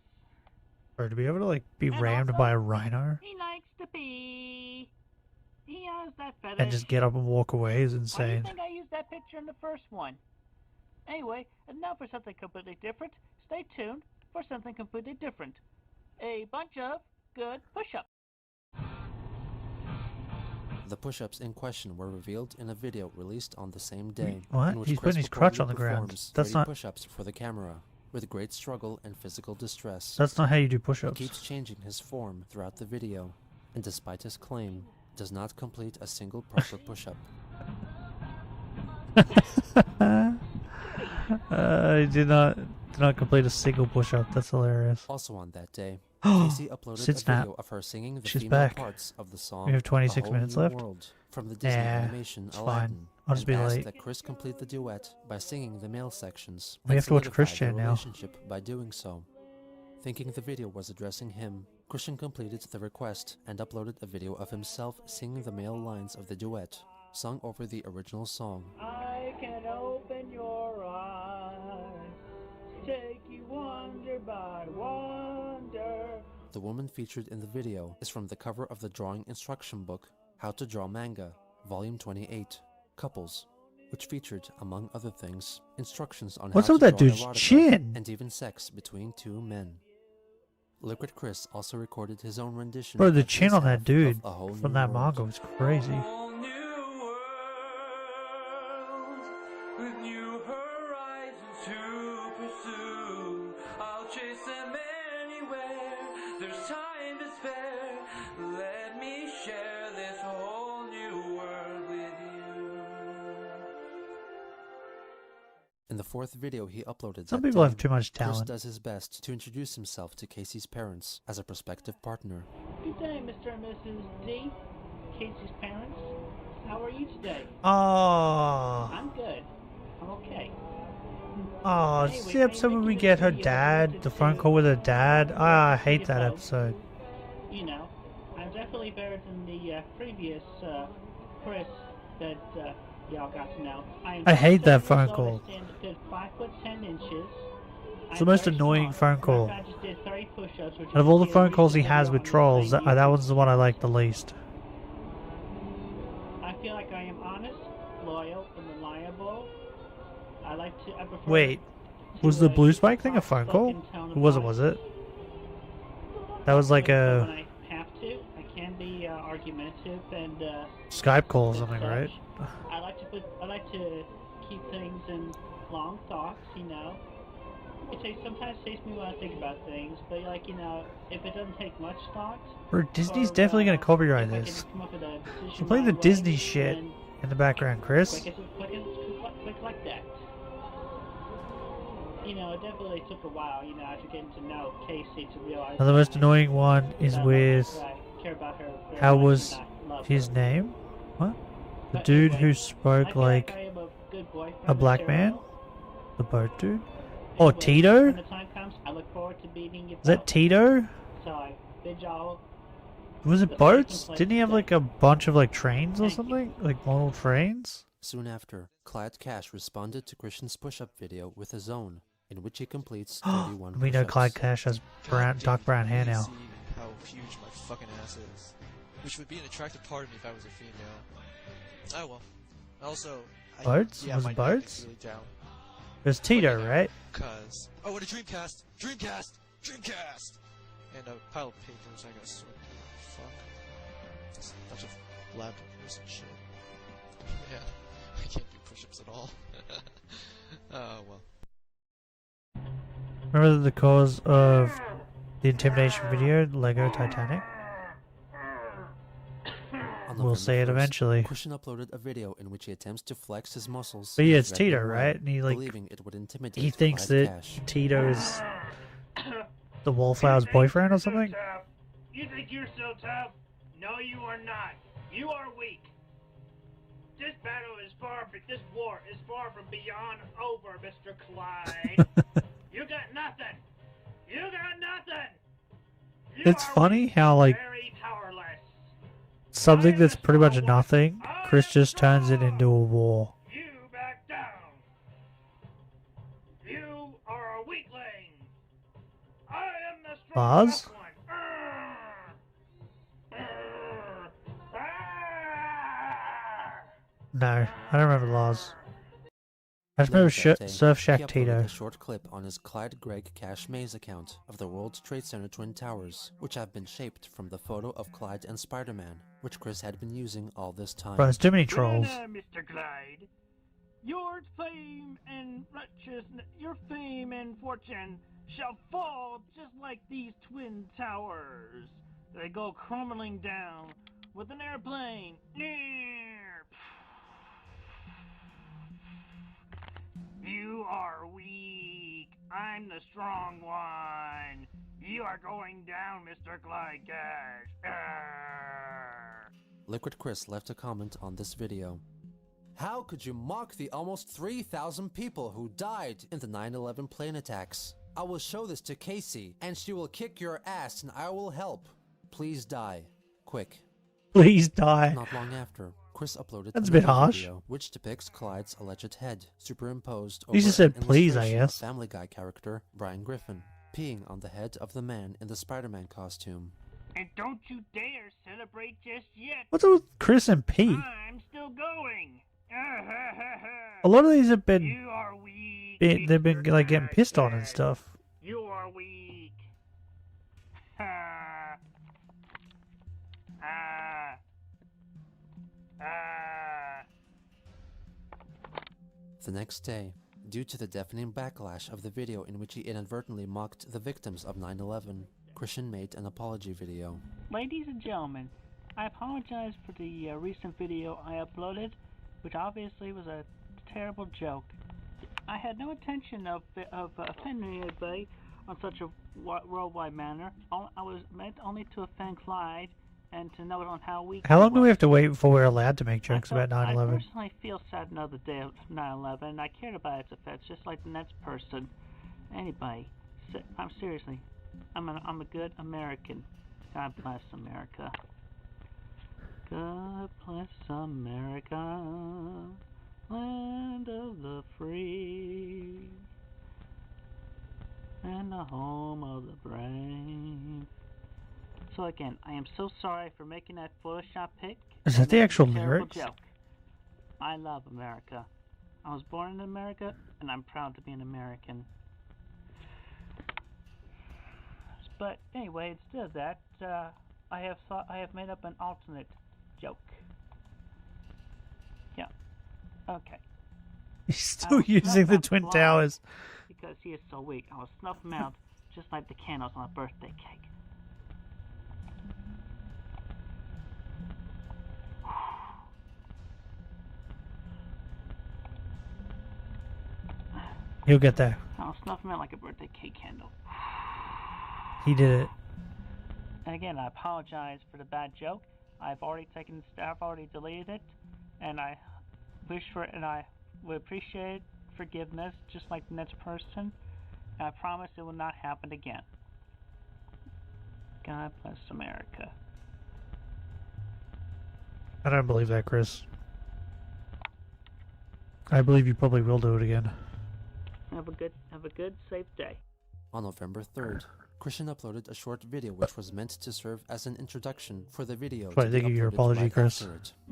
Or to be able to, like, be And rammed also, by a rhino He likes to pee. He has that fetish. and just get up and walk away is Why do you insane. think I used that picture in the first one? Anyway, and now for something completely different. Stay tuned for something completely different. A bunch of good push-ups. The push-ups in question were revealed in a video released on the same day. What? in which He's Chris putting his crotch reportedly on the ground. performs That's 30 not- push-ups for the camera, with great struggle and physical distress. That's not how you do He push-ups. keeps changing his form throughout the video, and despite his claim, does not complete a single proper push-up. I did not complete a single push-up. That's hilarious. Also on that day, Casey uploaded a Sid Snap. video of her singing the She's female back. parts of the song We have 26 A Whole minutes New left. World from the Disney animation it's Aladdin, fine. I'll just and be asked late. that Chris complete the duet by singing the male sections. We and have to watch solidify Christian their now. relationship by doing so. Thinking the video was addressing him, Christian completed the request and uploaded a video of himself singing the male lines of the duet, sung over the original song. I can open your eyes, take you wonder by wonder. The woman featured in the video is from the cover of the drawing instruction book, How to Draw Manga, Volume 28, Couples, which featured, among other things, instructions on What's how up to with that draw dude's erotica chin? and even sex between two men. Liquid Chris also recorded his own rendition Bro, the of chin his on half that dude of A Whole from New that World. manga was crazy. With new horizons to pursue, I'll chase them anywhere. There's time to spare. Let me share this whole new world with you. In the fourth video he uploaded Some that people day, have too much Chris talent. does his best to introduce himself to Casey's parents as a prospective partner. Good day, Mr. and Mrs. D, Casey's parents. How are you today? Oh, I'm good. I'm okay. oh, Anyway, it's the I episode make where we this get her video dad, related the phone to call with her dad. Ah, I hate that folks. episode. You know, I'm definitely better than the previous Chris that y'all got to know. I hate that 5'7", phone so call. I stand a good 5'10". It's the most annoying phone call. I just did 30 push-ups, which Out of all the is phone calls he reasonable has with on the trolls, same that one's the one I like the least. I feel like I am honest, loyal, and reliable. I prefer Wait, to, was the blue use spike thing a phone call? soft-spoken tone of It wasn't, voice. was it? That was like When a I have to, I can be argumentative and Skype call or and something, such. right? I like to keep things in long thoughts, you know. Sometimes it takes me a while to think about things, but like, you know, if it doesn't take much thought, Bro, Disney's or, definitely gonna copyright if I can this. come up with a So decision play the right away, Disney shit then in the background, Chris. quick like that. You know, it definitely took a while, you know, after getting to know Casey to realize. Now the most annoying one is that with I care about her very how much was and I love his her. name? What? The But dude anyway, who I spoke feel like I am a good boyfriend a black man? material. The boat dude? Oh, Anyway, Tito? When the time comes, I look forward to meeting you Is that both. Tito? So I bid y'all Was the it best boats? place Didn't he have today. like a bunch of like trains or Thank you. something? Like model trains? Soon after, Clyde Cash responded to Christian's push-up video with his own, in which he completes 31 We know push-ups. Clyde Cash has dark brown hair now. See how huge my fucking ass is, which would be an attractive part of me if I was a female. Oh well. Also, Boats? yeah, Was my it neck boats? is really down. There's Tito, right? Cause oh, what a Dreamcast! Dreamcast! Dreamcast! And a pile of papers. I got sort of fuck. Just a bunch of lab papers and shit. Yeah, I can't do push-ups at all. Oh well. Remember the cause of the intimidation video, Lego Titanic? On We'll November say it 1st, eventually. Christian uploaded a video in which he attempts to flex his muscles. But yeah, in a it's Tito, threatening way, right? And he like believing it would intimidate he thinks Clyde that Cash. Tito is the Wallflower's boyfriend or something. You think you're so tough? No, you are not. You are weak. This battle is this war is far from beyond over, Mr. Clyde. You got nothing. You got nothing. You It's are funny how like very powerless. something that's pretty much nothing, Chris just turns it into a war. You back You are a weakling. I am the Buzz? strongest one. No, I don't remember Laws. I just remember Surf Shack he uploaded Tito. a short clip on his Clyde Greg Cash Maze account of the World Trade Center Twin Towers, which have been shaped from the photo of Clyde and Spider-Man, which Chris had been using all this time. Bro, there's too many trolls. Well, Mr. Clyde, your fame and fortune shall fall just like these twin towers. They go crumbling down with an airplane. You are weak. I'm the strong one. You are going down, Mr. Clyde Cash. Liquid Chris left a comment on this video. How could you mock the almost 3,000 people who died in the 9/11 plane attacks? I will show this to Casey, and she will kick your ass, and I will help. Please die. Quick. Please die. Not long after, Chris uploaded That's a bit another harsh. video, which depicts Clyde's alleged head, superimposed He over just said an please, I illustration guess. of Family Guy character Brian Griffin, peeing on the head of the man in the Spider-Man costume. And don't you dare celebrate just yet. What's up with Chris and P? I'm still going. A lot of these have been, You are weak. they've been like getting pissed on and stuff. You are weak. The next day, due to the deafening backlash of the video in which he inadvertently mocked the victims of 9/11, Christian made an apology video. Ladies and gentlemen, I apologize for the recent video I uploaded, which obviously was a terrible joke. I had no intention of offending anybody on such a worldwide manner. I was meant only to offend Clyde and to note on how weak. How long he do we was. have to wait before we're allowed to make jokes about I 9/11? personally feel sad another day of 9/11. I cared about its effects just like the next person. Anybody. I'm seriously. I'm a good American. God bless America. God bless America, land of the free, and the home of the brave. So again, I am so sorry for making that Photoshop pic. Is that the It's a actual terrible lyrics? joke. I love America. I was born in America, and I'm proud to be an American. But anyway, instead of that, I have made up an alternate joke. Yeah. Okay. He's still using the Twin Towers. Because he is so weak, I will snuff him out just like the candles on a birthday cake. He'll get there. I'll snuff him out like a birthday cake candle. He did it. And again, I apologize for the bad joke. I've already deleted it, and I wish for and I would appreciate forgiveness, just like the next person. And I promise it will not happen again. God bless America. I don't believe that, Chris. I believe you probably will do it again. Have a good, safe day. On November 3rd, Christian uploaded a short video which was meant to serve as an introduction for the video. Right, thank you for your apology, Chris.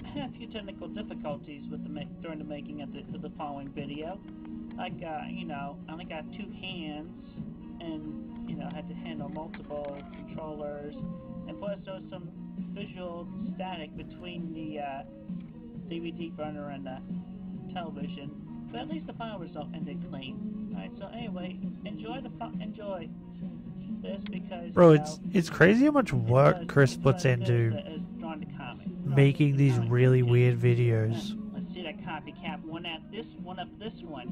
I had a few technical difficulties with during the making of the following video. Like, I only got two hands, and I had to handle multiple controllers, and plus there was some visual static between the DVD burner and the television. But at least the final result ended clean. Alright, so anyway, enjoy this because Bro, it's crazy how much work Chris puts into making these really weird videos. Let's see that copycat one up this one.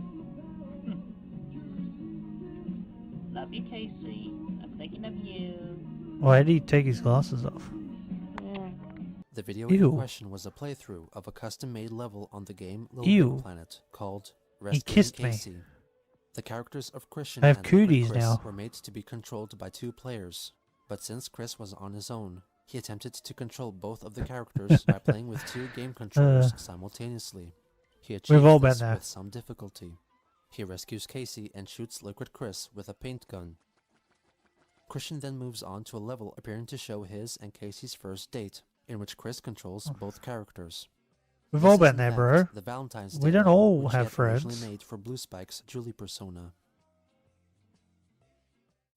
Love you, Casey. I'm thinking of you. Why did he take his glasses off? The video Ew. in question was a playthrough of a custom-made level on the game Little Ew. Big Planet called He Rescuing kissed me. Casey. The characters of Christian I have and Liquid cooties Chris now. were made to be controlled by two players, but since Chris was on his own, he attempted to control both of the characters by playing with two game controllers simultaneously. He achieved We've all been this there. with some difficulty. He rescues Casey and shoots Liquid Chris with a paint gun. Christian then moves on to a level appearing to show his and Casey's first date, in which Chris controls both characters. We've This all is, been in there, fact, bro. The Valentine's We Day don't level, all which have he had originally friends. made for Blue Spike's Julie persona.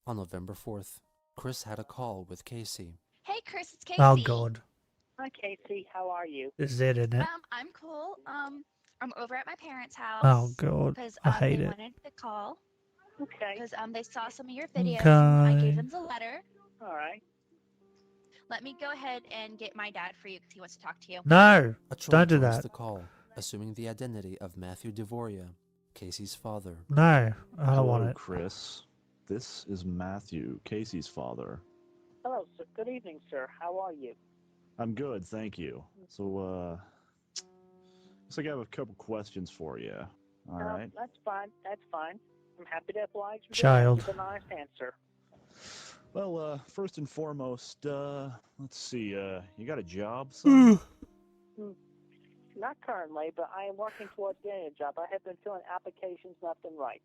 On November 4th, Chris had a call with Casey. Hey, Chris, it's Casey. Oh god. Hi, Casey. How are you? This is it, isn't it? I'm cool. I'm over at my parents' house. Oh god. Because I hate they it. wanted to call. Okay. Because they saw some of your videos. And I Okay. gave them the letter. All right. Let me go ahead and get my dad for you because he wants to talk to you. No. A troll Don't do joins that. the call, assuming the identity of Matthew DeVoria, Casey's father. No. I don't want Hello, it. Chris. This is Matthew, Casey's father. Hello, sir. Good evening, sir. How are you? I'm good, thank you. So, looks like I have a couple questions for you. All right. That's fine. That's fine. I'm happy to oblige you. Child. Give an honest answer. Well, first and foremost, let's see, you got a job, son? Not currently, but I am working towards getting a job. I have been filling applications left and right.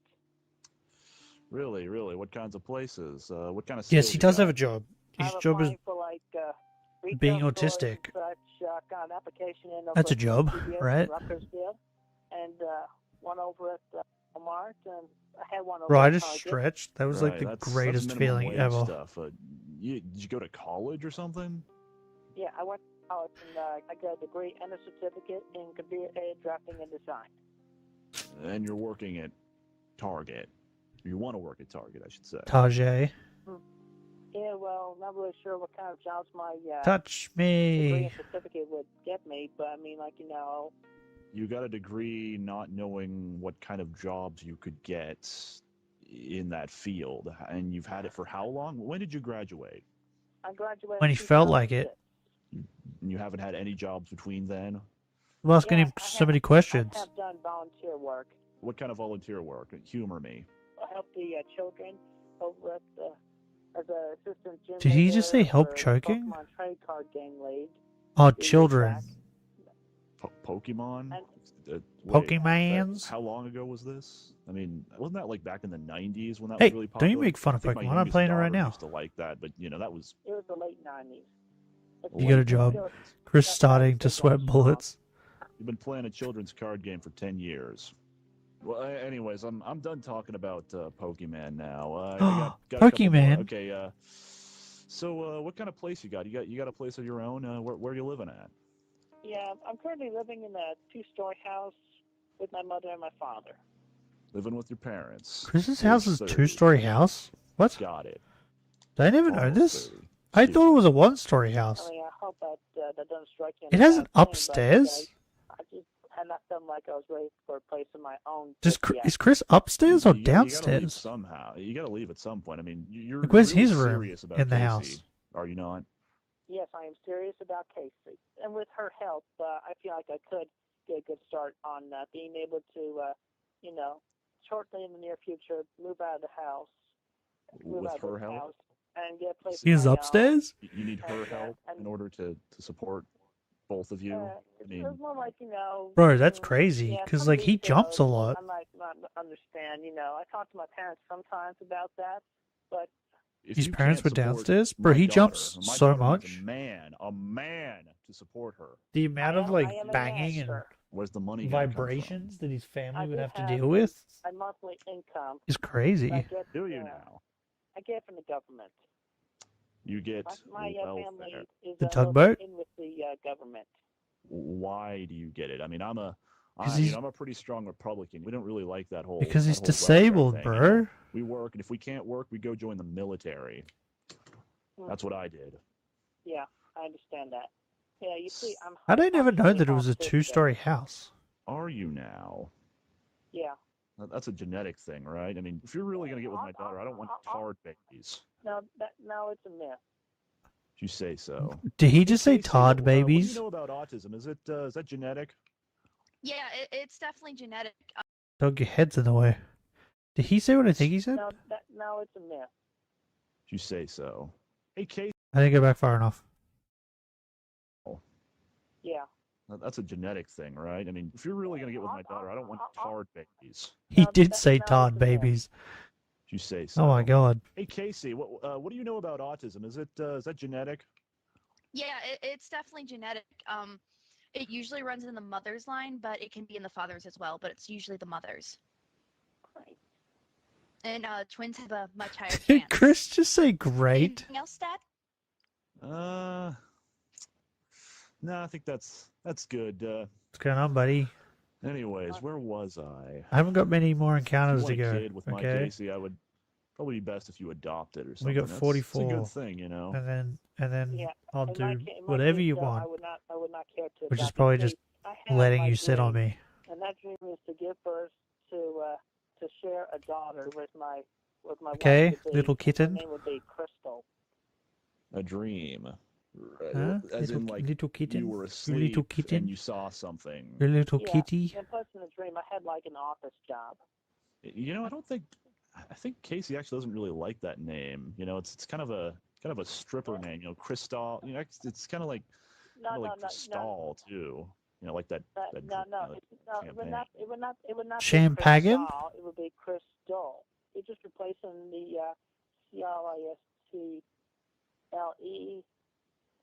Really, really? What kinds of places? What kind of Yes, skills he you does got? have a job. His I'm job is applying for like retail being stores autistic. and such. Got an application in. That's a over job, at CBS right? in Rutgersville, and one over at Walmart, and I had one over Bro, I at just Target. stretched. That was like Right, the that's greatest minimum feeling wage ever. Stuff. Did you go to college or something? Yeah, I went to college and I got a degree and a certificate in computer-aided drafting and design. And you're working at Target. You want to work at Target, I should say. Tajay. Yeah, well, not really sure what kind of jobs my Touch degree me. and certificate would get me, but I mean, like, you know, You got a degree not knowing what kind of jobs you could get in that field, and you've had it for how long? When did you graduate? I graduated When he in felt like it. 2006. And you haven't had any jobs between then? I'm asking him so many questions. I have done volunteer work. What kind of volunteer work? Humor me. I help the children over at the as an assistant gym Did he just say leader help for choking? Pokemon Trade Card Game League. Oh, children. Pokemon? Wait, Pokemans? How long ago was this? I mean, wasn't that like back in the 90s when that Hey, was really don't popular? you make fun I of think my Pokemon. I'm youngest playing it right daughter now. used to like that, but you know, that was It was the late 90s. You got a job. Chris starting to sweat bullets. You've been playing a children's card game for 10 years. Well, anyways, I'm done talking about Pokemon now. I got a couple more. Pokemon. Okay, so what kind of place you got? You got a place of your own? Where are you living at? Yeah, I'm currently living in a two-story house with my mother and my father. Living with your parents. Chris's Age house is a 30. two-story house? What? Got it. Did I never know Almost this? 30. I thought it was a one-story house. I mean, I hope that doesn't strike you. It has an upstairs? I just had not felt like I was ready for a place of my own. Is Chris upstairs or You gotta leave downstairs? somehow. You got to leave at some point. I mean, you're Like, where's really his room serious about in the Casey, house? Are you not? Yes, I am serious about Casey, and with her help, I feel like I could get a good start on being able to, you know, shortly in the near future, move out of the house, move With out her of the help? house, and get a place. He's of my own. upstairs? You need her help in order to support both of you. I mean, It's more like, you know. Bro, that's crazy. yeah, Because, some like, he details jumps a lot. I might not understand. You know, I talk to my parents sometimes about that, but if His you parents can't were support downstairs? Bro, my he daughter, jumps my so daughter needs much. A man to support her. The amount of, I like, am a banging and master. Where's the money gonna come from? vibrations that his family I would do have to have deal with a monthly income. is crazy. I get, Do you now? I get from the government. You get My welfare. family is The a little tugboat? in with the government. Why do you get it? I mean, I'm a 'Cause he's- I'm a pretty strong Republican. We don't really like that whole Because he's that whole welfare disabled, thing, bro. you know? We work, and if we can't work, we go join the military. That's what I did. Yeah, I understand that. Yeah, you see, I'm. I didn't ever know functionally that it was a autistic. two-story house. Are you now? Yeah. That's a genetic thing, right? I mean, if you're really gonna get with my daughter, I don't want tard babies. No, it's a myth. You say so. Did he just say Casey, Todd what do you babies? know about autism? Is that genetic? Yeah, it's definitely genetic. Dog, your head's in the way. Did he say what I think he said? No, it's a myth. You say so. Hey, Casey. I didn't go back far enough. Yeah. That's a genetic thing, right? I mean, if you're really gonna get with my daughter, I don't want tard babies. He did say tard babies. You say so. Oh my god. Hey Casey, what do you know about autism? Is that genetic? Yeah, it's definitely genetic. It usually runs in the mother's line, but it can be in the father's as well. But it's usually the mother's. And twins have a much higher Did chance. Chris just say great? Anything else, Dad? No, I think that's good. What's going on, buddy? Anyways, where was I? I haven't got many more encounters If you to want a go. kid with my Okay. Casey, I would probably be best if you adopt it or We something. got 44. It's a good thing, you know. And then Yeah, I'll in do my whatever case, you though, want, I would not care to which is adopt probably a just kid. I have letting my you sit on dream, me. And that dream is to give birth to share a daughter with my Okay, wife to be. little kitten. Her name would be Crystal. A dream. Huh? As in, Little- like, little kitten? you were You asleep little kitten? and you saw something. Your little Yeah, kitty. and plus in the dream, I had like an office job. You know, I think Casey actually doesn't really like that name. You know, it's kind of a stripper name. You know, Crystal. You know, it's kind of like Crystal too. You know, like that. No, that it would not. It would not. Champagne? Be Crystal, it would be Crystal. You're just replacing the CRISTLE.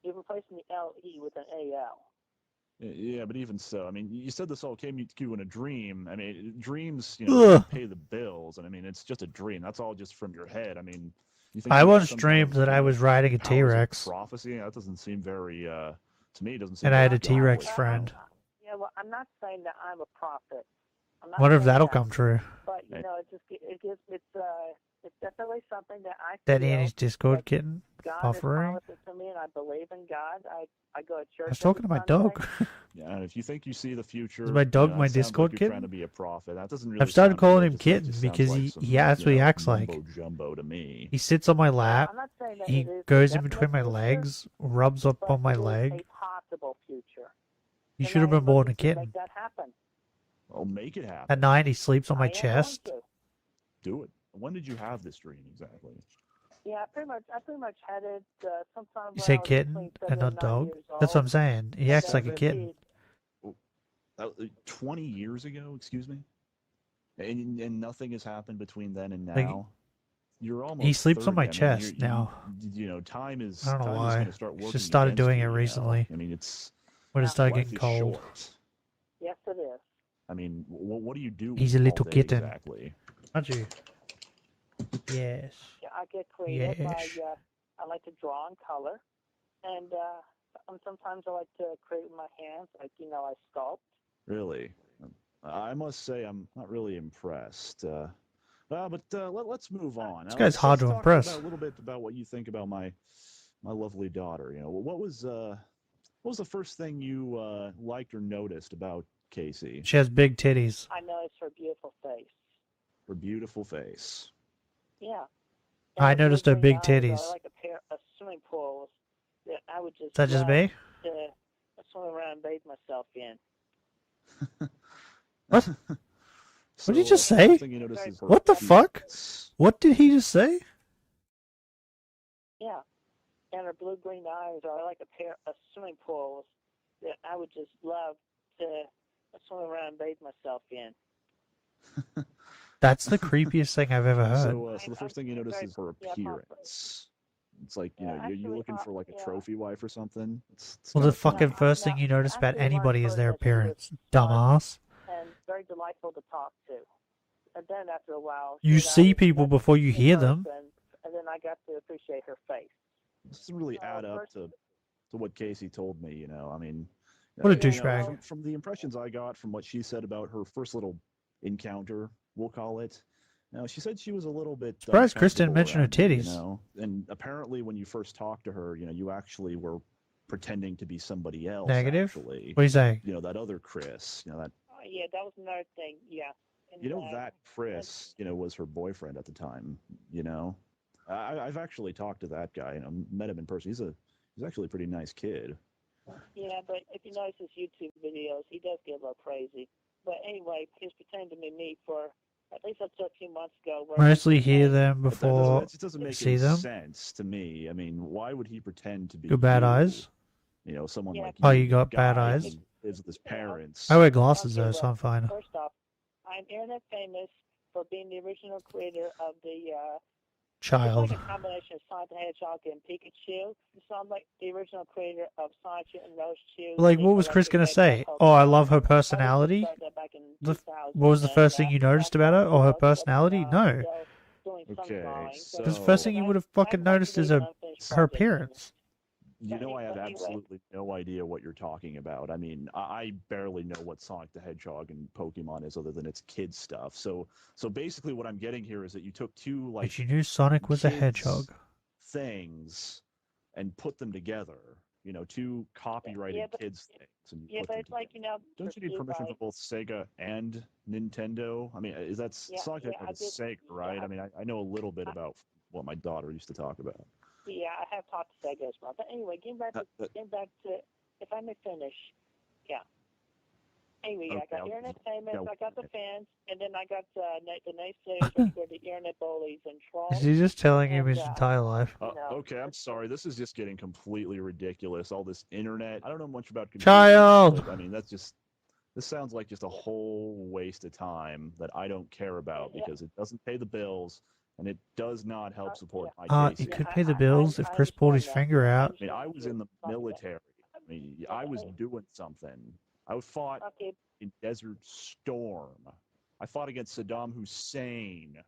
You're replacing the LE with an AL. Yeah, but even so, I mean, you said this all came to you in a dream. I mean, dreams, you know, Ugh. pay the bills, and I mean, it's just a dream. That's all just from your head. I mean, you think I you have once some kind dreamed of, that I was riding a powers of T-Rex. prophecy. That doesn't seem very. To me, it doesn't seem. And I had very a T-Rex godly. friend. Yeah, well, I'm not saying that I'm a prophet. I'm not Wonder if saying that'll that. come true. But you know, it's definitely something that I Daddy feel and his Discord that kitten God has buffering. promised it to me, and I believe in God. I go to church. I was talking to my dog. Yeah, and if you think you see the future, Is my dog you know, my it sounds Discord like you're kitten? trying to be a prophet. That doesn't really. I've started sound calling him religious, it kitten just because sounds he, like some, that's what he acts like. mumbo jumbo to me. He sits on my lap. I'm not saying that He it is goes the in between my definite legs, rubs up on my future, but it is leg. a possible future. He And should have I been am born a looking to kitten. Make that happen. I'll make it happen. At night, he sleeps on my I am going chest. to. Do it. When did you have this dream exactly? Yeah, I pretty much had it sometime. You when I say was kitten between and 7 not and 9 dog? years That's what I'm old. saying. He acts like a 7. kitten. 20 years ago, excuse me? And nothing has happened between then and now? Like, You're almost he sleeps on 30. my I mean, chest now. You know, time is I don't know time is why. going to start working He's just started against doing you, it you know? recently. I mean, it's When it started life getting is cold. short. Yes, it is. I mean, what do you do? He's a all little day kitten. Exactly. Aren't you? Yes. Yeah, I get creative. Yes. I like to draw in color, and sometimes I like to create with my hands. Like I sculpt. Really? I must say I'm not really impressed. But let's move on. This Now, guy's hard let's to talk impress. About a little bit about what you think about my lovely daughter. You know, what was the first thing you liked or noticed about Casey? She has big titties. I noticed her beautiful face. Her beautiful face. Yeah. I noticed her big green eyes titties. are like a pair of swimming pools that I would just. Is that just love me? To swim around and bathe myself in. What? What did you just say? first thing you notice is her What the fuck? penis. What did he just say? Yeah. And her blue-green eyes are like a pair of swimming pools that I would just love to swim around and bathe myself in. That's the creepiest thing I've ever heard. So the first thing you notice is her appearance. It's like, you know, you're looking for like a trophy wife or something. It's Well, the kinda fucking funny. first thing you notice about anybody is their appearance. Dumbass. And very delightful to talk to. And then after a while, You see people before you hear them. And then I got to appreciate her face. This doesn't really add up to what Casey told me, you know. I mean, What a you know, douchebag. from the impressions I got from what she said about her first little encounter, we'll call it. Now, she said she was a little bit Surprised Chris didn't mention her uncomfortable around titties. you, you know? And apparently when you first talked to her, you know, you actually were pretending to be somebody else. Negative? Actually. What are you saying? You know, that other Chris, you know, that Oh, yeah, that was another thing. Yeah. And, you know, that Chris, you know, was her boyfriend at the time. You know, I've actually talked to that guy. You know, met him in person. He's actually a pretty nice kid. Yeah, but if you notice his YouTube videos, he does get a little crazy. But anyway, he was pretending to be me for at least up to a few months ago. Where Mostly hear them But before that doesn't make see any them. sense to me. I mean, why would he pretend to be Good bad you? eyes. You know, someone like Oh, you, you got a bad guy eyes? who lives with his parents. I wear glasses though, Okay, so well, I'm fine. First off, I'm internet famous for being the original creator of the Child. It's like a combination of Sonic the Hedgehog and Pikachu. So I'm like the original creator of Sonic and Rose Chew. Like, what was Chris gonna say? Oh, I love her personality. What was the first thing you noticed about her, or her personality? No, Okay, because the first thing you would have fucking noticed is her appearance. You know, I have absolutely no idea what you're talking about. I mean, I barely know what Sonic the Hedgehog and Pokemon is, other than it's kid stuff. So basically, what I'm getting here is that you took two like But you knew Sonic was a hedgehog. things and put them together. You know, two copyrighted kids things. And you put but them it's like, together. Don't you need permission for both Sega and Nintendo? I mean, is that Sonic the Hedgehog is Sega, right? I mean, I know a little bit about what my daughter used to talk about. Yeah, I have talked to Sega as well. But anyway, getting back to if I may finish. Yeah. Anyway, I got internet famous, I got the fans, and then I got the naysayers, which were the internet bullies and trolls. Is he just telling him his entire life? Okay, I'm sorry. This is just getting completely ridiculous. All this internet. I don't know much about computers. Child! But, I mean, this sounds like just a whole waste of time that I don't care about because it doesn't pay the bills and it does not help support my case. It could pay the bills if Chris pulled his finger out. I mean, I was in the military. I mean, I was doing something. I fought in Desert Storm. I fought against Saddam Hussein.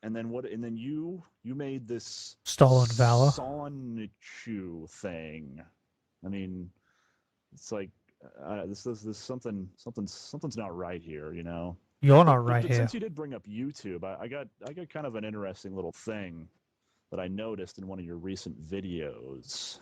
And then what? And then you made this Stolen Valor Sonichu thing. I mean, it's like this something's not right here, you know. You're not right but here. Since you did bring up YouTube, I got kind of an interesting little thing that I noticed in one of your recent videos.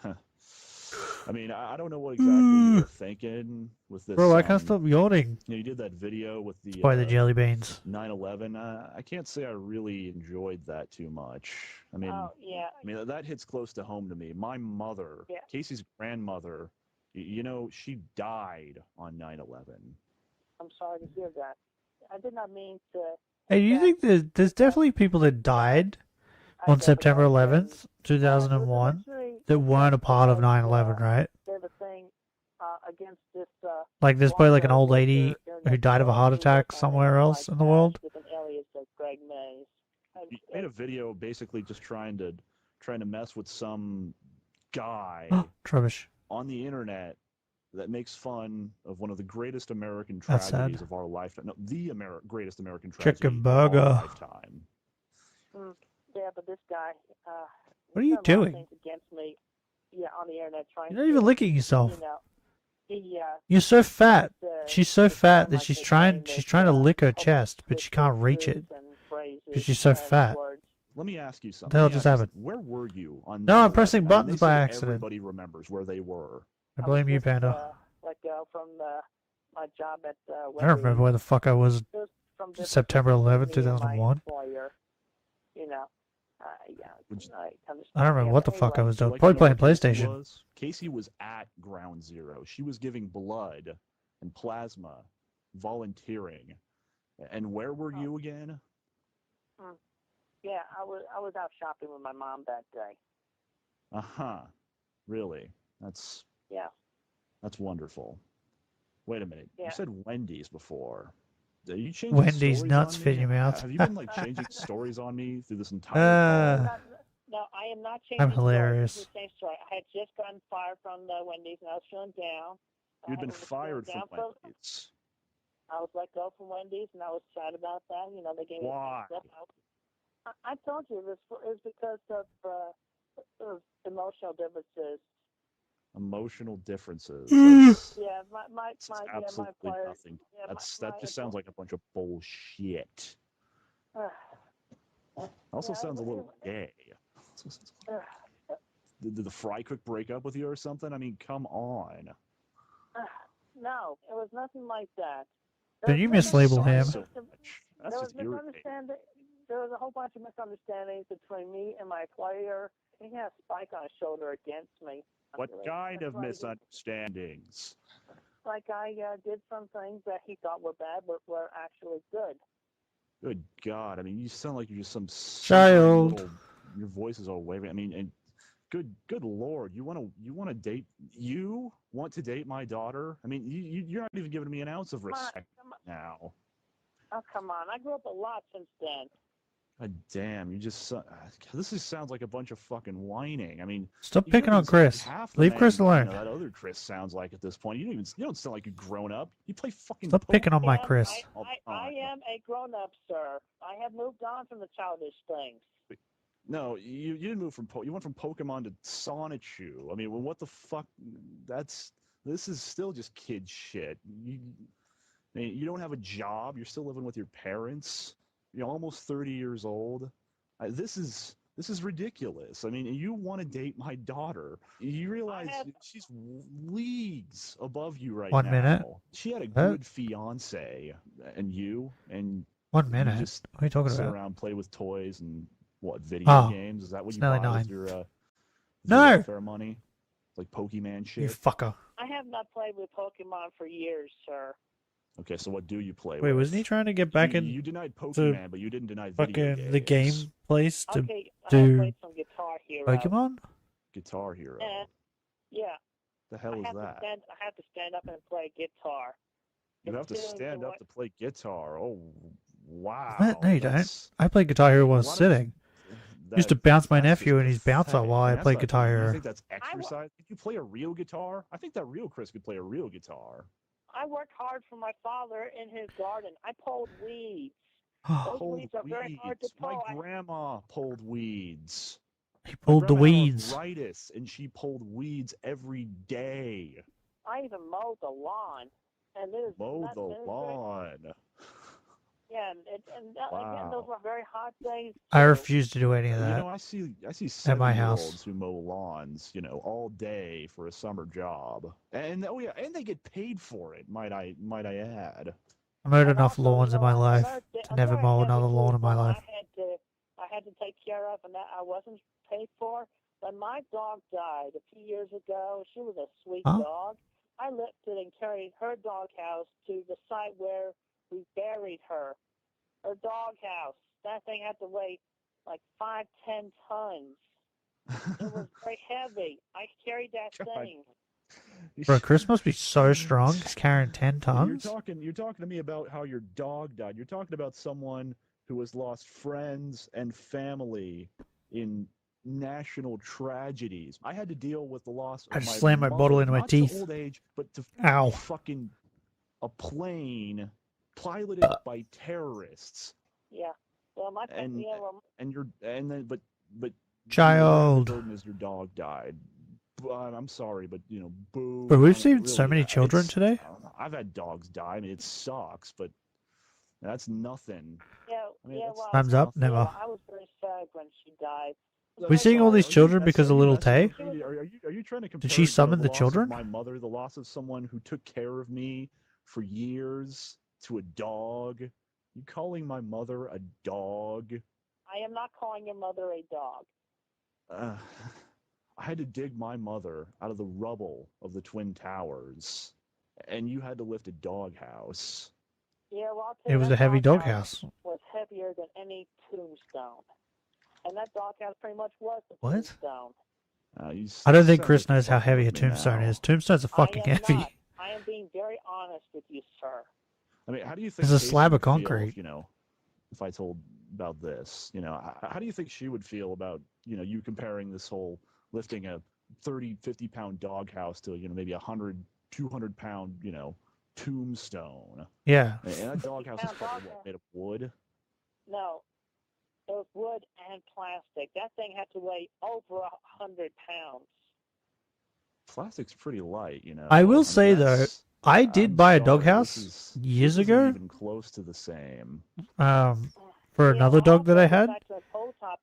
I mean, I don't know what exactly you were thinking with this. Bro, I can't stop yawning. You did that video with the By the jelly beans. 9/11. I can't say I really enjoyed that too much. I mean, that hits close to home to me. My mother, Casey's grandmother, you know, she died on 9/11. I'm sorry to hear that. I did not mean to. Hey, do you think there's definitely people that died on September 11th, 2001 that weren't a part of 9/11, right? There's a thing against this. Like there's probably like an old lady who died of a heart attack somewhere else in the world. With an alias of Greg Mays. You made a video basically just trying to mess with some guy Rubbish. on the internet that makes fun of one of the greatest American That's tragedies sad. of our lifetime. No, the greatest American tragedy Chicken of our burger. lifetime. Yeah, but this guy. What are you done a lot of doing? things against me. Yeah, on the internet, trying. You're not even licking yourself. You know, he, You're so fat. She's so fat that she's trying to lick her chest, but she can't reach it because she's so fat. Let me ask you something. What the hell just happened? Where were you on? No, I'm 9/11? pressing I mean, buttons they by say accident. Everybody remembers where they were. I blame you, Panda. let go from my job at. I don't remember where the fuck I was September 11th, 2001. You know, I don't remember what the fuck I was doing. Like, Probably you know playing what Casey PlayStation. was? Casey was at Ground Zero. She was giving blood and plasma, volunteering. And where were you again? Yeah, I was out shopping with my mom that day. Really? That's wonderful. Wait a minute. Yeah. You said Wendy's before. Are you changing Wendy's stories nuts on fit me? your mouth. Have you been like changing stories on me through this entire call? No, I am not changing. I'm hilarious. Stories. Same story. I had just gotten fired from the Wendy's, and I was feeling down. You've been fired from Wendy's. I was let go from Wendy's, and I was sad about that. You know, they gave me. Why? I told you this is because of emotional differences. Emotional differences. Yeah, my absolutely employer. nothing. That just sounds like a bunch of bullshit. Also sounds a little gay. Did the fry cook break up with you or something? I mean, come on. No, it was nothing like that. Did you mislabel him? That's just irritating. There was a whole bunch of misunderstandings between me and my employer. He had a spike on his shoulder against me. What kind of misunderstandings? Like I did some things that he thought were bad, but were actually good. good lord, you want to date my daughter? I mean, you're not even giving me an ounce of respect now. Oh, come on. I grew up a lot since then. God damn, this just sounds like a bunch of fucking whining. I mean, Stop you picking don't on even sound like Chris. half the Leave man, Chris alone. that other Chris sounds like at this point. You don't sound like a grown up. You play fucking. Stop picking on my Sam, Chris. I am a grown-up, sir. I have moved on from the childish things. No, you didn't move from you went from Pokemon to Sonichu. I mean, well, what the fuck? This is still just kid shit. You don't have a job. You're still living with your parents. You're almost 30 years old. This is ridiculous. I mean, you want to date my daughter. You realize she's leagues above you right now. 1 minute. She had a good fiance, and 1 minute. You just what are you talking sit about? around, play with toys, and video games. Is that what it's you nearly buy 9. with your No! welfare money? Like Pokemon shit? You fucker. I have not played with Pokemon for years, sir. Okay, so what do you play Wait, with? wasn't he trying to get back in? You denied Pokemon, but you didn't deny video fucking games. the game place to Okay, I have do played some Guitar Hero. Pokemon? Guitar Hero. Yeah. The hell is that? I have to stand up and play guitar. You have to stand up to play guitar. Oh, wow. What? No, you don't. I played Guitar Hero while sitting. Used to bounce my nephew and his bouncer while I played Guitar You Hero. think that's exercise? Could you play a real guitar? I think that real Chris could play a real guitar. I worked hard for my father in his garden. I pulled weeds. Those weeds are very hard to pull. My grandma pulled weeds. He pulled the weeds. Arthritis, and she pulled weeds every day. I even mowed the lawn. And Mowed the lawn. Yeah, again, those were very hot days. I refuse to do any of You that. know, I see at my 7-year-olds house. who mow lawns, all day for a summer job, and and they get paid for it. Might I add? I mowed enough lawns in my life to never mow another lawn in my life. I had to take care of, and that I wasn't paid for. When my dog died a few years ago, she was a sweet dog. I lifted and carried her doghouse to the site where we buried her. Her doghouse. That thing had to weigh like 5-10 tons. It was very heavy. I carried that thing. Bro, Chris must be so strong. He's carrying 10 tons. You're talking to me about how your dog died. You're talking about someone who has lost friends and family in national tragedies. I had to deal with the loss of I just slammed my bottle into my not teeth. To old age, but to Ow. fucking a plane piloted by terrorists. Yeah. Well, my but Child. the burden is your dog died. But I'm sorry, but boo. Bro, we've seen so many children today. I've had dogs die. I mean, it sucks, but that's nothing. Yeah, well, Time's up. Never. I was very sad when she died. We're seeing all these children because of little Tay. Are you trying to compare? Did she summon the loss of children? My mother, the loss of someone who took care of me for years, to a dog. You calling my mother a dog? I am not calling your mother a dog. I had to dig my mother out of the rubble of the Twin Towers, and you had to lift a doghouse. Yeah, well, I'll tell It you, was that a heavy doghouse doghouse. was heavier than any tombstone. And that doghouse pretty much was the What? tombstone. I don't think Chris knows how heavy a tombstone is. Tombstones are fucking I am heavy. not. I am being very honest with you, sir. I mean, how do you think It's a Casey slab of would feel concrete. if, if I told about this, how do you think she would feel about, you comparing this whole lifting a 30, 50-pound doghouse to, maybe 100, 200-pound, tombstone? Yeah. And that doghouse is probably made of wood. No, it was wood and plastic. That thing had to weigh over 100 pounds. Plastic's pretty light, I will say, though, that's- I did buy a sorry, doghouse years this isn't ago. even close to the same. For another dog that I had.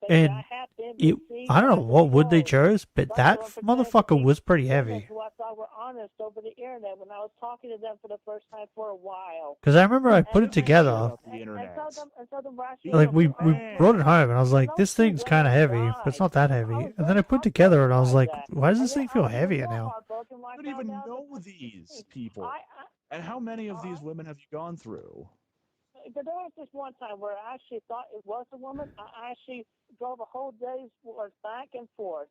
And I don't know what wood they chose, but that motherfucker was pretty heavy. Who I thought were honest over the internet when I was talking to them for the first time for a while. Because I remember I put it together. Like, we brought it home, and I was like, this thing's kind of heavy, but it's not that heavy. And then I put it together, and I was like, why does this thing feel heavier now? I don't even know these people. And how many of these women have you gone through? But there was this one time where I actually thought it was a woman. I actually drove a whole day's worth back and forth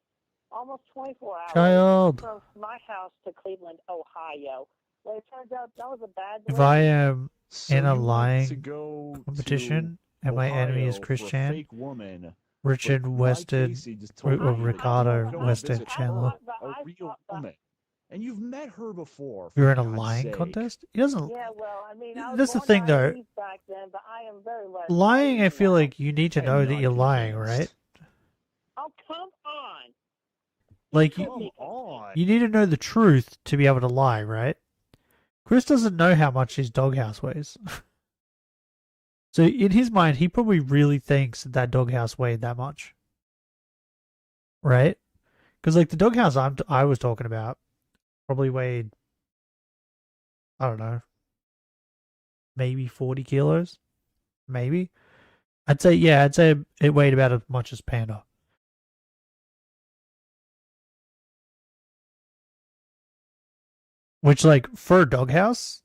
almost 24 hours Child. from my house to Cleveland, Ohio. Well, it turns out that was a bad If delivery. I am So in a you went to lying go competition to and my enemy is Ohio for a Christian, fake woman, Richard but my Weston, Casey just or told me that you Ricardo go and Weston visit Chandler. her, a real woman, and you've met her before. For You're in a God's lying sake. contest? He doesn't. Yeah, well, I mean, I was That's the more thing, though. naive back then, but I am very less Lying, I naive feel now. like you need to I'm know that not you're lying, right? convinced. Oh, come on. Like Come on. you need to know the truth to be able to lie, right? Chris doesn't know how much his doghouse weighs. So in his mind, he probably really thinks that doghouse weighed that much, right? Because like the doghouse I was talking about probably weighed, I don't know, maybe 40 kilos, maybe. I'd say it weighed about as much as Panda. Which, like, for a doghouse,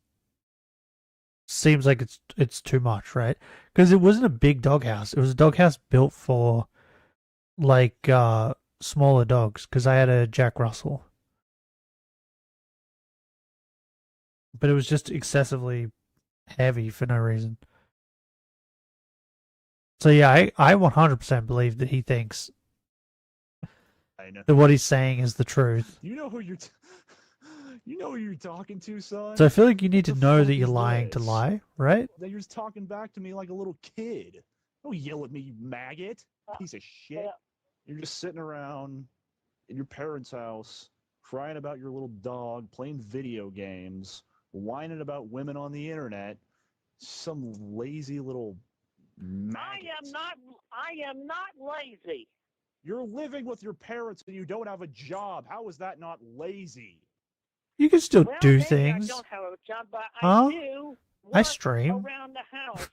seems like it's too much, right? Because it wasn't a big doghouse. It was a doghouse built for, like, smaller dogs. Because I had a Jack Russell. But it was just excessively heavy for no reason. So yeah, I 100% believe that he thinks I know. that what he's saying is the truth. You know who you're. You know who you're talking to, son. So I feel like you need to What the know fuck that you're is lying to this? lie, right? That you're just talking back to me like a little kid. Don't yell at me, you maggot. Piece of shit. You're just sitting around in your parents' house, crying about your little dog, playing video games, whining about women on the internet. Some lazy little maggot. I am not lazy. You're living with your parents and you don't have a job. How is that not lazy? You can still Well, do maybe things. I don't have a job, but Huh? I do I work stream. around the house.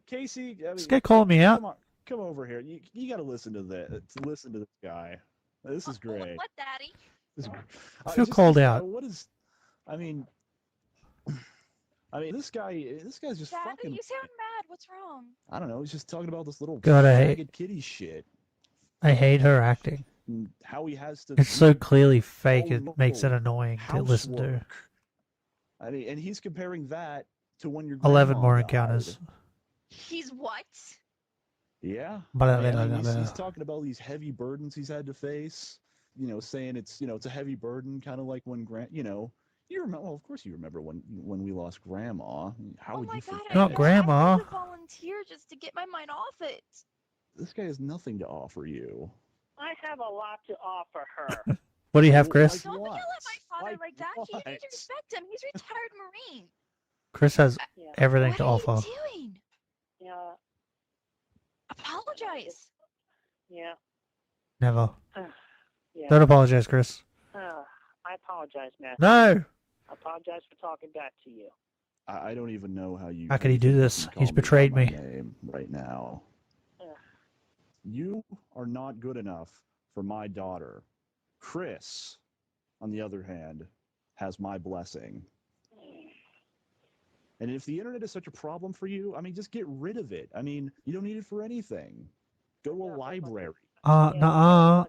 Casey, I mean, This guy calling me out. come over here. You got to listen to this. Listen to this guy. This is great. What, Daddy? This is, I feel called out. What is? I mean, this guy's just Dad, fucking. you sound mad. What's wrong? I don't know. He's just talking about this little God, I hate- ragged kitty shit. I hate her acting. And how he has to. It's so do clearly fake. all It makes it annoying to listen to. housework. I mean, and he's comparing that to when your 11 grandma more died. encounters. He's what? Yeah. Blah, And blah, I mean, blah, he's blah. talking about these heavy burdens he's had to face. Saying it's a heavy burden, kind of like when you remember. Well, of course you remember when we lost Grandma. How would you forget? Not Grandma. I had to volunteer just to get my mind off it. This guy has nothing to offer you. I have a lot to offer her. What do you have, Chris? Don't yell at my father like that. You need to respect him. He's a retired Marine. Chris has everything What to are offer. you doing? Yeah. Apologize. Yeah. Never. Yeah. Don't apologize, Chris. I apologize, Matthew. No. I apologize for talking back to you. I don't even know how you. How could he do this? call He's me betrayed by my me. name right now. You are not good enough for my daughter. Chris, on the other hand, has my blessing. And if the internet is such a problem for you, I mean, just get rid of it. I mean, you don't need it for anything. Go to a library. Nuh-uh.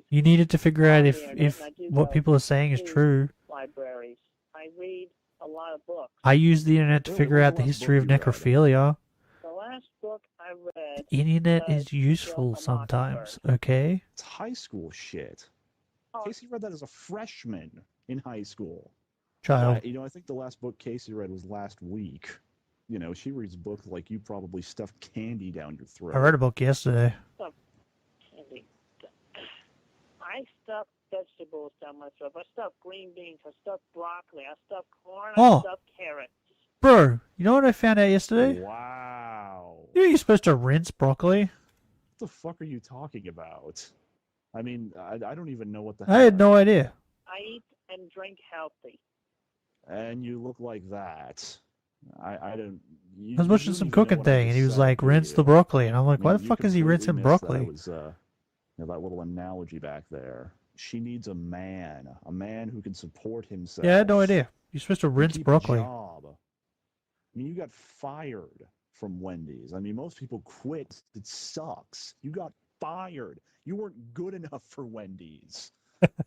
You needed to figure out if what people are saying is true. Libraries. I read a lot of books. I use the internet to figure out the history of necrophilia. The last book I read. The internet is useful sometimes, okay? It's high school shit. Casey read that as a freshman in high school. Child. I think the last book Casey read was last week. She reads books like you probably stuffed candy down your throat. I read a book yesterday. Stuffed candy. I stuff vegetables down my throat. I stuff green beans. I stuff broccoli. I stuff corn. Oh. I stuff carrots. Bro, you know what I found out yesterday? Wow. You know you're supposed to rinse broccoli? What the fuck are you talking about? I mean, I don't even know what the I had no idea. I eat and drink healthy. And you look like that. I don't. I was watching some cooking thing, and he was like, rinse the broccoli. And I'm like, why the fuck is he rinsing broccoli? That was, that little analogy back there. She needs a man who can support himself. Yeah, I had no idea. You're supposed to rinse keep a broccoli. job. I mean, you got fired from Wendy's. I mean, most people quit. It sucks. You got fired. You weren't good enough for Wendy's.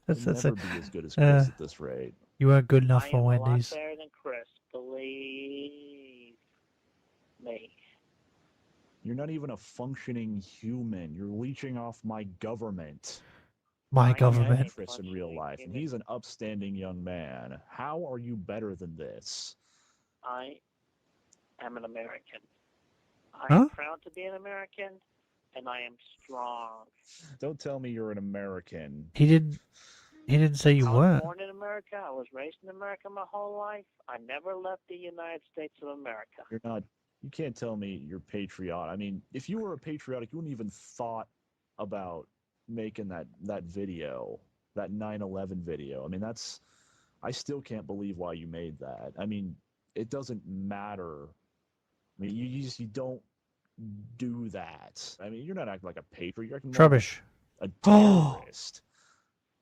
That's You'll it. never be as good as Chris at this rate. You weren't good enough I for am Wendy's. a lot better than Chris. Believe me. You're not even a functioning human. You're leeching off my government. My I government. met Chris in real life, and he's an upstanding young man. How are you better than this? I am an American. I Huh? am proud to be an American, and I am strong. Don't tell me you're an American. He didn't say you I was weren't. born in America. I was raised in America my whole life. I never left the United States of America. You're not. You can't tell me you're patriotic. I mean, if you were a patriotic, you wouldn't even thought about making that video, that 9/11 video. I mean, that's. I still can't believe why you made that. I mean, it doesn't matter. I mean, you don't do that. I mean, you're not acting like a patriot. You're acting Trubbish. like a terrorist.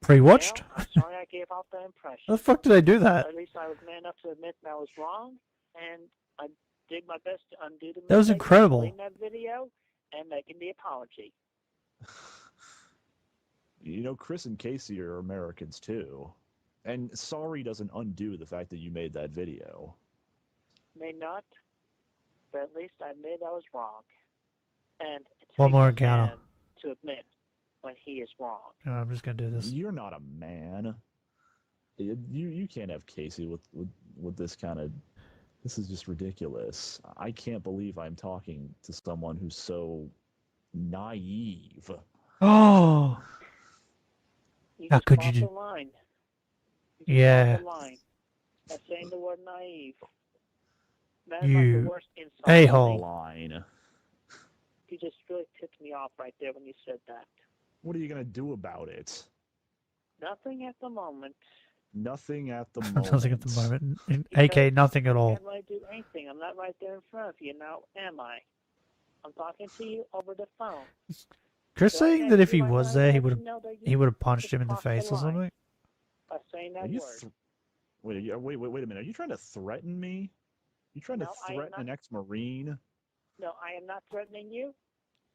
Pre-watched? Well, I'm sorry I gave off that impression. How the fuck did I do that? At least I was man enough to admit that I was wrong, and I did my best to undo the That was mistake of incredible. deleting that video and making the apology. You know, Chris and Casey are Americans too. And sorry doesn't undo the fact that you made that video. May not, but at least I admit I was wrong. And it One takes more a encounter. man to admit when he is wrong. I'm just gonna do this. You're not a man. You can't have Casey with this kind of. This is just ridiculous. I can't believe I'm talking to someone who's so naive. Oh. You How just could crossed you the do? line. Yeah. The line. By saying the word naive. That is like You the worst insult. a-hole. Line. You just really tipped me off right there when you said that. What are you gonna do about it? Nothing at the moment. Nothing at the moment. Nothing at the moment. AK, nothing at I all. can't really do anything. I'm not right there in front of you now, am I? I'm talking to you over the phone. Chris So I saying can't that if do he my was best there, to he let would you have know that he would have just punched him in the crossed the face or line something. by saying that Are you word. wait a minute. Are you trying to threaten me? You trying No, to I am threaten an not. ex-Marine? No, I am not threatening you.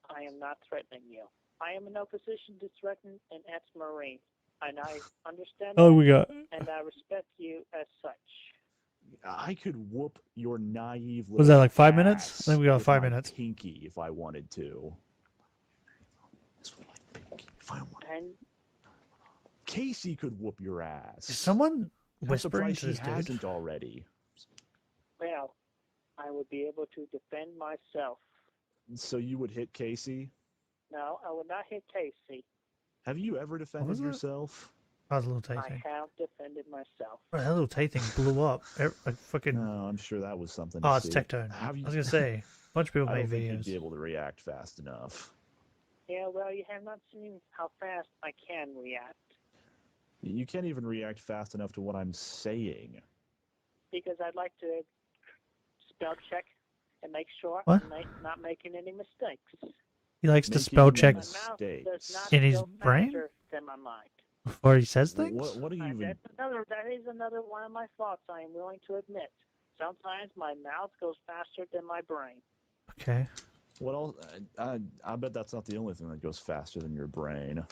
I am not threatening you. I am in no position to threaten an ex-Marine. And I understand Oh, that, we got- and I respect you as such. I could whoop your naive little Was that like 5 ass minutes? I think we got with 5 my minutes. pinky if I wanted to. This with my pinky if I wanted. And Casey could whoop your ass. Is someone I'm whispering surprised to he this dude? hasn't already. well, I would be able to defend myself. So you would hit Casey? No, I would not hit Casey. Have you ever defended was it? yourself? How's the little Tay I thing? have defended myself. Bro, that little Tay thing blew up. Like fucking. No, I'm sure that was something. Oh, to it's see. Tectone. Have you... I was gonna say, a bunch of people I made don't think you'd videos. be able to react fast enough. Yeah, well, you have not seen how fast I can react. You can't even react fast enough to what I'm saying. Because I'd like to spell check and make sure What? I'm not making any mistakes. He likes to Making spell check My mouth does not in his go brain faster than my mind. before he says things. What do you even? That is another one of my thoughts I am willing to admit. Sometimes my mouth goes faster than my brain. Okay. What else? I bet that's not the only thing that goes faster than your brain.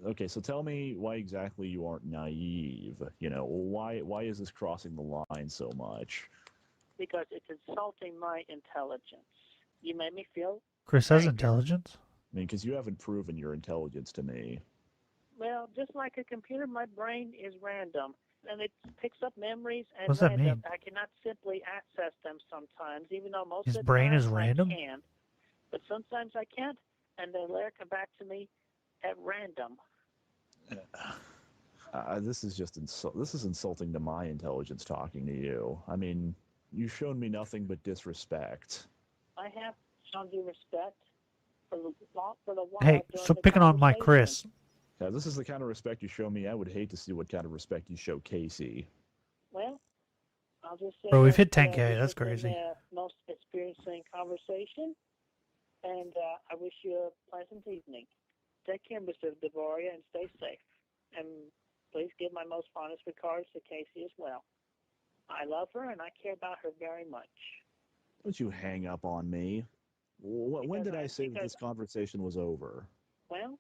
Okay, so tell me why exactly you aren't naive. You know, why is this crossing the line so much? Because it's insulting my intelligence. You made me feel, Chris has intelligence. I mean, because you haven't proven your intelligence to me. well, just like a computer, my brain is random. And it picks up memories and What's that random. mean? I cannot simply access them sometimes, even though most His of the brain time is random? I can. But sometimes I can't, and they later come back to me at random. This is just this is insulting to my intelligence talking to you. I mean, you've shown me nothing but disrespect. I have shown you respect for the while. Hey, stop picking on my Chris. Now, this is the kind of respect you show me. I would hate to see what kind of respect you show Casey. Well, I'll just say Bro, we've that, hit 10K. this That's has been crazy. the most experiencing conversation, and I wish you a pleasant evening. Take care, Mr. Devoria, and stay safe. And please give my most fondest regards to Casey as well. I love her, and I care about her very much. Don't you hang up on me. When did I say that because- this conversation was over? Well,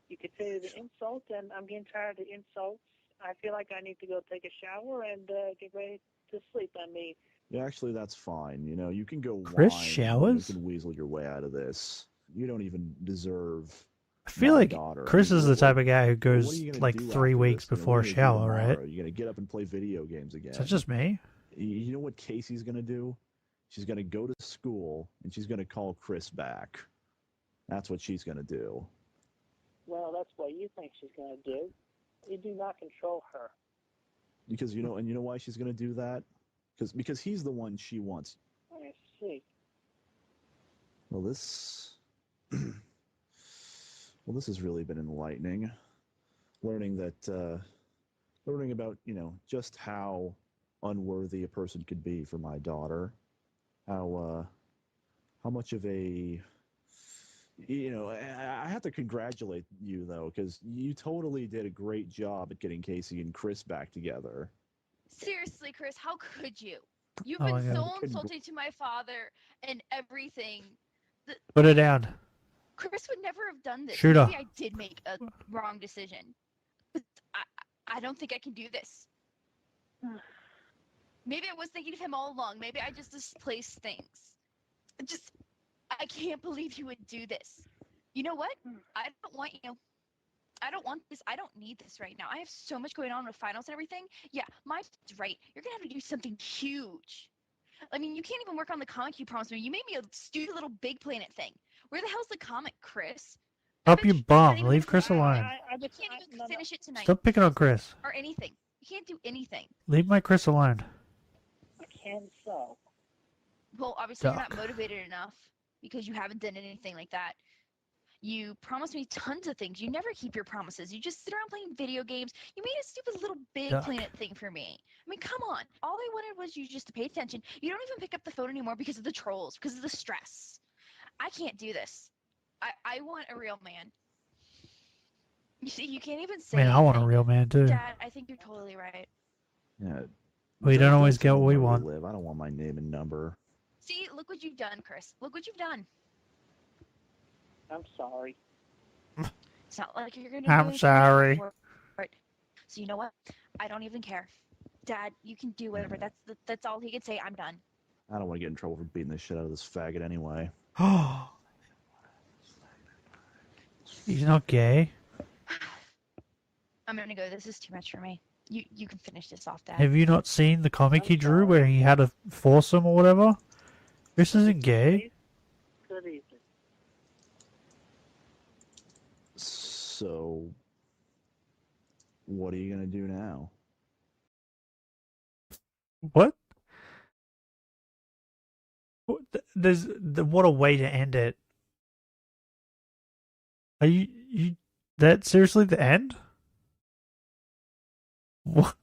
you could say it's an insult, and I'm getting tired of insults. I feel like I need to go take a shower and get ready to sleep. I mean, Yeah, actually, that's fine. You know, you can go Chris whine, showers? You can weasel your way out of this. You don't even deserve. I feel my like daughter. Chris I mean, is the type of guy who what are goes you gonna like do 3 after weeks this? You know, before what a are you gonna do shower, right? tomorrow? You're gonna get up and play video games again. Is that just me? You know what Casey's gonna do? She's gonna go to school and she's gonna call Chris back. That's what she's gonna do. well, that's what you think she's going to do. You do not control her. Because you know why she's gonna do that? Because he's the one she wants. I see. Well, this has really been enlightening. Learning about, just how unworthy a person could be for my daughter. How much of a, I have to congratulate you, though, because you totally did a great job at getting Casey and Chris back together. Seriously, Chris, how could you? You've Oh my been God. so insulting to my father and everything. Put it down. Chris would never have done this. Shoot her. Maybe I did make a wrong decision. But I don't think I can do this. Maybe I was thinking of him all along. Maybe I just displaced things. I can't believe you would do this. You know what? I don't want I don't want this. I don't need this right now. I have so much going on with finals and everything. Yeah, Mike's right. You're going to have to do something huge. I mean, you can't even work on the comic you promised me. You made me a stupid little big planet thing. Where the hell's the comic, Chris? Stop you bum. Leave Chris alone. You can't even finish it tonight. Stop picking on Chris. Or anything. You can't do anything. Leave my Chris alone. I can so. Well, obviously you're Duck. not motivated enough because you haven't done anything like that. You promised me tons of things. You never keep your promises. You just sit around playing video games. You made a stupid little big Duck. planet thing for me. I mean, come on. All I wanted was you just to pay attention. You don't even pick up the phone anymore because of the trolls, because of the stress. I can't do this. I want a real man. You see, you can't even say Man, I want a anything. real man too. Dad, I think you're totally right. Yeah. We don't always get tell what me we where want. live. I don't want my name and number. See, look what you've done, Chris. Look what you've done. I'm sorry. It's not like you're going to do I'm anything sorry. for it. So you know what? I don't even care. Dad, you can do whatever. That's all he could say. I'm done. I don't want to get in trouble for beating the shit out of this faggot anyway. He's not gay. I'm going to go. This is too much for me. You can finish this off, Dad. Have you not seen the comic he drew where he had a foursome or whatever? This isn't gay. Good evening. So, what are you gonna do now? What? What a way to end it. Are you that seriously the end? What?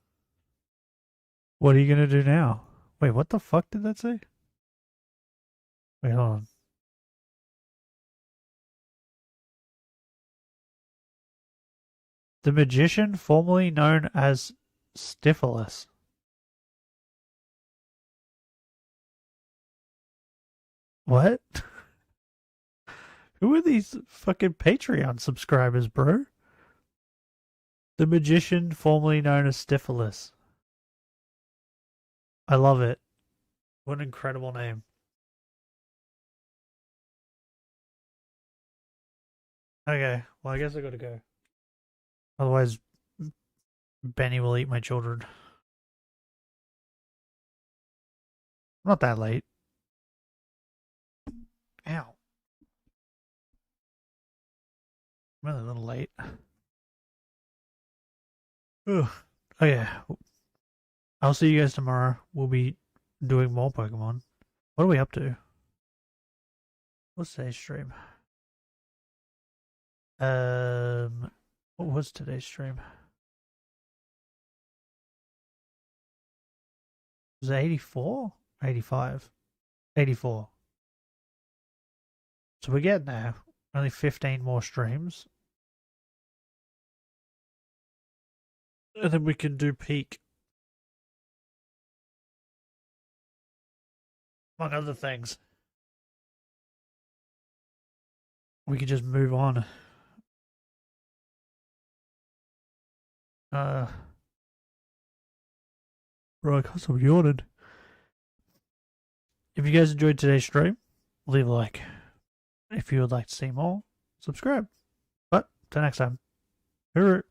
What are you gonna do now? Wait, what the fuck did that say? Wait, hold on. The magician formerly known as Stifilus. What? Who are these fucking Patreon subscribers, bro? The magician formerly known as Stifilus. I love it. What an incredible name. Okay, well I guess I gotta go. Otherwise, Benny will eat my children. Not that late. Ow. Really a little late. Ugh. Okay. I'll see you guys tomorrow. We'll be doing more Pokemon. What are we up to? What's today's stream? What was today's stream? Was it 84? 85? 84. So we're getting there. Only 15 more streams. And then we can do peak. Among other things. we can just move on. Bro, I can't stop yawning. If you guys enjoyed today's stream, leave a like. If you would like to see more, subscribe. But till next time, hooroo.